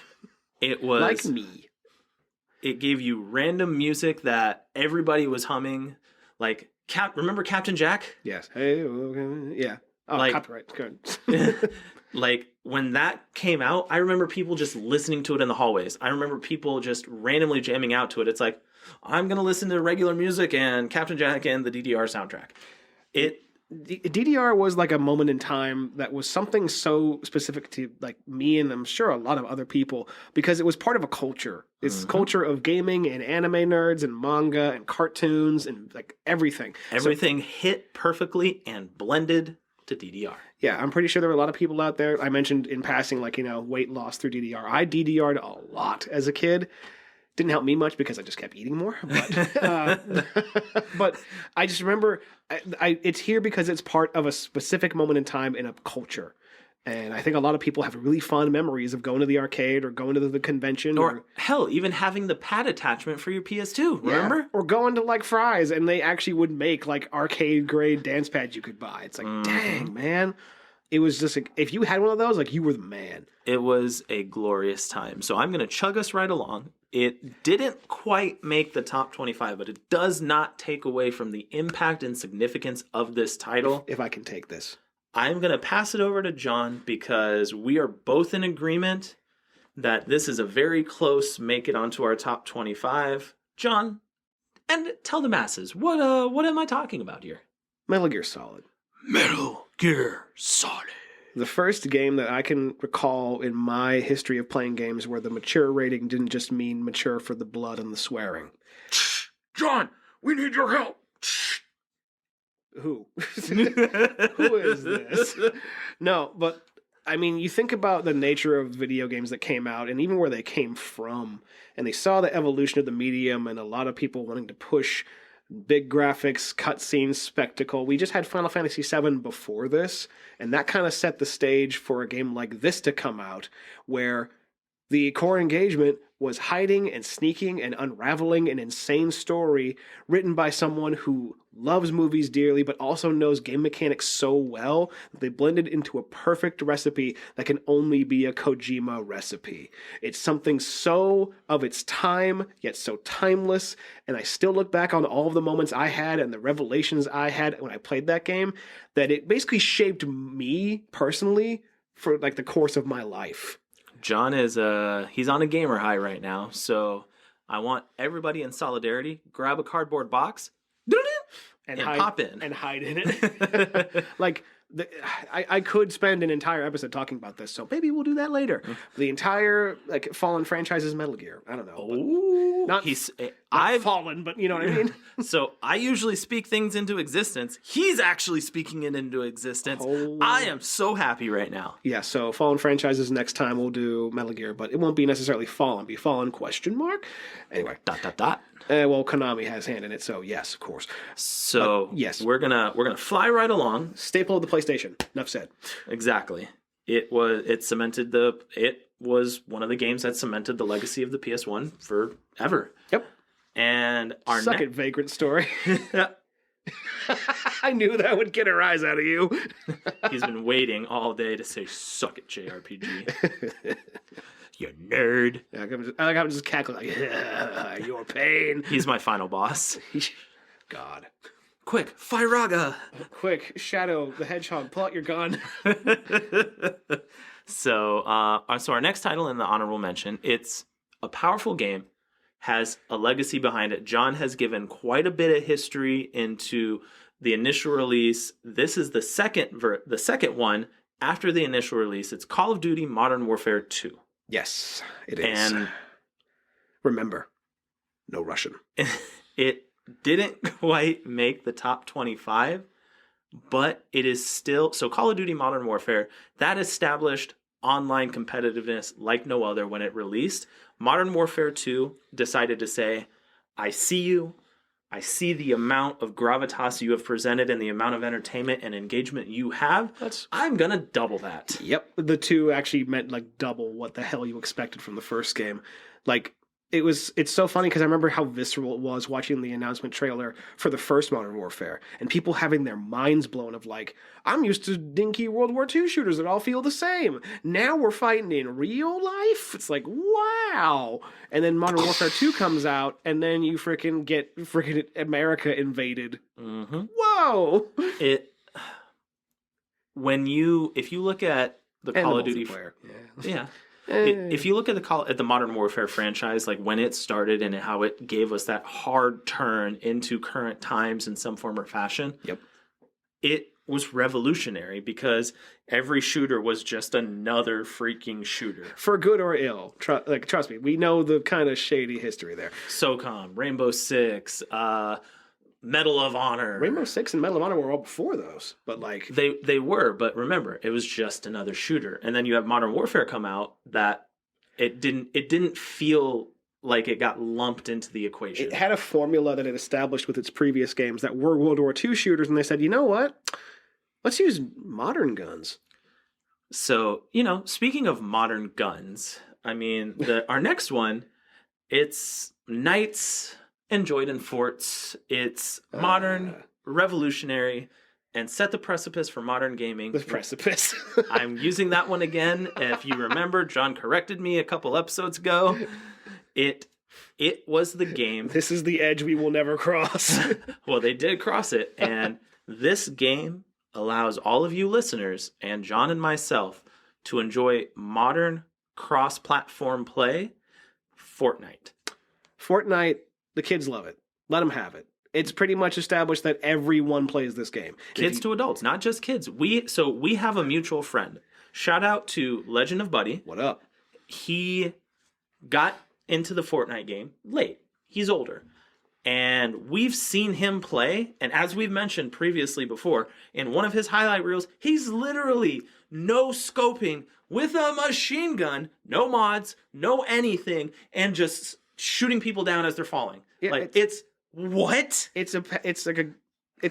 It was... like me. It gave you random music that everybody was humming. Like, remember Captain Jack? Yes. Hey, okay. Yeah. Oh, like, copyright. Good. Like, when that came out, I remember people just listening to it in the hallways. I remember people just randomly jamming out to it. It's like, I'm going to listen to regular music and Captain Jack and the DDR soundtrack. DDR was like a moment in time that was something so specific to like me and I'm sure a lot of other people because it was part of a culture. It's culture of gaming and anime nerds and manga and cartoons and like everything. Everything hit perfectly and blended to DDR. Yeah, I'm pretty sure there were a lot of people out there. I mentioned in passing, like, weight loss through DDR. I DDR'd a lot as a kid. Didn't help me much because I just kept eating more. But, but I just remember it's here because it's part of a specific moment in time in a culture. And I think a lot of people have really fond memories of going to the arcade or going to the convention. Or hell, even having the pad attachment for your PS2, remember? Yeah. Or going to like Fry's and they actually would make like arcade grade dance pads you could buy. It's like, dang, man. It was just like, if you had one of those, like you were the man. It was a glorious time. So I'm going to chug us right along. It didn't quite make the top 25, but it does not take away from the impact and significance of this title. If I can take this. I'm going to pass it over to John because we are both in agreement that this is a very close make it onto our top 25. John, and tell the masses, what am I talking about here? Metal Gear Solid. Metal Gear Solid. The first game that I can recall in my history of playing games where the mature rating didn't just mean mature for the blood and the swearing. John, we need your help. Who? Who is this? No, but I mean, you think about the nature of video games that came out and even where they came from, and they saw the evolution of the medium and a lot of people wanting to push big graphics, cutscenes, spectacle. We just had Final Fantasy VII before this, and that kind of set the stage for a game like this to come out, where the core engagement was hiding and sneaking and unraveling an insane story written by someone who loves movies dearly but also knows game mechanics so well that they blended into a perfect recipe that can only be a Kojima recipe. It's something so of its time, yet so timeless, and I still look back on all of the moments I had and the revelations I had when I played that game, that it basically shaped me personally for like the course of my life. John is he's on a gamer high right now, so I want everybody in solidarity grab a cardboard box and pop in and hide in it. Like I could spend an entire episode talking about this, so maybe we'll do that later. The entire like Fallen franchise's Metal Gear. I don't know. Oh, not I've Fallen, but you know what I mean. So I usually speak things into existence. He's actually speaking it into existence. Oh. I am so happy right now. Yeah. So Fallen franchises next time we'll do Metal Gear, but it won't be necessarily Fallen. Be Fallen ? Anyway. ... Well, Konami has hand in it, so yes, of course. So yes, we're gonna fly right along. Staple of the PlayStation. Enough said. Exactly. It was one of the games that cemented the legacy of the PS1 forever. Yep. And our Suck it, Vagrant Story. I knew that would get a rise out of you. He's been waiting all day to say "suck it, JRPG." You nerd. I like how I'm just cackling like, your pain. He's my final boss. God. Quick, Firaga! Quick, Shadow the Hedgehog, pull out your gun. So our next title in the honorable mention, it's a powerful game, has a legacy behind it. John has given quite a bit of history into the initial release. This is the second one after the initial release. It's Call of Duty Modern Warfare 2. Yes, it is. And remember, no Russian. It didn't quite make the top 25, but it is still... So Call of Duty Modern Warfare, that established online competitiveness like no other when it released. Modern Warfare 2 decided to say, I see you. I see the amount of gravitas you have presented and the amount of entertainment and engagement you have. I'm going to double that. Yep. The 2 actually meant like double what the hell you expected from the first game. Like, it's so funny because I remember how visceral it was watching the announcement trailer for the first Modern Warfare and people having their minds blown of like, I'm used to dinky World War II shooters that all feel the same. Now we're fighting in real life. It's like, wow. And then Modern Warfare 2 comes out and then you get America invaded. Mm-hmm. Whoa. If you look at the Call of Duty player. Yeah. If you look at the Modern Warfare franchise, like when it started and how it gave us that hard turn into current times in some form or fashion, yep, it was revolutionary because every shooter was just another freaking shooter. For good or ill. Trust me, we know the kind of shady history there. SOCOM, Rainbow Six, Medal of Honor. Rainbow Six and Medal of Honor were all before those, but like they were, but remember, it was just another shooter. And then you have Modern Warfare come out that it didn't feel like it got lumped into the equation. It had a formula that it established with its previous games that were World War II shooters, and they said, you know what? Let's use modern guns. So, speaking of modern guns, I mean, our next one, it's Knights enjoyed in forts. It's modern, revolutionary, and set the precipice for modern gaming. The precipice. I'm using that one again. If you remember, John corrected me a couple episodes ago. It was the game. This is the edge we will never cross. Well, they did cross it, and this game allows all of you listeners and John and myself to enjoy modern cross-platform play. Fortnite. The kids love it. Let them have it. It's pretty much established that everyone plays this game. Kids to adults, not just kids. We have a mutual friend. Shout out to Legend of Buddy. What up? He got into the Fortnite game late. He's older. And we've seen him play. And as we've mentioned previously before, in one of his highlight reels, he's literally no-scoping with a machine gun, no mods, no anything, and just shooting people down as they're falling. Yeah, it's What? It's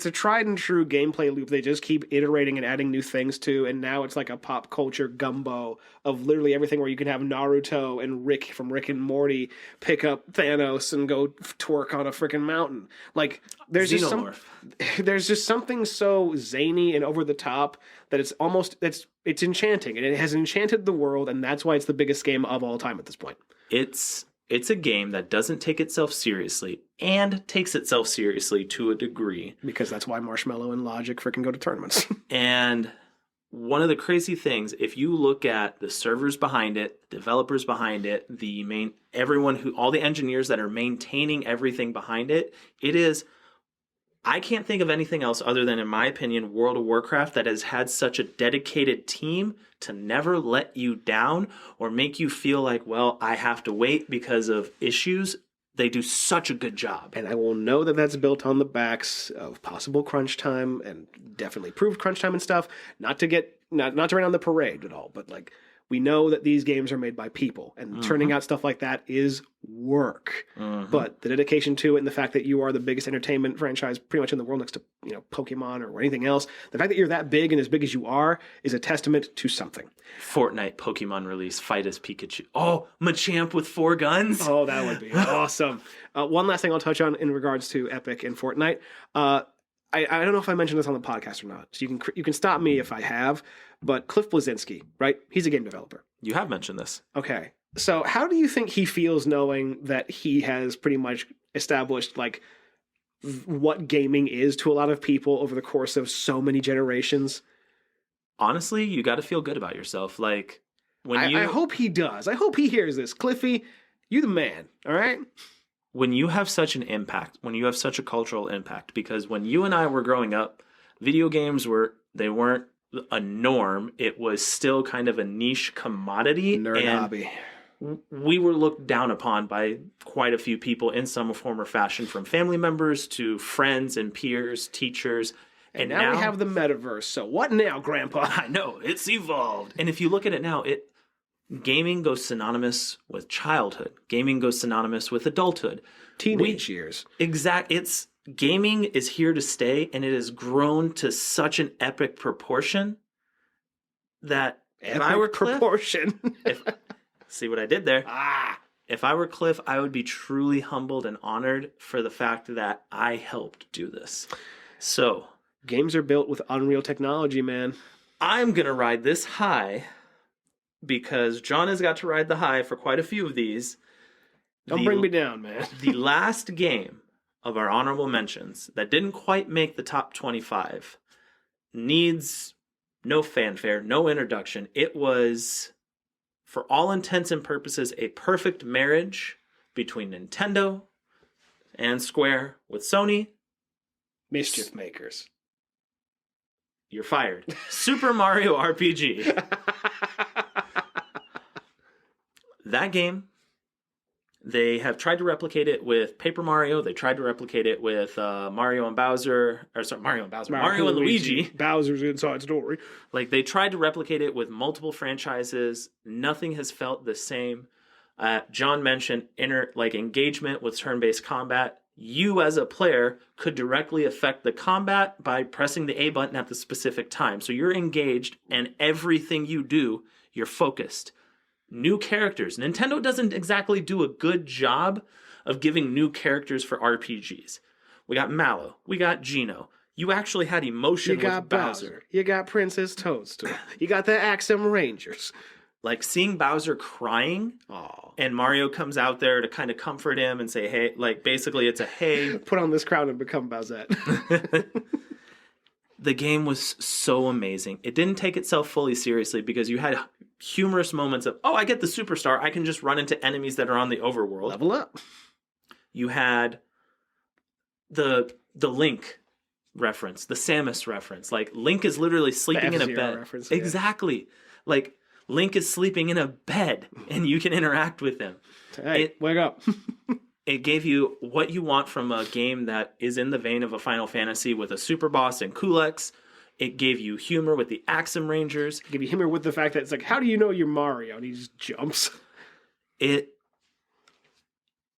a tried and true gameplay loop they just keep iterating and adding new things to, and now it's like a pop culture gumbo of literally everything where you can have Naruto and Rick from Rick and Morty pick up Thanos and go twerk on a freaking mountain. Like there's just something so zany and over the top that it's enchanting, and it has enchanted the world, and that's why it's the biggest game of all time at this point. It's a game that doesn't take itself seriously and takes itself seriously to a degree. Because that's why Marshmallow and Logic freaking go to tournaments. And one of the crazy things, if you look at the servers behind it, developers behind it, all the engineers that are maintaining everything behind it, I can't think of anything else other than, in my opinion, World of Warcraft that has had such a dedicated team to never let you down or make you feel like, well, I have to wait because of issues. They do such a good job. And I will know that that's built on the backs of possible crunch time and definitely proved crunch time and stuff. Not to rain on the parade at all, but like, we know that these games are made by people, and turning out stuff like that is work. But the dedication to it and the fact that you are the biggest entertainment franchise pretty much in the world next to, Pokemon or anything else, the fact that you're that big and as big as you are is a testament to something. Fortnite Pokemon release, fight as Pikachu. Oh, Machamp with 4 guns. Oh, that would be awesome. One last thing I'll touch on in regards to Epic and Fortnite. I don't know if I mentioned this on the podcast or not, so you can stop me if I have. But Cliff Bleszinski, right? He's a game developer. You have mentioned this. Okay. So how do you think he feels knowing that he has pretty much established like what gaming is to a lot of people over the course of so many generations? Honestly, you got to feel good about yourself. Like I hope he does. I hope he hears this. Cliffy, you the man, all right? When you have such an impact, when you have such a cultural impact, because when you and I were growing up, video games weren't a norm. It was still kind of a niche commodity. Nerd hobby. We were looked down upon by quite a few people in some form or fashion, from family members to friends and peers, teachers. And now we have the metaverse. So what now, Grandpa? I know, it's evolved. And if you look at it now, gaming goes synonymous with childhood. Gaming goes synonymous with adulthood. Teenage years. Gaming is here to stay, and it has grown to such an epic proportion that if I were Cliff, see what I did there? If I were Cliff, I would be truly humbled and honored for the fact that I helped do this. So, games are built with Unreal technology, man. I'm going to ride this high because John has got to ride the high for quite a few of these. Don't bring me down, man. The last game of our honorable mentions that didn't quite make the top 25 needs no fanfare, no introduction. It was, for all intents and purposes, a perfect marriage between Nintendo and Square with Sony. Mischief makers. You're fired. Super Mario RPG. That game, they have tried to replicate it with Paper Mario. They tried to replicate it with Mario and Luigi. Bowser's Inside Story. Like, they tried to replicate it with multiple franchises. Nothing has felt the same. John mentioned engagement with turn-based combat. You as a player could directly affect the combat by pressing the A button at the specific time. So you're engaged, and everything you do, you're focused. New characters. Nintendo doesn't exactly do a good job of giving new characters for RPGs. We got Mallow. We got Geno. You actually had emotion with Bowser. You got Princess Toadstool. You got the Axum Rangers. Like, seeing Bowser crying, and Mario comes out there to kind of comfort him and say, hey, like, basically it's a hey. Put on this crown and become Bowsette. The game was so amazing. It didn't take itself fully seriously because you had humorous moments of, I get the superstar. I can just run into enemies that are on the overworld. Level up. You had the Link reference, the Samus reference. Like, Link is literally sleeping in a bed. Reference, exactly. Like, Link is sleeping in a bed, and you can interact with him. Hey, wake up. It gave you what you want from a game that is in the vein of a Final Fantasy with a super boss and Kulex. It gave you humor with the Axum Rangers. It gave you humor with the fact that it's like, how do you know you're Mario? And he just jumps.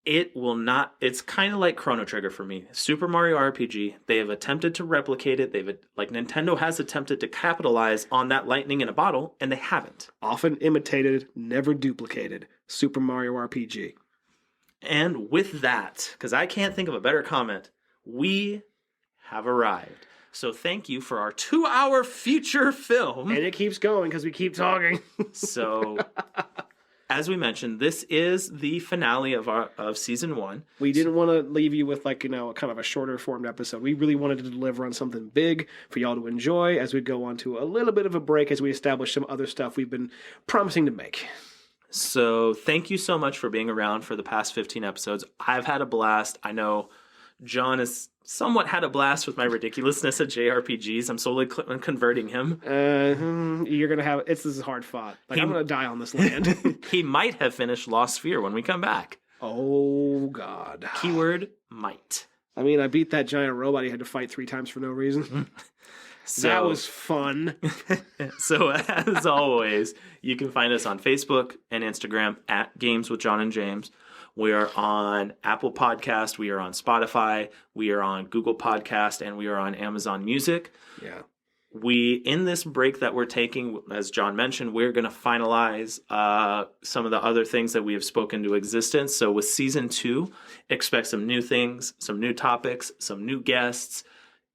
it will not. It's kind of like Chrono Trigger for me. Super Mario RPG. They have attempted to replicate it. Like Nintendo has attempted to capitalize on that lightning in a bottle, and they haven't. Often imitated, never duplicated. Super Mario RPG. And with that, because I can't think of a better comment, we have arrived. So thank you for our 2-hour feature film. And it keeps going because we keep talking. So, as we mentioned, this is the finale of season 1. We didn't want to leave you with kind of a shorter formed episode. We really wanted to deliver on something big for y'all to enjoy as we go on to a little bit of a break as we establish some other stuff we've been promising to make. So thank you so much for being around for the past 15 episodes. I've had a blast. I know John has somewhat had a blast with my ridiculousness at JRPGs. I'm slowly converting him. You're going to have... This is hard fought. I'm going to die on this land. He might have finished Lost Sphere when we come back. Oh, God. Keyword, might. I mean, I beat that giant robot he had to fight 3 times for no reason. So, that was fun. So, as always, you can find us on Facebook and Instagram at Games with John and James. We are on Apple Podcast. We are on Spotify. We are on Google Podcast, and we are on Amazon Music. Yeah. In this break that we're taking, as John mentioned, we're going to finalize some of the other things that we have spoken to existence. So with season 2, expect some new things, some new topics, some new guests.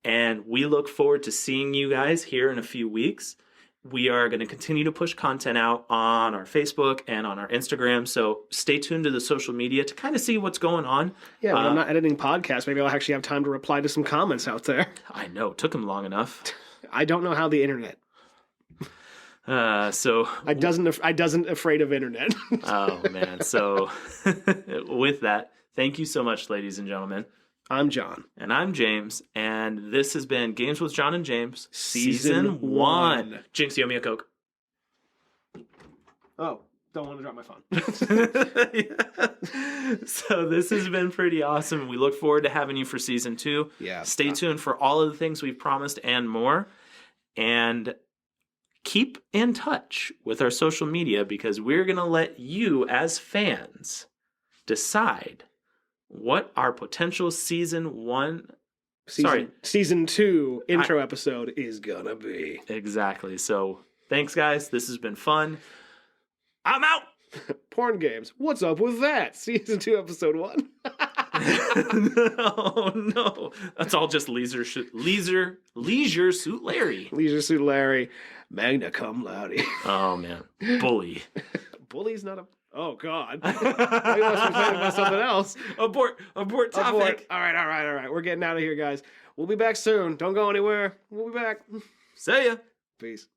And we look forward to seeing you guys here in a few weeks. We are going to continue to push content out on our Facebook and on our Instagram. So stay tuned to the social media to kind of see what's going on. Yeah, when I'm not editing podcasts, maybe I'll actually have time to reply to some comments out there. I know. It took them long enough. I don't know how the internet. So I doesn't afraid of internet. Oh, man. So with that, thank you so much, ladies and gentlemen. I'm John. And I'm James. And this has been Games with John and James, Season 1. Jinx, you owe me a Coke. Oh, don't want to drop my phone. So this has been pretty awesome. We look forward to having you for Season 2. Yeah. Stay tuned for all of the things we've promised and more. And keep in touch with our social media because we're going to let you as fans decide what our potential season 2 intro episode is gonna be. Exactly. So thanks, guys. This has been fun. I'm out. Porn games. What's up with that? Season 2, episode 1. Oh no, that's all just Leisure Suit Larry. Leisure Suit Larry. Magna cum laude. Oh man, bully. Bully's not a. Oh, God. I must be talking about something else. Abort topic. All right. We're getting out of here, guys. We'll be back soon. Don't go anywhere. We'll be back. See ya. Peace.